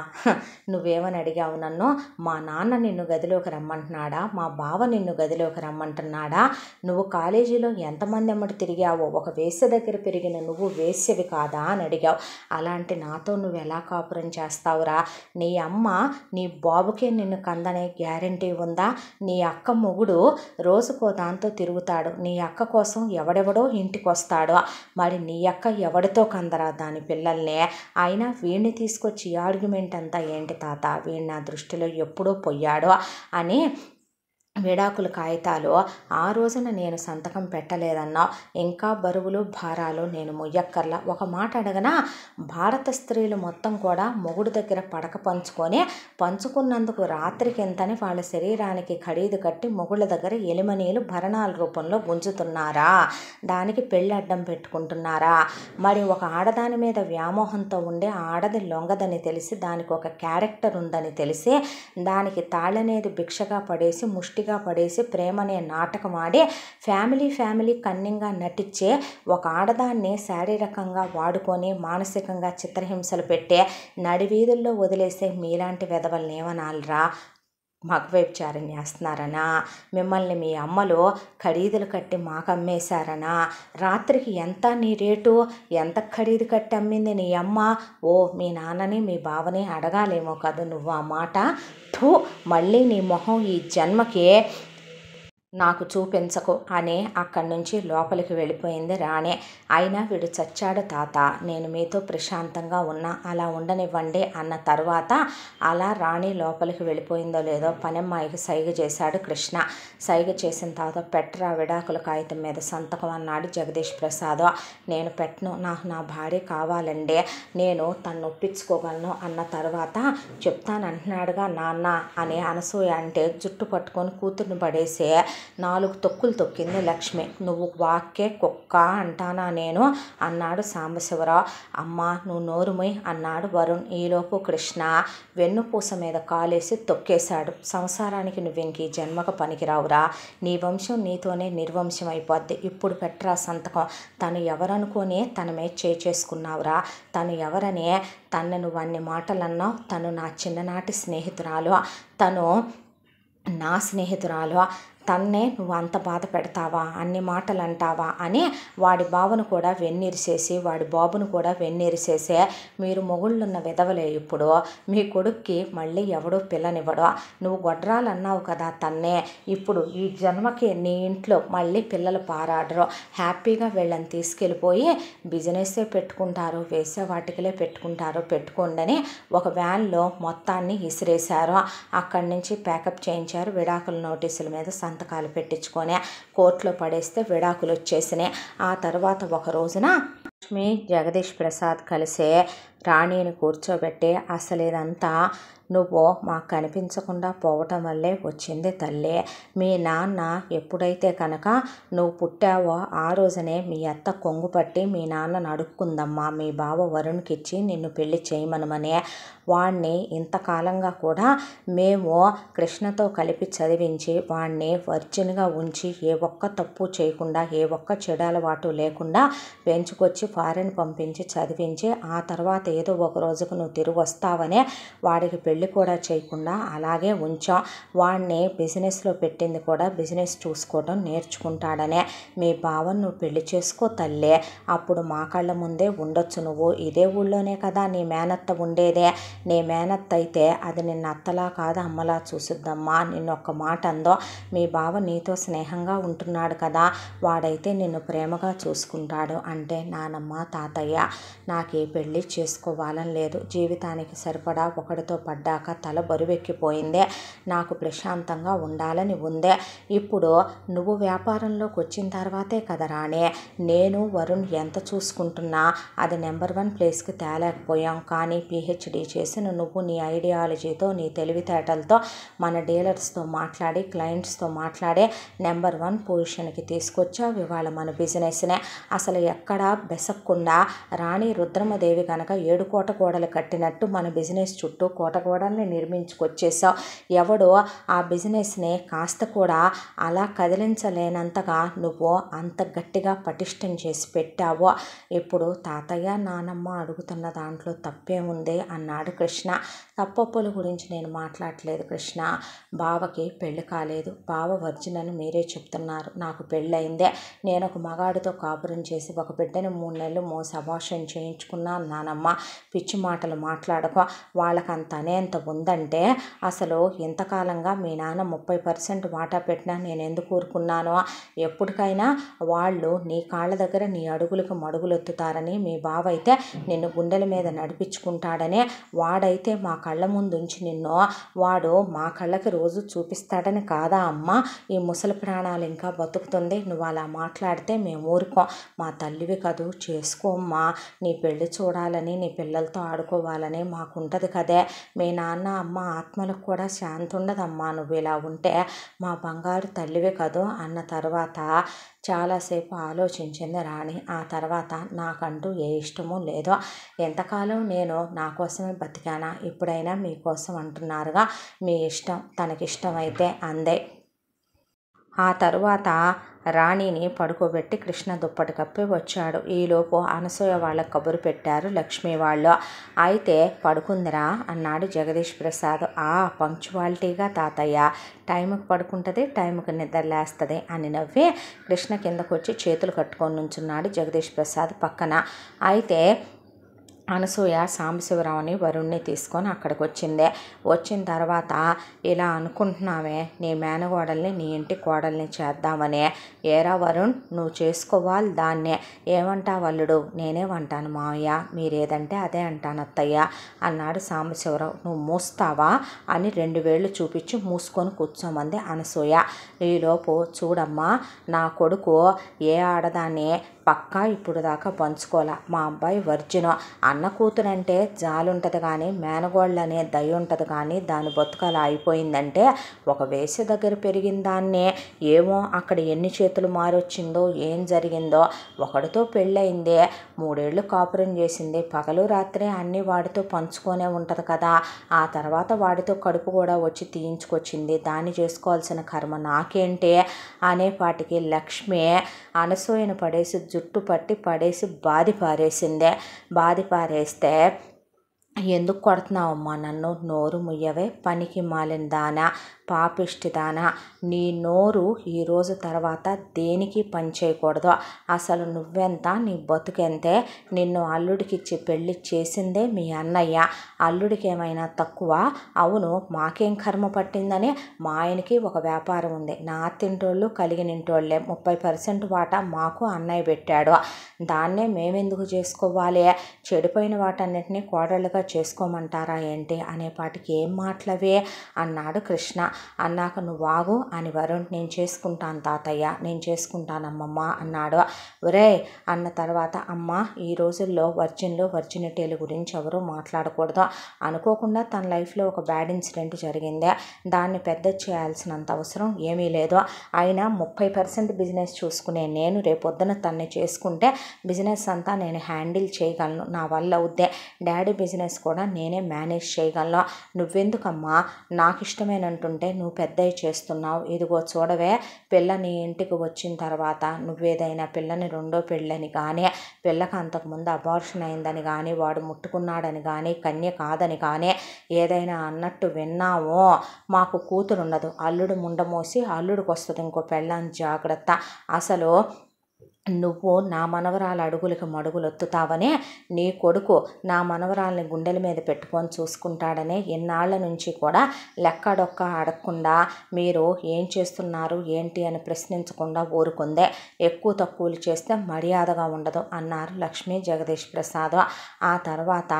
నువ్వేమని అడిగావు నన్ను? మా నాన్న నిన్ను గదిలోకి రమ్మంటున్నాడా, మా బావ నిన్ను గదిలోకి రమ్మంటున్నాడా? నువ్వు కాలేజీలో ఎంతమంది అమ్మటి తిరిగావో, ఒక వేశ్య దగ్గర పెరిగిన నువ్వు వేశ్యవి కాదా అని అడిగావు. అలాంటి నాతో నువ్వు ఎలా కాపురం చేస్తావురా? నీ అమ్మ నీ బాబుకే నిన్ను కందనే గ్యారంటీ ఉందా? నీ అక్క మొగుడు రోజుకో దాంతో తిరుగుతాడు. నీ అక్క కోసం ఎవడెవడో ఇంటికి వస్తాడు. మరి నీ అక్క ఎవడితో కందరా దాని పిల్లల్ని? అయినా వీడిని తీసుకొచ్చి ఈ ఆర్గ్యుమెంట్ అంతా ఏంటి తాత, వీడు నా దృష్టిలో ఎప్పుడూ పోయాడు అని విడాకుల కాగితాలు ఆ రోజున నేను సంతకం పెట్టలేదన్నావు. ఇంకా బరువులు భారాలు నేను మొయ్యక్కర్లా. ఒక మాట అడగనా? భారత స్త్రీలు మొత్తం కూడా మొగుడు దగ్గర పడక పంచుకున్నందుకు రాత్రికి ఎంతని వాళ్ళ శరీరానికి ఖరీదు కట్టి మొగుళ్ళ దగ్గర ఎలిమనీలు భరణాల రూపంలో గుంజుతున్నారా? దానికి పెళ్ళి అడ్డం పెట్టుకుంటున్నారా? మరి ఒక ఆడదాని మీద వ్యామోహంతో ఉండే ఆడది లొంగదని తెలిసి, దానికి ఒక క్యారెక్టర్ ఉందని తెలిసి, దానికి తాళనేది భిక్షగా పడేసి ముష్టిగా పడేసి ప్రేమనే నాటకం ఆడి ఫ్యామిలీ కన్నింగా నటించే ఒక ఆడదాన్ని శారీరకంగా వాడుకొని మానసికంగా చిత్రహింసలు పెట్టే నడివీధుల్లో వదిలేసే మీలాంటి వెధవల్ని ఏమనాలిరా? మగవ్యభిచారం చేస్తున్నారనా? మిమ్మల్ని మీ అమ్మలో ఖరీదులు కట్టి మాకు అమ్మేశారనా? రాత్రికి ఎంత నీ రేటు, ఎంత ఖరీదు కట్టి అమ్మింది నీ అమ్మ? ఓ మీ నాన్నని మీ బావని అడగాలేమో కదా నువ్వు ఆ మాట. మళ్ళీ నీ మొహం ఈ జన్మకి నాకు చూపించకు అని అక్కడి నుంచి లోపలికి వెళ్ళిపోయింది రాణి. అయినా వీడు చచ్చాడు తాత, నేను మీతో ప్రశాంతంగా ఉన్నా, అలా ఉండనివ్వండి అన్న తర్వాత అలా రాణి లోపలికి వెళ్ళిపోయిందో లేదో పనమ్మాయికి సైగ చేశాడు కృష్ణ. సైగ చేసిన తర్వాత పెట్టరా విడాకుల కాగితం మీద సంతకం అన్నాడు జగదీష్ ప్రసాద్. నేను పెట్టను, నాకు నా భార్య కావాలండి, నేను తను ఒప్పించుకోగలను అన్న తర్వాత చెప్తానంటున్నాడుగా నాన్న అని అనసూయ అంటే జుట్టు పట్టుకొని కూతుర్ని పడేసి 4 తొక్కులు తొక్కింది లక్ష్మి. నువ్వు వాక్కే కుక్క అంటానా నేను అన్నాడు సాంబశివరావు. అమ్మ నువ్వు నోరుమై అన్నాడు వరుణ్. ఈలోపు కృష్ణ వెన్నుపూస మీద కాలేసి తొక్కేశాడు. సంసారానికి నువ్వింక ఈ జన్మకు పనికిరావురా, నీ వంశం నీతోనే నిర్వంశం అయిపోద్ది, ఇప్పుడు పెట్టరా సంతకం. తను ఎవరనుకొని తన మీద చేసుకున్నావురా, తను ఎవరనే తను నువ్వు అన్ని మాటలు అన్నావు. తను నా చిన్ననాటి స్నేహితురాలు, తను నా స్నేహితురాలు, తన్నే నువ్వు అంత బాధ పెడతావా, అన్ని మాటలు అంటావా అని వాడి బావను కూడా వెన్నీరిసేసి వాడి బాబును కూడా వెన్నీరిసేసే మీరు మొగుళ్ళున్న విధవలే, ఇప్పుడు మీ కొడుక్కి మళ్ళీ ఎవడో పిల్లనివ్వడో, నువ్వు గొడ్రాలు అన్నావు కదా తన్నే, ఇప్పుడు ఈ జన్మకి నీ ఇంట్లో మళ్ళీ పిల్లలు పారాడరు, హ్యాపీగా వీళ్ళని తీసుకెళ్ళిపోయి బిజినెస్సే పెట్టుకుంటారు, వేసే వాటికలే పెట్టుకుంటారు, పెట్టుకోండి ఒక వ్యాన్లో మొత్తాన్ని ఇసిరేశారు. అక్కడి నుంచి ప్యాకప్ చేయించారు. విడాకుల నోటీసుల మీద సంతకాలు పెట్టించుకొని కోర్టులో పడేస్తే విడాకులు వచ్చేసినాయి. ఆ తర్వాత ఒక రోజున లక్ష్మి జగదీష్ ప్రసాద్ కలిసే రాణిని కూర్చోబెట్టి అసలు ఇదంతా నువ్వు మాకు కనిపించకుండా పోవటం వల్లే వచ్చింది తల్లి. మీ నాన్న ఎప్పుడైతే కనుక నువ్వు పుట్టావో ఆ రోజునే మీ అత్త కొంగు పట్టి మీ నాన్నను అడుక్కుందమ్మా మీ బావ వరుణ్కి ఇచ్చి నిన్ను పెళ్లి చేయమనమనే. వాణ్ణి ఇంతకాలంగా కూడా మేము కృష్ణతో కలిపి చదివించి వాణ్ణి వర్జిన్గా ఉంచి ఏ ఒక్క తప్పు చేయకుండా ఏ ఒక్క చెడు అలవాటు లేకుండా పెంచుకొచ్చి ఫారెన్ పంపించి చదివించి ఆ తర్వాత ఏదో ఒక రోజుకు నువ్వు తిరిగి వస్తావనే వాడికి పెళ్లి కూడా చేయకుండా అలాగే ఉంచాం. వాడిని బిజినెస్లో పెట్టింది కూడా బిజినెస్ చూసుకోవడం నేర్చుకుంటాడనే. మీ బావను నువ్వు పెళ్లి చేసుకో తల్లే, అప్పుడు మా కళ్ళ ముందే ఉండొచ్చు. నువ్వు ఇదే ఊళ్ళోనే కదా నీ మేనత్త ఉండేదే, నీ మేనత్త అయితే అది నిన్న అత్తలా కాదు అమ్మలా చూసిద్దమ్మా. నిన్ను ఒక్క మాట అందో, మీ బావ నీతో స్నేహంగా ఉంటున్నాడు కదా, వాడైతే నిన్ను ప్రేమగా చూసుకుంటాడు అంటే నానమ్మ తాతయ్య నాకు ఏ పెళ్ళి చేసుకోవాలని లేదు, జీవితానికి సరిపడా ఒకటితో పడ్డాక తల బరువెక్కిపోయిందే, నాకు ప్రశాంతంగా ఉండాలని ఉందే. ఇప్పుడు నువ్వు వ్యాపారంలోకి వచ్చిన తర్వాతే కదా రాణి నేను వరుణ్ ఎంత చూసుకుంటున్నా అది నెంబర్ 1 ప్లేస్కి తేలేకపోయాం. కానీ పిహెచ్డి చేసిన నువ్వు నీ ఐడియాలజీతో నీ తెలివితేటలతో మన డీలర్స్తో మాట్లాడి క్లయింట్స్తో మాట్లాడే నెంబర్ 1 పొజిషన్కి తీసుకొచ్చావు. ఇవాళ మన బిజినెస్నే అసలు ఎక్కడా బెసక్కుండా రాణి రుద్రమదేవి కనుక 7 కోట గోడలు కట్టినట్టు మన బిజినెస్ చుట్టూ కోట గోడల్ని నిర్మించుకొచ్చేసావు. ఎవడో ఆ బిజినెస్ని కాస్త కూడా అలా కదిలించలేనంతగా నువ్వు అంత గట్టిగా పటిష్టం చేసి పెట్టావు. ఇప్పుడు తాతయ్య నానమ్మ అడుగుతున్న దాంట్లో తప్పేముంది అన్నాడు కృష్ణ. తప్పొప్పుల గురించి నేను మాట్లాడలేదు కృష్ణ, బావకి పెళ్లి కాలేదు, బావ వర్జిన్ అని మీరే చెప్తున్నారు. నాకు పెళ్ళయిందే, నేను ఒక మగాడితో కాపురం చేసి ఒక బిడ్డని 3 నెలలు మోసి అబార్షన్ చేయించుకున్నా నానమ్మ. పిచ్చి మాటలు మాట్లాడక, వాళ్ళకంత అనేంత ఉందంటే అసలు ఇంతకాలంగా మీ నాన్న 30% వాటా పెట్టినా నేను ఎందుకు ఊరుకున్నానో, ఎప్పటికైనా వాళ్ళు నీ కాళ్ళ దగ్గర నీ అడుగులకు మడుగులెత్తుతారని మీ బావ అయితే నిన్ను గుండెల మీద నడిపించుకుంటాడని, వాడైతే మా కళ్ళ ముందు ఉంచి నిన్ను వాడు మా కళ్ళకి రోజు చూపిస్తాడని కాదా అమ్మ ఈ ముసలి ప్రాణాలు ఇంకా బతుకుతుంది. నువ్వు అలా మాట్లాడితే మేము ఊరుకోం. మా తల్లివి కదూ, చేసుకోమ్మా, నీ పెళ్లి చూడాలని నీ పిల్లలతో ఆడుకోవాలని మాకుంటుంది కదే. మీ నాన్న అమ్మ ఆత్మలకు కూడా శాంతి ఉండదమ్మా నువ్వు ఇలా ఉంటే, మా బంగారు తల్లివి కదూ అన్న తర్వాత చాలాసేపు ఆలోచించింది రాణి. ఆ తర్వాత నాకంటూ ఏ ఇష్టమూ లేదో, ఎంతకాలం నేను నా కోసమే బతికానా, ఇప్పుడైనా మీకోసం అంటున్నారుగా, మీ ఇష్టం, తనకిష్టమైతే అందే. ఆ తరువాత రాణిని పడుకోబెట్టి కృష్ణ దుప్పటి కప్పి వచ్చాడు. ఈలోపు అనసూయ వాళ్ళకి కబురు పెట్టారు లక్ష్మి వాళ్ళు. అయితే పడుకుందిరా అన్నాడు జగదీష్ ప్రసాద్. పంక్చువాలిటీగా తాతయ్య, టైంకి పడుకుంటుంది, టైంకి నిద్ర లేస్తుంది అని నవ్వి కృష్ణ కిందకు వచ్చి చేతులు కట్టుకొని నుంచున్నాడు జగదీష్ ప్రసాద్ పక్కన. అయితే అనసూయ సాంబశివరావుని వరుణ్ణి తీసుకొని అక్కడికి వచ్చింది. వచ్చిన తర్వాత ఇలా అనుకుంటున్నావే నీ మేనగోడల్ని నీ ఇంటి కోడల్ని చేద్దామని. ఏరా వరుణ్ నువ్వు చేసుకోవాలి దాన్నే. ఏమంటావు అల్లుడు? నేనేమంటాను మావయ్య, మీరేదంటే అదే అంటాను అత్తయ్య అన్నాడు సాంబశివరావు. నువ్వు మూస్తావా అని 2 వేళ్ళు చూపించి మూసుకొని కూర్చోమంది అనసూయ. ఈలోపు చూడమ్మా, నా కొడుకు ఏ ఆడదాన్ని పక్కా ఇప్పుడు దాకా పంచుకోలే. మా అబ్బాయి వర్జిను. అన్న కూతురంటే జాలుంటుంది కానీ మేనగోళ్ళనే దయ ఉంటుంది కానీ దాని బతుకలా అయిపోయిందంటే ఒక వేశ్య దగ్గర పెరిగిన దాన్నే. ఏమో అక్కడ ఎన్ని చేతులు మారొచ్చిందో ఏం జరిగిందో. ఒకడితో పెళ్ళయిందే, 3 ఏళ్ళు కాపురం చేసింది. పగలు రాత్రే అన్నీ వాడితో పంచుకొనే ఉంటుంది కదా. ఆ తర్వాత వాడితో కడుపు కూడా వచ్చి తీయించుకొచ్చింది. దాన్ని చేసుకోవాల్సిన కర్మ నాకేంటే అనేపాటికి లక్ష్మి అనసూయను పడేసి జుట్టు పట్టి పడేసి బాది పారేసిందే. బాది పారేస్తే ఎందుకు కొడుతున్నావమ్మా నన్ను? నోరు ముయ్యవే పనికి మాలిన దానా, పాపిష్టిదానా. నీ నోరు ఈరోజు తర్వాత దేనికి పని చేయకూడదు. అసలు నువ్వెంత, నీ బతుకెంతే. నిన్ను అల్లుడికిచ్చి పెళ్ళి చేసిందే మీ అన్నయ్య. అల్లుడికి ఏమైనా తక్కువ? అవును, మాకేం కర్మ పట్టిందని. మా ఆయనకి ఒక వ్యాపారం ఉంది. నా తింటోళ్ళు కలిగినింటోళ్ళే. 30% వాటా మాకు అన్నయ్య పెట్టాడు. దాన్నే మేమెందుకు చేసుకోవాలి? చెడిపోయిన వాటన్నిటినీ కోడళ్ళుగా చేసుకోమంటారా ఏంటి అనేపాటికి ఏం మాటలవే అన్నాడు కృష్ణ. అన్నాక నువ్వు ఆగు అని వరుణ్ నేను చేసుకుంటాను తాతయ్య, నేను చేసుకుంటానమ్మమ్మ అన్నాడు. ఒరే అన్న తర్వాత అమ్మ ఈ రోజుల్లో వర్జినిటీల గురించి ఎవరూ మాట్లాడకూడదు. అనుకోకుండా తన లైఫ్లో ఒక బ్యాడ్ ఇన్సిడెంట్ జరిగింది. దాన్ని పెద్ద చేయాల్సినంత అవసరం ఏమీ లేదు. అయినా 30% బిజినెస్ చూసుకునే నేను రేపొద్దున తన్ని చేసుకుంటే బిజినెస్ అంతా నేను హ్యాండిల్ చేయగలను. నా వల్ల అవుద్దే. డాడీ బిజినెస్ కూడా నేనే మేనేజ్ చేయగలను. నువ్వెందుకమ్మా నాకు ఇష్టమేనంటుంటే నువ్వు పెద్దవి చేస్తున్నావు. ఇదిగో చూడవే, పిల్ల నీ ఇంటికి వచ్చిన తర్వాత నువ్వేదైనా పిల్లని 2వ పెళ్ళని కానీ, పిల్లకి అంతకుముందు అబార్షన్ అయిందని కానీ, వాడు ముట్టుకున్నాడని కానీ, కన్య కాదని కానీ ఏదైనా అన్నట్టు విన్నావో మాకు కూతురుండదు. అల్లుడు ముండమోసి అల్లుడికి వస్తుంది ఇంకో పెళ్ళాన్ని. జాగ్రత్త. అసలు నువ్వు నా మనవరాల అడుగులకు మడుగులొత్తుతావనే నీ కొడుకు నా మనవరాల్ని గుండెల మీద పెట్టుకొని చూసుకుంటాడనే ఎన్నాళ్ళ నుంచి కూడా లెక్కడొక్క అడగకుండా మీరు ఏం చేస్తున్నారు ఏంటి అని ప్రశ్నించకుండా ఊరుకుందే. ఎక్కువ తక్కువలు చేస్తే మర్యాదగా ఉండదు అన్నారు లక్ష్మీ జగదీష్ ప్రసాద్. ఆ తర్వాత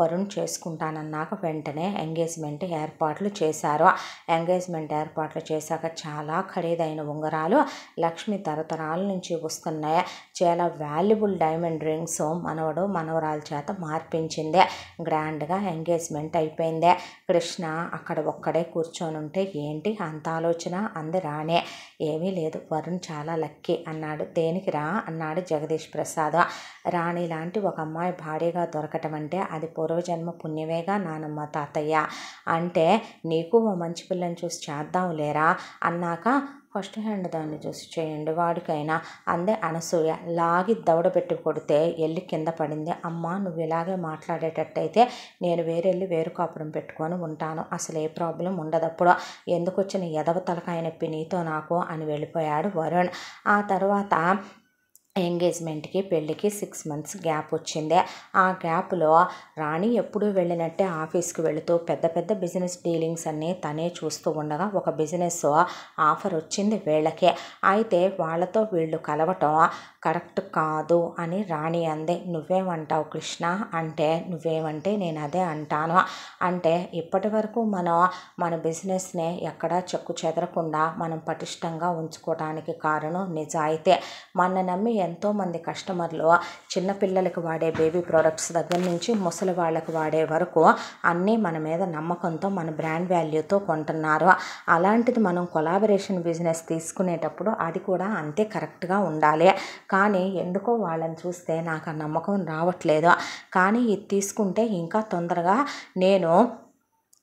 వరుణ్ చేసుకుంటానన్నాక వెంటనే ఎంగేజ్మెంట్ ఏర్పాట్లు చేశారు. ఎంగేజ్మెంట్ ఏర్పాట్లు చేశాక చాలా ఖరీదైన ఉంగరాలు లక్ష్మి తరతరాల నుంచి వస్తున్నాయి. చాలా వాల్యుబుల్ డైమండ్ రింగ్స్ మనవడు మనవరాల చేత మార్పించిందే. గ్రాండ్గా ఎంగేజ్మెంట్ అయిపోయిందే. కృష్ణ అక్కడ ఒక్కడే కూర్చొని ఉంటే ఏంటి అంత ఆలోచన అంది రాణి. ఏమీ లేదు, వరుణ్ చాలా లక్కీ అన్నాడు. దేనికి రా అన్నాడు జగదీష్ ప్రసాద్. రాణి లాంటి ఒక అమ్మాయి భార్యగా దొరకటం అంటే అది పూర్వజన్మ పుణ్యమేగా నానమ్మ తాతయ్య. అంటే నీకు ఓ మంచి పిల్లని చూసి చేద్దాం లేరా అన్నాక ఫస్ట్ హ్యాండ్ దాన్ని చూసి చేయండి వాడికైనా అందే అనసూయ. లాగి దవడ పెట్టి కొడితే వెళ్ళి కింద పడింది. అమ్మ నువ్వు ఇలాగే మాట్లాడేటట్టయితే నేను వేరు కాపురం పెట్టుకొని ఉంటాను. అసలు ఏ ప్రాబ్లం ఉండదప్పుడు. ఎందుకు వచ్చిన ఎదవ తలకాయ నొప్పి నీతో నాకు అని వెళ్ళిపోయాడు వరుణ్. ఆ తర్వాత ఎంగేజ్మెంట్కి పెళ్ళికి 6 months గ్యాప్ వచ్చింది. ఆ గ్యాప్లో రాణి ఎప్పుడూ వెళ్ళినట్టే ఆఫీస్కి వెళుతూ పెద్ద బిజినెస్ డీలింగ్స్ అన్నీ తనే చూస్తూ ఉండగా ఒక బిజినెస్ ఆఫర్ వచ్చింది వీళ్ళకే. అయితే వాళ్ళతో వీళ్ళు కలవటం కరెక్ట్ కాదు అని రాణి అంది. నువ్వేమంటావు కృష్ణ అంటే నువ్వేమంటే నేను అదే అంటాను. అంటే ఇప్పటి వరకు మనం మన బిజినెస్ని ఎక్కడా చెక్కు చెదరకుండా మనం పటిష్టంగా ఉంచుకోవడానికి కారణం నిజాయితీ. మన నమ్మి ఎంతోమంది కస్టమర్లు చిన్నపిల్లలకి వాడే బేబీ ప్రోడక్ట్స్ దగ్గర నుంచి ముసలి వాళ్ళకి వాడే వరకు అన్నీ మన మీద నమ్మకంతో మన బ్రాండ్ వాల్యూతో కొంటున్నారు. అలాంటిది మనం కొలాబరేషన్ బిజినెస్ తీసుకునేటప్పుడు అది కూడా అంతే కరెక్ట్గా ఉండాలి. కానీ ఎందుకో వాళ్ళని చూస్తే నాకు ఆ నమ్మకం రావట్లేదు. కానీ ఇది తీసుకుంటే ఇంకా తొందరగా నేను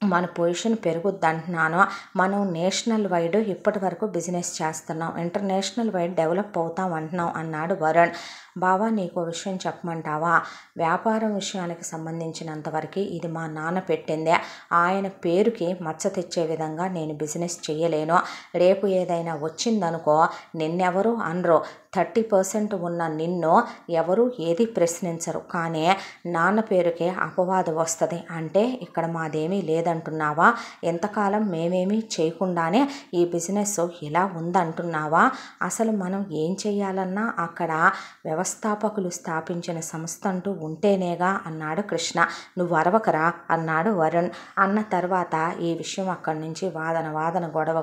మన పొజిషన్ పెరుగుద్ది అంటున్నాను. మనం నేషనల్ వైడ్ ఇప్పటి వరకు బిజినెస్ చేస్తున్నాం, ఇంటర్నేషనల్ వైడ్ డెవలప్ అవుతాం అంటున్నాం అన్నాడు వరుణ్. బావా నీకు విషయం చెప్పమంటావా? వ్యాపారం విషయానికి సంబంధించినంతవరకు ఇది మా నాన్న పెట్టిందే. ఆయన పేరుకి మచ్చ తెచ్చే విధంగా నేను బిజినెస్ చేయలేను. రేపు ఏదైనా వచ్చిందనుకో నిన్నెవరు అనరు, 30% ఉన్న నిన్ను ఎవరు ఏది ప్రశ్నించరు, కానీ నాన్న పేరుకే అపవాదు వస్తుంది. అంటే ఇక్కడ మాదేమీ లేదంటున్నావా? ఎంతకాలం మేమేమీ చేయకుండానే ఈ బిజినెస్ ఇలా ఉందంటున్నావా? అసలు మనం ఏం చేయాలన్నా అక్కడ వ్యవస్థాపకులు స్థాపించిన సంస్థ అంటూ ఉంటేనేగా అన్నాడు కృష్ణ. నువ్వు అరవకరా అన్నాడు వరుణ్. అన్న తర్వాత ఈ విషయం అక్కడి నుంచి వాదన గొడవ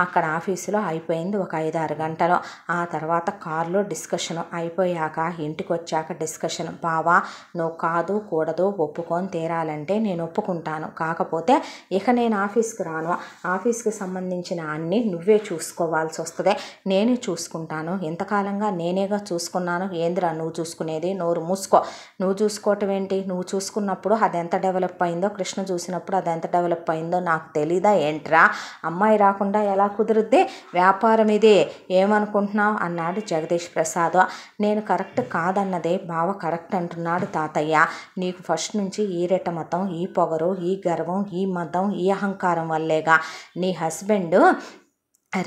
అక్కడ ఆఫీసులో అయిపోయింది ఒక 5-6 గంటలు. ఆ తర్వాత కారులో డిస్కషన్ అయిపోయాక ఇంటికి వచ్చాక డిస్కషన్. బావా, నువ్వు కాదు కూడదు ఒప్పుకొని తీరాలంటే నేను ఒప్పుకుంటాను, కాకపోతే ఇక నేను ఆఫీస్కి రాను, ఆఫీస్కి సంబంధించిన అన్నీ నువ్వే చూసుకోవాల్సి వస్తుంది, నేనే చూసుకుంటాను, ఇంతకాలంగా నేనేగా చూసుకున్నాను, ఏందిరా నువ్వు చూసుకునేది, నోరు మూసుకో. నువ్వు చూసుకోవటం ఏంటి? నువ్వు చూసుకున్నప్పుడు అది ఎంత డెవలప్ అయిందో, కృష్ణ చూసినప్పుడు అది ఎంత డెవలప్ అయిందో నాకు తెలీదా ఏంట్రా? అమ్మాయి రాకుండా ఎలా కుదురుద్ది? వ్యాపారం ఇది, ఏమనుకుంటున్నావు అన్నాడు జగదీష్ ప్రసాద్. నేను కరెక్ట్ కాదన్నదే బావ కరెక్ట్ అంటున్నాడు తాతయ్య. నీకు ఫస్ట్ నుంచి ఈ రెట్టమతం, ఈ పొగరు, ఈ గర్వం, ఈ మతం, ఈ అహంకారం వల్లేగా నీ హస్బెండ్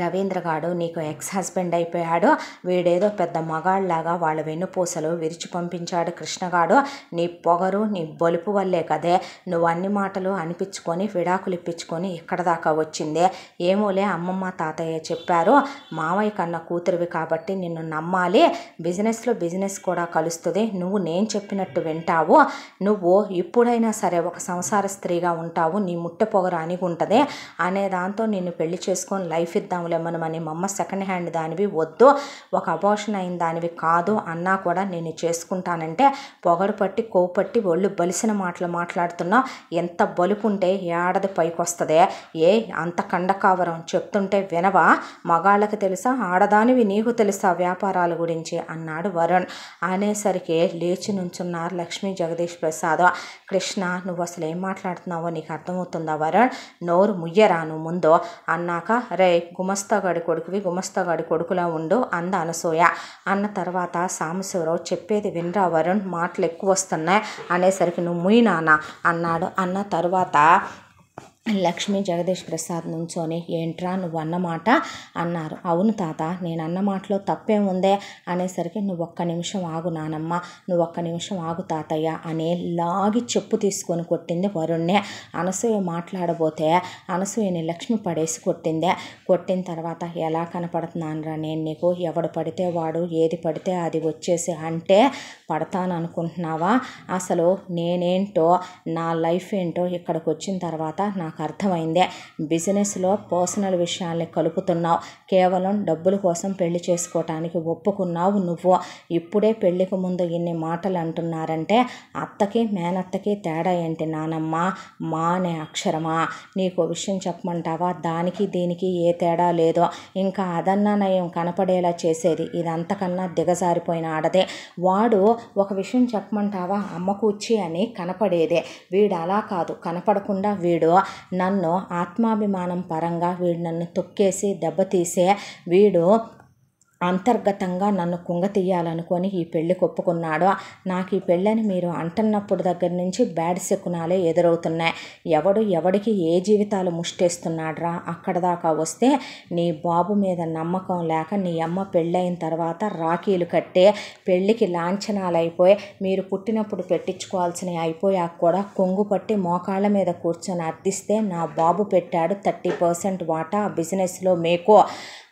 రవీంద్ర గాడు నీకు ఎక్స్ హస్బెండ్ అయిపోయాడు. వీడేదో పెద్ద మగాళ్ళలాగా వాళ్ళ వెన్నుపూసలు విరిచి పంపించాడు కృష్ణగాడు. నీ పొగరు, నీ బలుపు వల్లే కదే నువ్వు అన్ని మాటలు అనిపించుకొని విడాకులు ఇప్పించుకొని ఇక్కడ దాకా వచ్చిందే. ఏమోలే, అమ్మమ్మ తాతయ్య చెప్పారు, మావయ్య కన్న కూతురివి కాబట్టి నిన్ను నమ్మాలి, బిజినెస్లో బిజినెస్ కూడా కలుస్తుంది, నువ్వు నేను చెప్పినట్టు వింటావు, నువ్వు ఇప్పుడైనా సరే ఒక సంసార స్త్రీగా ఉంటావు, నీ ముట్టె పొగరు అనిగుంటుంది అనే దాంతో నిన్ను పెళ్లి చేసుకొని లైఫ్ ఇద్దాం లేమని మా అమ్మ సెకండ్ హ్యాండ్ దానివి వద్దు, ఒక అబార్షన్ అయిన దానివి కాదు అన్నా కూడా నేను చేసుకుంటానంటే పొగరు పట్టి కొవ్వు పట్టి ఒళ్ళు బలిసిన మాటలు మాట్లాడుతున్నావు. ఎంత బలుపు ఉంటే ఏడాది పైకి వస్తుంది? ఏ అంత కండకావరం చెప్తుంటే వినవా? మగాళ్ళకి తెలుసా, ఆడదానివి నీకు తెలుసా వ్యాపారాల గురించి అన్నాడు వరుణ్. అనేసరికి లేచి నుంచున్నారు లక్ష్మీ జగదీష్ ప్రసాద్. కృష్ణ, నువ్వు అసలు ఏం మాట్లాడుతున్నావో నీకు అర్థమవుతుందా వరుణ్? నోరు ముయ్యరా నువ్వు ముందు అన్నాక, రే గుమస్తాగాడి కొడుకువి గుమస్తాగాడి కొడుకులా ఉండు అంద అనసూయ. అన్న తర్వాత సాంబశివరావు, చెప్పేది వినరా వరుణ్, మాటలు ఎక్కువ వస్తున్నాయి అనేసరికి నువ్వు ముయ్యి నాన్న అన్నాడు. అన్న తర్వాత లక్ష్మీ జగదీష్ ప్రసాద్ నుంచొని, ఏంట్రా నువ్వు అన్నమాట అన్నారు. అవును తాత, నేను అన్న మాటలో తప్పేముందే అనేసరికి, నువ్వు ఒక్క నిమిషం ఆగు నానమ్మ, నువ్వు ఒక్క నిమిషం ఆగు తాతయ్య అని లాగి చెప్పు తీసుకొని కొట్టింది వరుణ్ణే. అనసూయ మాట్లాడబోతే అనసూయని లక్ష్మి పడేసి కొట్టిందే. కొట్టిన తర్వాత, ఎలా కనపడుతున్నానురా నేను నీకు? ఎవడు పడితే వాడు ఏది పడితే అది వచ్చేసి అంటే పడతాను అనుకుంటున్నావా? అసలు నేనేంటో, నా లైఫ్ ఏంటో ఇక్కడికి వచ్చిన తర్వాత నాకు అర్థమైందే. బిజినెస్లో పర్సనల్ విషయాల్ని కలుపుతున్నావు, కేవలం డబ్బుల కోసం పెళ్లి చేసుకోవటానికి ఒప్పుకున్నావు నువ్వు. ఇప్పుడే పెళ్లికి ముందు ఇన్ని మాటలు అంటున్నారంటే అత్తకి మేనత్తకి తేడా ఏంటి నానమ్మ? మా అనే అక్షరమా? నీకు విషయం చెప్పమంటావా? దానికి దీనికి ఏ తేడా లేదో. ఇంకా అదన్నా నయం కనపడేలా చేసేది ఇదంతకన్నా దిగజారిపోయిన ఆడదే. వాడు ఒక విషయం చెప్పమంటావా, అమ్మ కూర్చి అని కనపడేదే. వీడు అలా కాదు, కనపడకుండా వీడు నన్ను ఆత్మాభిమానం పరంగా వీడు నన్ను తొక్కేసి దెబ్బతీసే వీడు అంతర్గతంగా నన్ను కుంగతీయాలనుకొని ఈ పెళ్ళికి ఒప్పుకున్నాడు. నాకు ఈ పెళ్ళని మీరు అంటున్నప్పుడు దగ్గర నుంచి బ్యాడ్ శకునాలే ఎదురవుతున్నాయి. ఎవడు ఎవడికి ఏ జీవితాలు ముష్టేస్తున్నాడ్రా? అక్కడ దాకా వస్తే నీ బాబు మీద నమ్మకం లేక నీ అమ్మ పెళ్ళైన తర్వాత రాఖీలు కట్టే పెళ్ళికి లాంఛనాలు అయిపోయి, మీరు పుట్టినప్పుడు పెట్టించుకోవాల్సినవి అయిపోయాక కూడా కొంగు పట్టి మోకాళ్ళ మీద కూర్చొని అర్థిస్తే నా బాబు పెట్టాడు 30% వాటా బిజినెస్లో మీకు.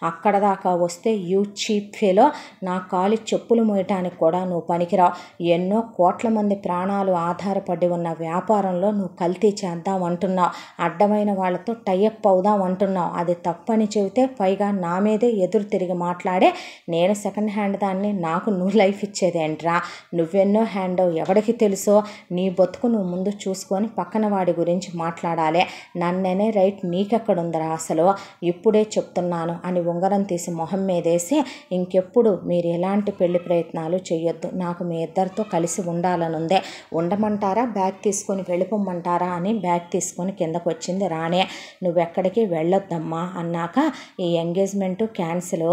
అక్కడ దాకా వస్తే యూ చీప్ ఫెలో, నా కాలి చెప్పులు మోయటానికి కూడా నువ్వు పనికిరావు. ఎన్నో కోట్ల మంది ప్రాణాలు ఆధారపడి ఉన్న వ్యాపారంలో నువ్వు కల్తీ చేద్దాం అంటున్నావు, అడ్డమైన వాళ్ళతో టైఅప్ అవుదాం అంటున్నావు. అది తప్పని చెబితే పైగా నా మీదే ఎదురు తిరిగి మాట్లాడే నేను సెకండ్ హ్యాండ్ దాన్ని, నాకు నువ్వు లైఫ్ ఇచ్చేదేంట్రా? నువ్వెన్నో హ్యాండ్ ఎవడికి తెలుసో? నీ బతుకు నువ్వు ముందు చూసుకొని పక్కన వాడి గురించి మాట్లాడాలి. నన్ననే రైట్ నీకెక్కడుందరా అసలు? ఇప్పుడే చెప్తున్నాను అని ఉంగరం తీసి మొహం మీదేసి, ఇంకెప్పుడు మీరు ఎలాంటి పెళ్లి ప్రయత్నాలు చేయొద్దు, నాకు మీ ఇద్దరితో కలిసి ఉండాలనుందే. ఉండమంటారా బ్యాగ్ తీసుకొని వెళ్ళిపోమ్మంటారా అని బ్యాగ్ తీసుకొని కిందకు వచ్చింది రాణి. నువ్వెక్కడికి వెళ్ళొద్దమ్మా అన్నాక ఈ ఎంగేజ్మెంటు క్యాన్సిల్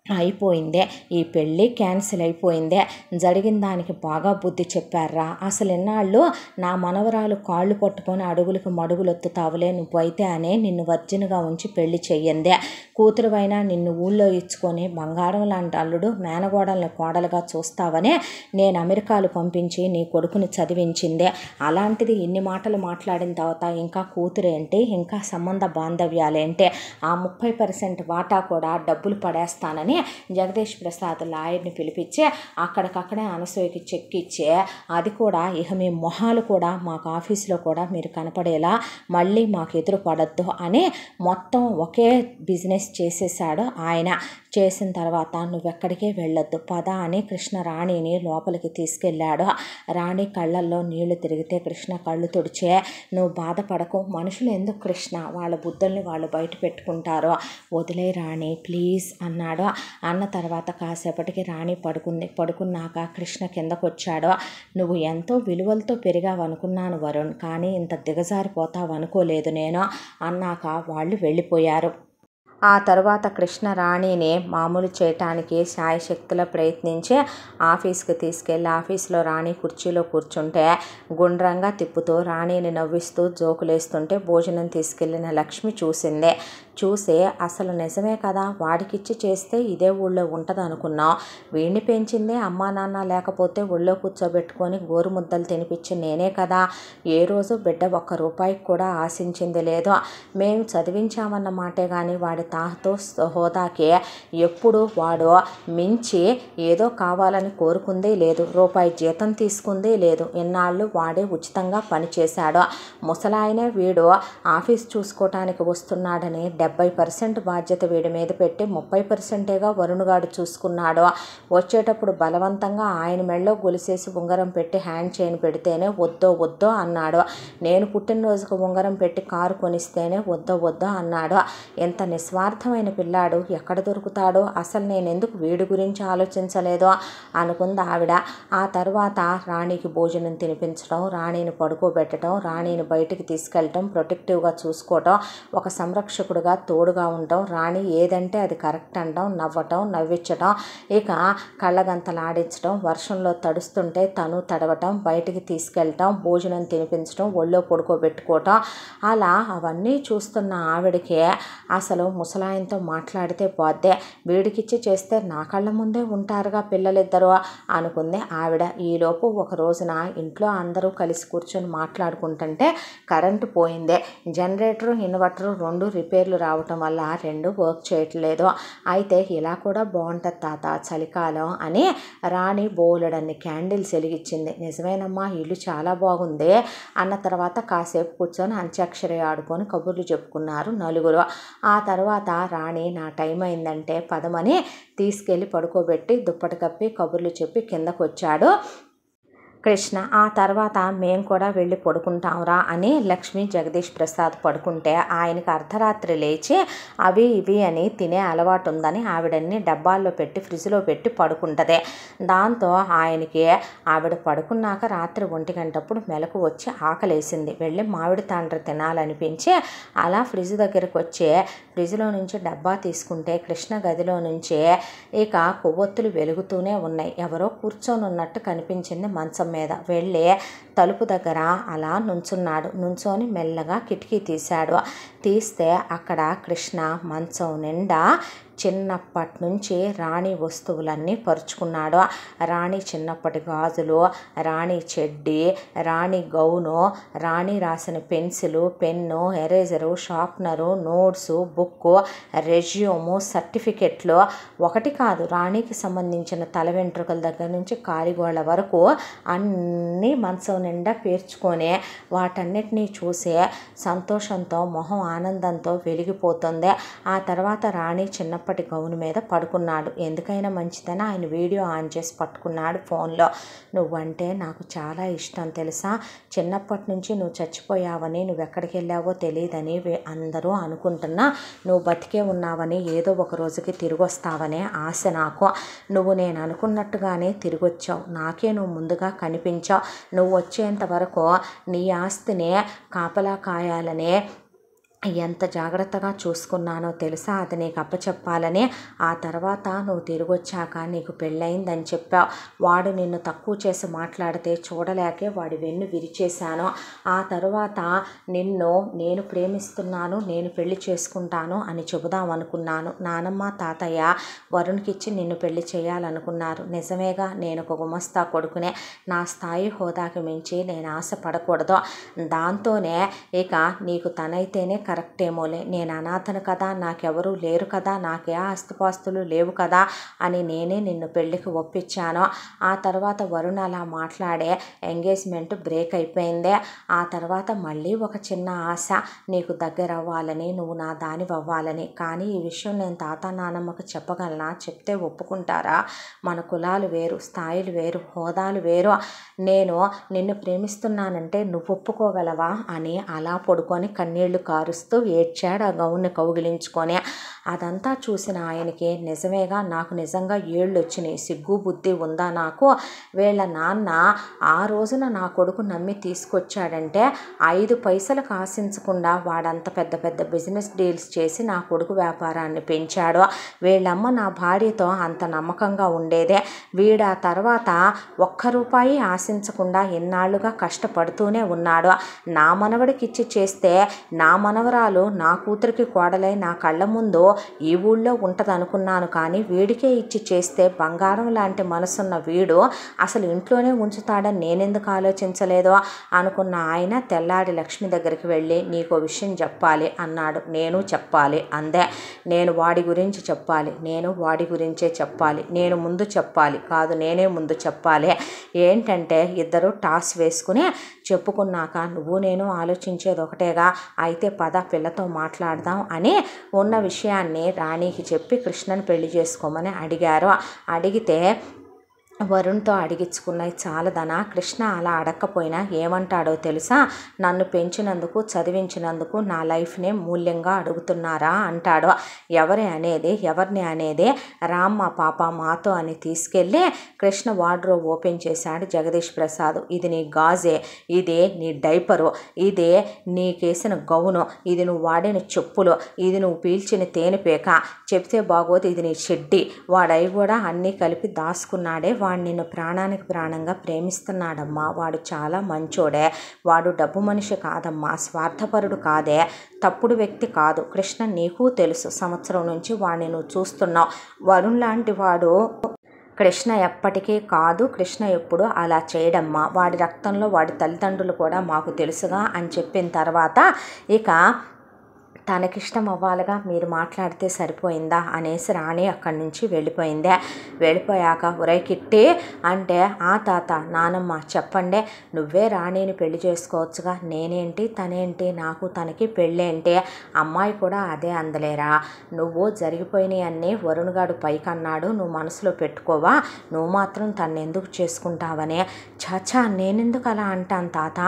అయిపోయిందే, ఈ పెళ్ళి క్యాన్సిల్ అయిపోయిందే, జరిగిన దానికి బాగా బుద్ధి చెప్పారా, అసలు ఎన్నాళ్ళు నా మనవరాలు కాళ్ళు పట్టుకొని అడుగులకు మడుగులొత్తుతావులే నువ్వైతే అనే నిన్ను వర్జిన్గా ఉంచి పెళ్లి చెయ్యందే, కూతురువైనా నిన్ను ఊళ్ళో ఇచ్చుకొని బంగారం లాంటి అల్లుడు మేనగోడల్ని కోడలుగా చూస్తావనే నేను అమెరికాలు పంపించి నీ కొడుకుని చదివించిందే, అలాంటిది ఇన్ని మాటలు మాట్లాడిన తర్వాత ఇంకా కూతురేంటి, ఇంకా సంబంధ బాంధవ్యాలేంటి, ఆ 30% వాటా కూడా డబ్బులు పడేస్తానని జగదీష్ ప్రసాద్ లాయర్ని పిలిపించి అక్కడికక్కడే అనసూయకి చెక్ ఇచ్చే, అది కూడా ఇక మీ మొహాలు కూడా మాకు ఆఫీసులో కూడా మీరు కనపడేలా మళ్ళీ మాకు ఎదురు పడద్దు అని మొత్తం ఒకే బిజినెస్ చేసేసాడు ఆయన. చేసిన తర్వాత నువ్వెక్కడికే వెళ్ళొద్దు పద అని కృష్ణ రాణిని లోపలికి తీసుకెళ్ళాడు. రాణి కళ్ళల్లో నీళ్లు తిరిగితే కృష్ణ కళ్ళు తుడిచే, నువ్వు బాధపడకు, మనుషులు ఎందుకు కృష్ణ, వాళ్ళ బుద్ధుల్ని వాళ్ళు బయట పెట్టుకుంటారు, వదిలే రాణి ప్లీజ్ అన్నాడు. అన్న తర్వాత కాసేపటికి రాణి పడుకున్నాక కృష్ణ కిందకు వచ్చాడు. నువ్వు ఎంతో విలువలతో పెరిగావు అనుకున్నాను వరుణ్, కానీ ఇంత దిగజారిపోతావు అనుకోలేదు నేను అన్నాక వాళ్ళు వెళ్ళిపోయారు. ఆ తర్వాత కృష్ణ రాణిని మామూలు చేయటానికి శాయశక్తులా ప్రయత్నించి ఆఫీస్కి తీసుకెళ్ళి ఆఫీస్లో రాణి కుర్చీలో కూర్చుంటే గుండ్రంగా తిప్పుతూ రాణిని నవ్విస్తూ జోకులేస్తుంటే భోజనం తీసుకెళ్ళిన లక్ష్మి చూసిందే. చూసి అసలు నిజమే కదా, వాడికిచ్చి చేస్తే ఇదే ఊళ్ళో ఉంటుంది అనుకున్నాం, వీడిని పెంచిందే అమ్మా నాన్న లేకపోతే ఒళ్ళో కూర్చోబెట్టుకొని గోరు ముద్దలు తినిపించి నేనే కదా, ఏ రోజు బిడ్డ ఒక్క రూపాయికి కూడా ఆశించింది లేదు, మేము చదివించామన్న మాటే కానీ వాడి తాహతో హోదాకే ఎప్పుడు వాడు మించి ఏదో కావాలని కోరుకుందే లేదు, రూపాయి జీతం తీసుకుందే లేదు, ఇన్నాళ్ళు వాడే ఉచితంగా పనిచేశాడు, ముసలాయనే వీడు ఆఫీస్ చూసుకోవటానికి వస్తున్నాడని 70% బాధ్యత వీడి మీద పెట్టి 30%గా వరుణుగాడు చూసుకున్నాడు. వచ్చేటప్పుడు బలవంతంగా ఆయన మెళ్ళో గొలిసేసి ఉంగరం పెట్టి హ్యాండ్ చైన్ పెడితేనే వద్దో అన్నాడు, నేను పుట్టినరోజుకు ఉంగరం పెట్టి కారు కొనిస్తేనే వద్దో అన్నాడు. ఎంత నిస్వార్థమైన పిల్లాడు ఎక్కడ దొరుకుతాడో, అసలు నేను ఎందుకు వీడి గురించి ఆలోచించలేదో అనుకుంది ఆవిడ. ఆ తర్వాత రాణికి భోజనం తినిపించడం, రాణిని పడుకోబెట్టడం, రాణిని బయటికి తీసుకెళ్ళటం, ప్రొటెక్టివ్గా చూసుకోవటం, ఒక సంరక్షకుడుగా తోడుగా ఉండటం, రాణి ఏదంటే అది కరెక్ట్ అనడం, నవ్వటం, నవ్వించడం, ఇక కళ్ళగంతలాడించడం, వర్షంలో తడుస్తుంటే తను తడవటం, బయటికి తీసుకెళ్ళటం, భోజనం తినిపించడం, ఒళ్ళో పడుకోబెట్టుకోవటం, అలా అవన్నీ చూస్తున్న ఆవిడకి అసలు ముసలాయంతో మాట్లాడితే పోద్దే, వీడికిచ్చి చేస్తే నా కళ్ళ ముందే ఉంటారుగా పిల్లలిద్దరూ అనుకుంది ఆవిడ. ఈలోపు ఒక రోజున ఇంట్లో అందరూ కలిసి కూర్చొని మాట్లాడుకుంటుంటే కరెంటు పోయిందే. జనరేటరు ఇన్వర్టరు 2 రిపేర్లు రావటం వల్ల 2 వర్క్ చేయట్లేదు. అయితే ఇలా కూడా బాగుంటుంది తాత చలికాలం అని రాణి బోలెడన్ని క్యాండిల్స్ వెలిగించింది. నిజమేనమ్మా ఇల్లు చాలా బాగుంది అన్న తర్వాత కాసేపు కూర్చొని అంత్యాక్షరి ఆడుకొని కబుర్లు చెప్పుకున్నారు నలుగురు. ఆ తర్వాత రాణి నా టైం అయిందంటే పదమని తీసుకెళ్ళి పడుకోబెట్టి దుప్పటి కప్పి కబుర్లు చెప్పి కిందకు వచ్చాడు కృష్ణ. ఆ తర్వాత మేము కూడా వెళ్ళి పడుకుంటాంరా అని లక్ష్మి జగదీష్ ప్రసాద్ పడుకుంటే ఆయనకి అర్ధరాత్రి లేచి అవి ఇవి అని తినే అలవాటు ఉందని ఆవిడన్ని డబ్బాల్లో పెట్టి ఫ్రిడ్జ్లో పెట్టి పడుకుంటుంది. దాంతో ఆయనకి ఆవిడ పడుకున్నాక రాత్రి 1 గంటప్పుడు మెలకు వచ్చి ఆకలేసింది. వెళ్ళి మామిడి తాండ్ర తినాలనిపించి అలా ఫ్రిడ్జ్ దగ్గరికి వచ్చి ఫ్రిడ్జ్లో నుంచి డబ్బా తీసుకుంటే కృష్ణ గదిలో నుంచి ఇక కొవ్వొత్తులు వెలుగుతూనే ఉన్నాయి. ఎవరో కూర్చొని ఉన్నట్టు కనిపించింది మంచం మీద. వెళ్ళి తలుపు దగ్గర అలా నుంచున్నాడు. నుంచొని మెల్లగా కిటికీ తీశాడు. తీస్తే అక్కడ కృష్ణ మంచం నిండా చిన్నప్పటి నుంచి రాణి వస్తువులన్నీ పరుచుకున్నాడు. రాణి చిన్నప్పటి గాజులు, రాణి చెడ్డీ, రాణి గౌను, రాణి రాసిన pencil, pen, eraser, sharpener, notes, book, resume, సర్టిఫికెట్లు, ఒకటి కాదు రాణికి సంబంధించిన తల వెంట్రుకల దగ్గర నుంచి కాలిగోళ్ళ వరకు అన్నీ మంచం నిండా పేర్చుకొని వాటన్నిటినీ చూసి సంతోషంతో మొహం ఆనందంతో వెలిగిపోతుంది. ఆ తర్వాత రాణి చిన్నప్పటి గౌను మీద పడుకున్నాడు. ఎందుకైనా మంచిదని ఆయన వీడియో ఆన్ చేసి పట్టుకున్నాడు ఫోన్లో. నువ్వంటే నాకు చాలా ఇష్టం తెలుసా, చిన్నప్పటి నుంచి నువ్వు చచ్చిపోయావని, నువ్వెక్కడికి వెళ్ళావో తెలియదని అందరూ అనుకుంటున్నా, నువ్వు బతికే ఉన్నావని, ఏదో ఒక రోజుకి తిరిగి వస్తావనే ఆశ నాకు. నువ్వు నేను అనుకున్నట్టుగానే తిరిగి వచ్చావు. నాకే నువ్వు ముందుగా కనిపించావు. నువ్వు వచ్చేంత వరకు నీ ఆస్తిని కాపలా కాయాలనే ఎంత జాగ్రత్తగా చూసుకున్నానో తెలుసా, అది నీకు అప్పచెప్పాలని. ఆ తర్వాత నువ్వు తిరిగొచ్చాక నీకు పెళ్ళయిందని చెప్పావు. వాడు నిన్ను తక్కువ చేసి మాట్లాడితే చూడలేకే వాడి వెన్ను విరిచేశాను. ఆ తర్వాత నిన్ను నేను ప్రేమిస్తున్నాను, నేను పెళ్లి చేసుకుంటాను అని చెబుదామనుకున్నాను. నానమ్మ తాతయ్య వరుణ్కిచ్చి నిన్ను పెళ్లి చేయాలనుకున్నారు. నిజమేగా, నేను ఒక గుమస్తా కొడుకునే. నా స్థాయి హోదాకి మించి నేను ఆశపడకూడదు. దాంతోనే ఇక నీకు తనైతేనే కరెక్ట్ ఏమోలే. నేను అనాథను కదా, నాకెవరూ లేరు కదా, నాకే ఆస్తిపాస్తులు లేవు కదా అని నేనే నిన్ను పెళ్ళికి ఒప్పించాను. ఆ తర్వాత వరుణ్ అలా మాట్లాడే ఎంగేజ్మెంట్ బ్రేక్ అయిపోయిందే. ఆ తర్వాత మళ్ళీ ఒక చిన్న ఆశ, నీకు దగ్గర అవ్వాలని, నువ్వు నా దానివి అవ్వాలని. కానీ ఈ విషయం నేను తాత నానమ్మకు చెప్పగలనా? చెప్తే ఒప్పుకుంటారా? మన కులాలు వేరు, స్థాయిలు వేరు, హోదాలు వేరు. నేను నిన్ను ప్రేమిస్తున్నానంటే నువ్వు ఒప్పుకోగలవా అని అలా పడుకొని కన్నీళ్లు కారుస్తూ ఏడ్చాడు, ఆ గౌన్ని కౌగిలించుకొని. అదంతా చూసిన ఆయనకి నిజమేగా, నాకు నిజంగా ఏళ్ళు వచ్చినాయి, సిగ్గు బుద్ధి ఉందా నాకు? వీళ్ళ నాన్న ఆ రోజున నా కొడుకు నమ్మి తీసుకొచ్చాడంటే 5 పైసలకు ఆశించకుండా వాడంత పెద్ద పెద్ద బిజినెస్ డీల్స్ చేసి నా కొడుకు వ్యాపారాన్ని పెంచాడు. వీళ్ళమ్మ నా భార్యతో అంత నమ్మకంగా ఉండేదే. వీడు ఆ తర్వాత ఒక్క రూపాయి ఆశించకుండా ఎన్నాళ్ళుగా కష్టపడుతూనే ఉన్నాడు. నా మనవడికి ఇచ్చి చేస్తే నా మనవరాలు నా కూతురికి కోడలై నా కళ్ళ ముందు ఈ ఊళ్ళో ఉంటుంది అనుకున్నాను. కానీ వీడికే ఇచ్చి చేస్తే బంగారం లాంటి మనసున్న వీడు అసలు ఇంట్లోనే ఉంచుతాడని నేనెందుకు ఆలోచించలేదో అనుకున్న ఆయన తెల్లారి లక్ష్మి దగ్గరికి వెళ్ళి నీకో విషయం చెప్పాలి అన్నాడు. నేను చెప్పాలి అందే. నేను వాడి గురించి చెప్పాలి, నేను వాడి గురించే చెప్పాలి, నేను ముందు చెప్పాలి కాదు, నేనే ముందు చెప్పాలి. ఏంటంటే ఇద్దరు టాస్ వేసుకుని చెప్పుకున్నాక నువ్వు నేను ఆలోచించేది ఒకటేగా, అయితే పద పిల్లతో మాట్లాడదాం అని ఉన్న విషయాన్ని రాణికి చెప్పి కృష్ణని పెళ్లి చేసుకోమని అడిగారు. అడిగితే వరుణ్తో అడిగించుకున్నవి చాలదనా? కృష్ణ అలా అడగకపోయినా ఏమంటాడో తెలుసా, నన్ను పెంచినందుకు చదివించినందుకు నా లైఫ్నే మూల్యంగా అడుగుతున్నారా అంటాడు. ఎవరిని అనేది రామ్మ పాప మాతో అని తీసుకెళ్ళి కృష్ణ వార్డ్రోబ్ ఓపెన్ చేశాడు జగదీష్ ప్రసాద్. ఇది నీ గాజే, ఇదే నీ డైపరు, ఇదే నీకేసిన గౌను, ఇది నువ్వు వాడిన చెప్పులు, ఇది నువ్వు పీల్చిన తేనెపేక, చెప్తే బాగోదు ఇది నీ చెడ్డి. వాడవి కూడా అన్నీ కలిపి దాచుకున్నాడే. వాడు నిన్ను ప్రాణానికి ప్రాణంగా ప్రేమిస్తున్నాడమ్మా. వాడు చాలా మంచోడే. వాడు డబ్బు మనిషి కాదమ్మా, స్వార్థపరుడు కాదే, తప్పుడు వ్యక్తి కాదు. కృష్ణ నీకు తెలుసు, సంవత్సరం నుంచి వాడిని నువ్వు చూస్తున్నావు. వరుణ్ లాంటి వాడు కృష్ణ ఎప్పటికీ కాదు, కృష్ణ ఎప్పుడు అలా చేయడమ్మా. వాడి రక్తంలో వాడి తల్లిదండ్రులు కూడా మాకు తెలుసుగా అని చెప్పిన తర్వాత ఇక తనకిష్టం అవ్వాలిగా, మీరు మాట్లాడితే సరిపోయిందా అనేసి రాణి అక్కడి నుంచి వెళ్ళిపోయిందే. వెళ్ళిపోయాక ఒరే కిట్టి అంటే, ఆ తాత నానమ్మ చెప్పండి, నువ్వే రాణిని పెళ్లి చేసుకోవచ్చుగా, నేనేంటి తనేంటి, నాకు తనకి పెళ్ళేంటి, అమ్మాయి కూడా అదే అందలేరా, నువ్వు జరిగిపోయినాయి అన్నీ వరుణ్గాడు పైకన్నాడు, నువ్వు మనసులో పెట్టుకోవా, నువ్వు మాత్రం తను ఎందుకు చేసుకుంటావని. చాచా నేనెందుకు అలా అంటాను తాత,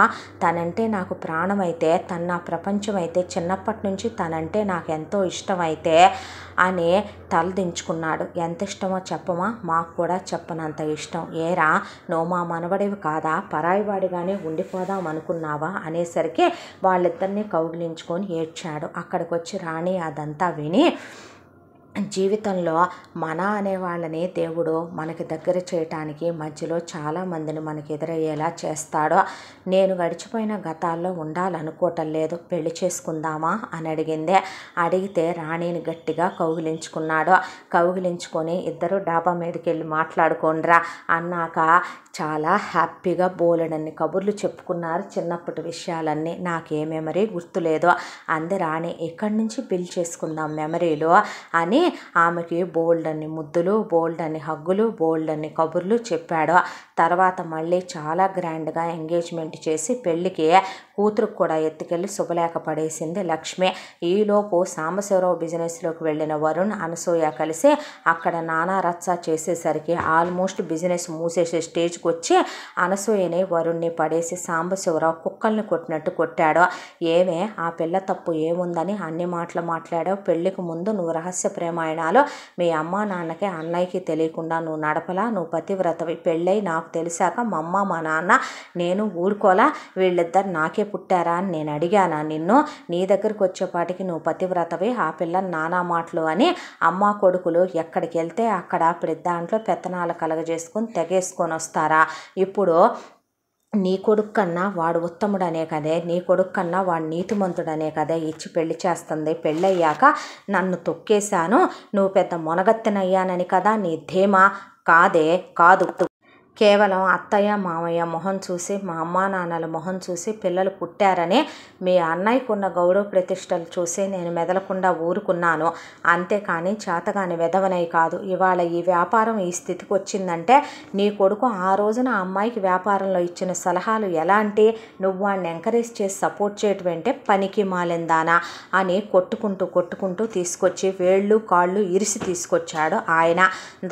తనంటే నాకు ప్రాణం అయితే, తన నా ప్రపంచం అయితే, చిన్నప్పటి నుంచి తనంటే నాకు ఎంతో ఇష్టమైతే అని తలదించుకున్నాడు. ఎంత ఇష్టమో చెప్పమా, మాకు కూడా చెప్పనంత ఇష్టం. ఏరా నువ్వు మా మనవడివి కాదా, పరాయివాడిగానే ఉండిపోదాం అనుకున్నావా అనేసరికి వాళ్ళిద్దరినీ కౌగిలించుకొని ఏడ్చాడు. అక్కడికి వచ్చి రాణి అదంతా విని, జీవితంలో మన అనే వాళ్ళని దేవుడు మనకి దగ్గర చేయటానికి మధ్యలో చాలామందిని మనకి ఎదురయ్యేలా చేస్తాడో. నేను గడిచిపోయిన గతాల్లో ఉండాలనుకోవటం లేదు, పెళ్లి చేసుకుందామా అని అడిగిందే. అడిగితే రాణిని గట్టిగా కౌగిలించుకున్నాడు. కౌగిలించుకొని ఇద్దరు డాబా మీదకి వెళ్ళి మాట్లాడుకోండిరా అన్నాక చాలా హ్యాపీగా బోలెడన్ని కబుర్లు చెప్పుకున్నారు. చిన్నప్పటి విషయాలన్నీ నాకే మెమరీ గుర్తులేదో అంది రాణి. ఇక్కడి నుంచి బిల్ చేసుకుందాం మెమరీలో అని ఆమెకి బోల్డన్ని ముద్దులు, బోల్డన్ని హగ్గులు, బోల్డన్ని కబుర్లు చెప్పాడు. తర్వాత మళ్ళీ చాలా గ్రాండ్గా ఎంగేజ్మెంట్ చేసి పెళ్ళికి కూతురుకు కూడా ఎత్తుకెళ్ళి శుభలేఖ పడేసింది లక్ష్మి. ఈలోపు సాంబశివరావు బిజినెస్లోకి వెళ్ళిన వరుణ్, అనసూయ కలిసి అక్కడ నానా రచ్చ చేసేసరికి ఆల్మోస్ట్ బిజినెస్ మూసేసే స్టేజ్కి వచ్చి అనసూయని వరుణ్ణి పడేసి సాంబశివరావు కుక్కల్ని కొట్టినట్టు కొట్టాడు. ఏమే ఆ పిల్ల తప్పు ఏముందని అన్ని మాటలు మాట్లాడావు, పెళ్లికి ముందు నువ్వు రహస్య ప్రేమ రామాయణాలు మీ అమ్మ నాన్నకి అన్నయ్యకి తెలియకుండా నువ్వు నడపలా, నువ్వు పతివ్రతవి. పెళ్ళై నాకు తెలిసాక మా అమ్మ మా నాన్న నేను ఊరుకోలా, వీళ్ళిద్దరు నాకే పుట్టారా అని నేను అడిగానా నిన్ను? నీ దగ్గరికి వచ్చేపాటికి నువ్వు పతివ్రతవి, ఆ పిల్లని నానా మాటలు అని అమ్మ కొడుకులు ఎక్కడికి వెళ్తే అక్కడ ప్రతి దాంట్లో పెత్తనాలు కలగజేసుకొని తెగేసుకొని వస్తారా? ఇప్పుడు నీ కొడుకు కన్నా వాడు ఉత్తముడనే కదే, నీ కొడుకు కన్నా వాడు నీతిమంతుడనే కదే ఇచ్చి పెళ్లి చేస్తుంది. పెళ్ళయ్యాక నన్ను తొక్కేశాను, నువ్వు పెద్ద మొనగత్తెనయ్యానని కదా నీ ధీమా? కాదు. కేవలం అత్తయ్య మామయ్య మొహం చూసి, మా అమ్మా నాన్నల మొహం చూసి పిల్లలు పుట్టారని, మీ అన్నయ్యకున్న గౌరవ ప్రతిష్టలు చూసి నేను మెదలకుండా ఊరుకున్నాను. అంతేకాని చేతగాని వెధవనై కాదు. ఇవాళ ఈ వ్యాపారం ఈ స్థితికి వచ్చిందంటే నీ కొడుకు ఆ రోజున ఆ అమ్మాయికి వ్యాపారంలో ఇచ్చిన సలహాలు ఎలాంటి? నువ్వు వాడిని ఎంకరేజ్ చేసి సపోర్ట్ చేయటమంటే పనికి మాలిందానా అని కొట్టుకుంటూ తీసుకొచ్చి వేళ్ళు కాళ్ళు ఇరిసి తీసుకొచ్చాడు ఆయన.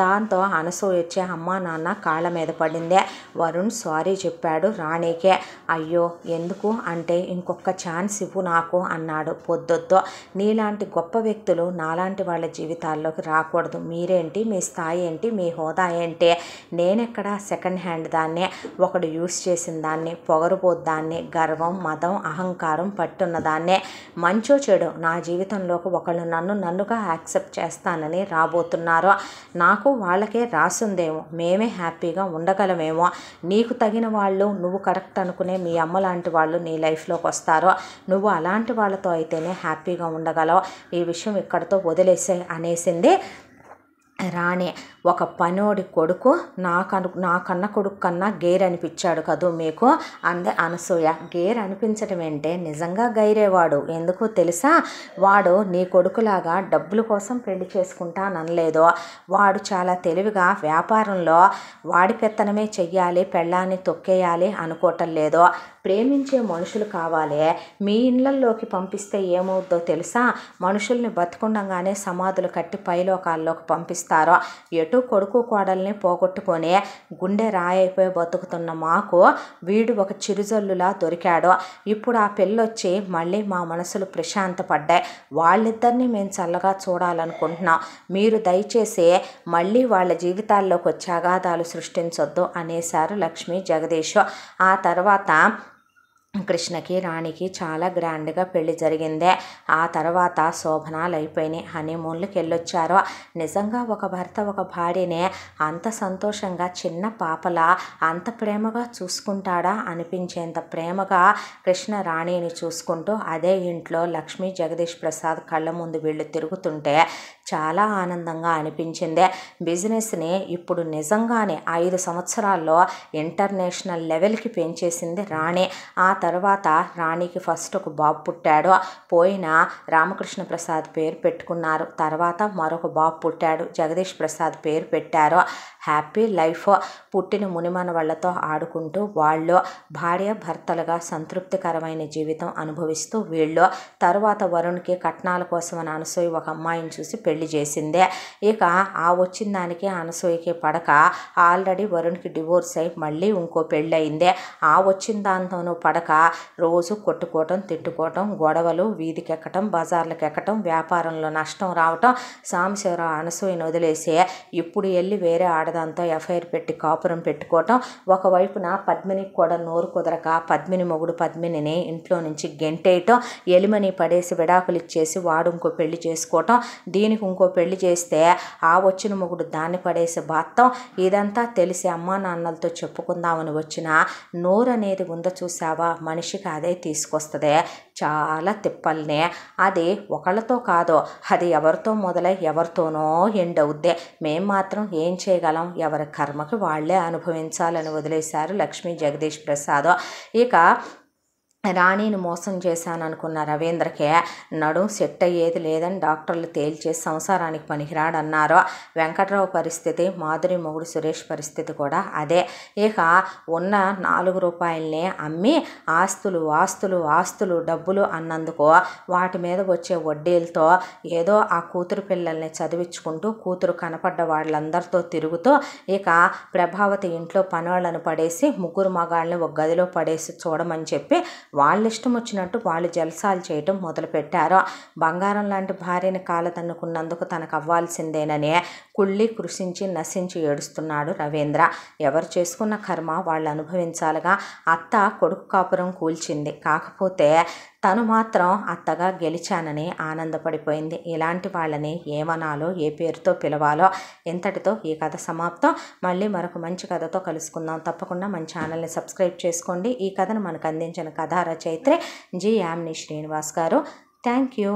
దాంతో అనసూయ వచ్చి అమ్మా నాన్న కాళ్ళ మీద పడిందే. వరుణ్ సారీ చెప్పాడు రాణికే. అయ్యో ఎందుకు అంటే ఇంకొక ఛాన్స్ ఇవ్వు నాకు అన్నాడు. పొద్దుతో నీలాంటి గొప్ప వ్యక్తులు నాలాంటి వాళ్ళ జీవితాల్లోకి రాకూడదు. మీరేంటి, మీ స్థాయి ఏంటి, మీ హోదా ఏంటి? నేనెక్కడ సెకండ్ హ్యాండ్ దాన్నే, ఒకడు యూస్ చేసిన దాన్ని, పొగరుబోద్దాన్ని, గర్వం మదం అహంకారం పట్టున్న దాన్నే. మంచో చెడు నా జీవితంలోకి ఒకళ్ళు నన్నుగా యాక్సెప్ట్ చేస్తానని రాబోతున్నారు. నాకు వాళ్ళకే రాసుందేమో, మేమే హ్యాపీగా ఉండగలమేమో. నీకు తగిన వాళ్ళు, నువ్వు కరెక్ట్ అనుకునే మీ అమ్మ లాంటి వాళ్ళు నీ లైఫ్లోకి వస్తారో, నువ్వు అలాంటి వాళ్ళతో అయితేనే హ్యాపీగా ఉండగలవు. ఈ విషయం ఇక్కడితో వదిలేసే అనేసింది రాణి. ఒక పనోడి కొడుకు నా కన్న కొడుకు కన్నా గేర్ అనిపించాడు కదూ మీకు అందే అనసూయ. గేర్ అనిపించడం ఏంటే, నిజంగా గైరేవాడు. ఎందుకో తెలుసా? వాడు నీ కొడుకులాగా డబ్బుల కోసం పెళ్లి చేసుకుంటాననలేదు. వాడు చాలా తెలివిగా వ్యాపారంలో వాడి పెత్తనమే చెయ్యాలి, పెళ్ళాన్ని తొక్కేయాలి అనుకోవటం లేదు. ప్రేమించే మనుషులు కావాలి. మీ ఇళ్లల్లోకి పంపిస్తే ఏమవుద్దో తెలుసా? మనుషుల్ని బతికుండగానే సమాధులు కట్టి పైలోకాల్లోకి పంపిస్తారో. ఎటు కొడుకు కోడల్ని పోగొట్టుకొని గుండె రాయిపోయి బతుకుతున్న మాకు వీడు ఒక చిరుజల్లులా దొరికాడు. ఇప్పుడు ఆ పెళ్ళొచ్చి మళ్ళీ మా మనసులు ప్రశాంతపడ్డాయి. వాళ్ళిద్దరినీ మేము చల్లగా చూడాలనుకుంటున్నాం. మీరు దయచేసి మళ్ళీ వాళ్ళ జీవితాల్లోకి వచ్చి అగాధాలు సృష్టించొద్దు అనేశారు లక్ష్మి జగదీష్. ఆ తర్వాత కృష్ణకి రాణికి చాలా గ్రాండ్గా పెళ్లి జరిగిందే. ఆ తర్వాత శోభనాలు అయిపోయినాయి, హనీమూన్లకి వెళ్ళొచ్చారు. నిజంగా ఒక భర్త ఒక భార్యనే అంత సంతోషంగా చిన్న పాపలా అంత ప్రేమగా చూసుకుంటాడా అనిపించేంత ప్రేమగా కృష్ణ రాణిని చూసుకుంటూ అదే ఇంట్లో లక్ష్మీ జగదీష్ ప్రసాద్ కళ్ళ ముందు వీళ్ళు తిరుగుతుంటే చాలా ఆనందంగా అనిపించింది. బిజినెస్ని ఇప్పుడు నిజంగానే 5 సంవత్సరాల్లో ఇంటర్నేషనల్ లెవెల్కి పెంచేసింది రాణి. ఆ తర్వాత రాణికి ఫస్ట్ ఒక బాబు పుట్టాడు. పోయిన రామకృష్ణ ప్రసాద్ పేరు పెట్టుకున్నారు. తర్వాత మరొక బాబు పుట్టాడు, జగదీష్ ప్రసాద్ పేరు పెట్టారు. Happy life. పుట్టిన మునిమనవాళ్లతో ఆడుకుంటూ వాళ్ళు భార్య భర్తలుగా సంతృప్తికరమైన జీవితం అనుభవిస్తూ వీళ్ళు. తర్వాత వరుణ్కి కట్నాల కోసం అని అనసూయ ఒక అమ్మాయిని చూసి పెళ్లి చేసిందే. ఇక ఆ వచ్చిన దానికి అనసూయకి పడక ఆల్రెడీ వరుణ్కి డివోర్స్ అయి మళ్ళీ ఇంకో పెళ్ళి అయిందే. ఆ వచ్చిన దాంతోనూ పడక రోజు కొట్టుకోవటం, తిట్టుకోవటం, గొడవలు, వీధికి ఎక్కటం, బజార్లకు ఎక్కటం, వ్యాపారంలో నష్టం రావటం. సాంబశివరావు అనసూయను వదిలేసి ఇప్పుడు వెళ్ళి వేరే ఆడదాంతో ఎఫ్ఐఆర్ పెట్టి కాపురం పెట్టుకోవటం. ఒకవైపున పద్మినికి కూడా నోరు కుదరక పద్మిని మొగుడు పద్మినిని ఇంట్లో నుంచి గెంటేయటం, ఎలిమని పడేసి విడాకులు ఇచ్చేసి వాడు ఇంకో పెళ్లి చేసుకోవటం, దీనికి ఇంకో పెళ్లి చేస్తే ఆ వచ్చిన మొగుడు దాన్ని పడేసి బాత్తం. ఇదంతా తెలిసి అమ్మా నాన్నలతో చెప్పుకుందామని వచ్చిన నోరు అనేది ఉందో చూసావా, మనిషికి అదే తీసుకొస్తుంది చాలా తిప్పల్నే. అది ఒకళ్ళతో కాదో, అది ఎవరితో మొదలై ఎవరితోనో ఎండవుద్దే. మేం మాత్రం ఏం చేయగలం, ఎవరి కర్మకి వాళ్ళే అనుభవించాలని వదిలేశారు లక్ష్మీ జగదీష్ ప్రసాద్. ఇక రాణిని మోసం చేశాననుకున్న రవీంద్రకే నడుం సెట్ అయ్యేది లేదని డాక్టర్లు తేల్చేసి సంసారానికి పనికిరాడన్నారు. వెంకట్రావు పరిస్థితి, మాధురి మొగుడు సురేష్ పరిస్థితి కూడా అదే. ఇక ఉన్న 4 రూపాయలనే అమ్మి ఆస్తులు ఆస్తులు ఆస్తులు డబ్బులు అన్నందుకు వాటి మీద వచ్చే వడ్డీలతో ఏదో ఆ కూతురు పిల్లల్ని చదివించుకుంటూ కూతురు కనపడ్డ వాళ్ళందరితో తిరుగుతూ ఇక ప్రభావతి ఇంట్లో పనివాళ్ళను పడేసి 3 మగాళ్ళని ఒక గదిలో పడేసి చూడమని చెప్పి వాళ్ళ ఇష్టం వచ్చినట్టు వాళ్ళు జల్సాలు చేయటం మొదలుపెట్టారు. బంగారం లాంటి భార్యని కాలదన్నుకున్నందుకు తనకు అవ్వాల్సిందేనని కుళ్ళి కృషించి నశించి ఏడుస్తున్నాడు రవీంద్ర. ఎవరు చేసుకున్న కర్మ వాళ్ళు అనుభవించాలిగా. అత్త కొడుకు కాపురం కూల్చింది, కాకపోతే తను మాత్రం అత్తగా గెలిచానని ఆనందపడిపోయింది. ఇలాంటి వాళ్ళని ఏమనాలో, ఏ పేరుతో పిలవాలో. ఇంతటితో ఈ కథ సమాప్తం. మళ్ళీ మరొక మంచి కథతో కలుసుకుందాం. తప్పకుండా మన ఛానల్ని సబ్స్క్రైబ్ చేసుకోండి. ఈ కథను మనకు అందించిన కథా రచయిత్రి జి యామిని శ్రీనివాస్ గారు. Thank you.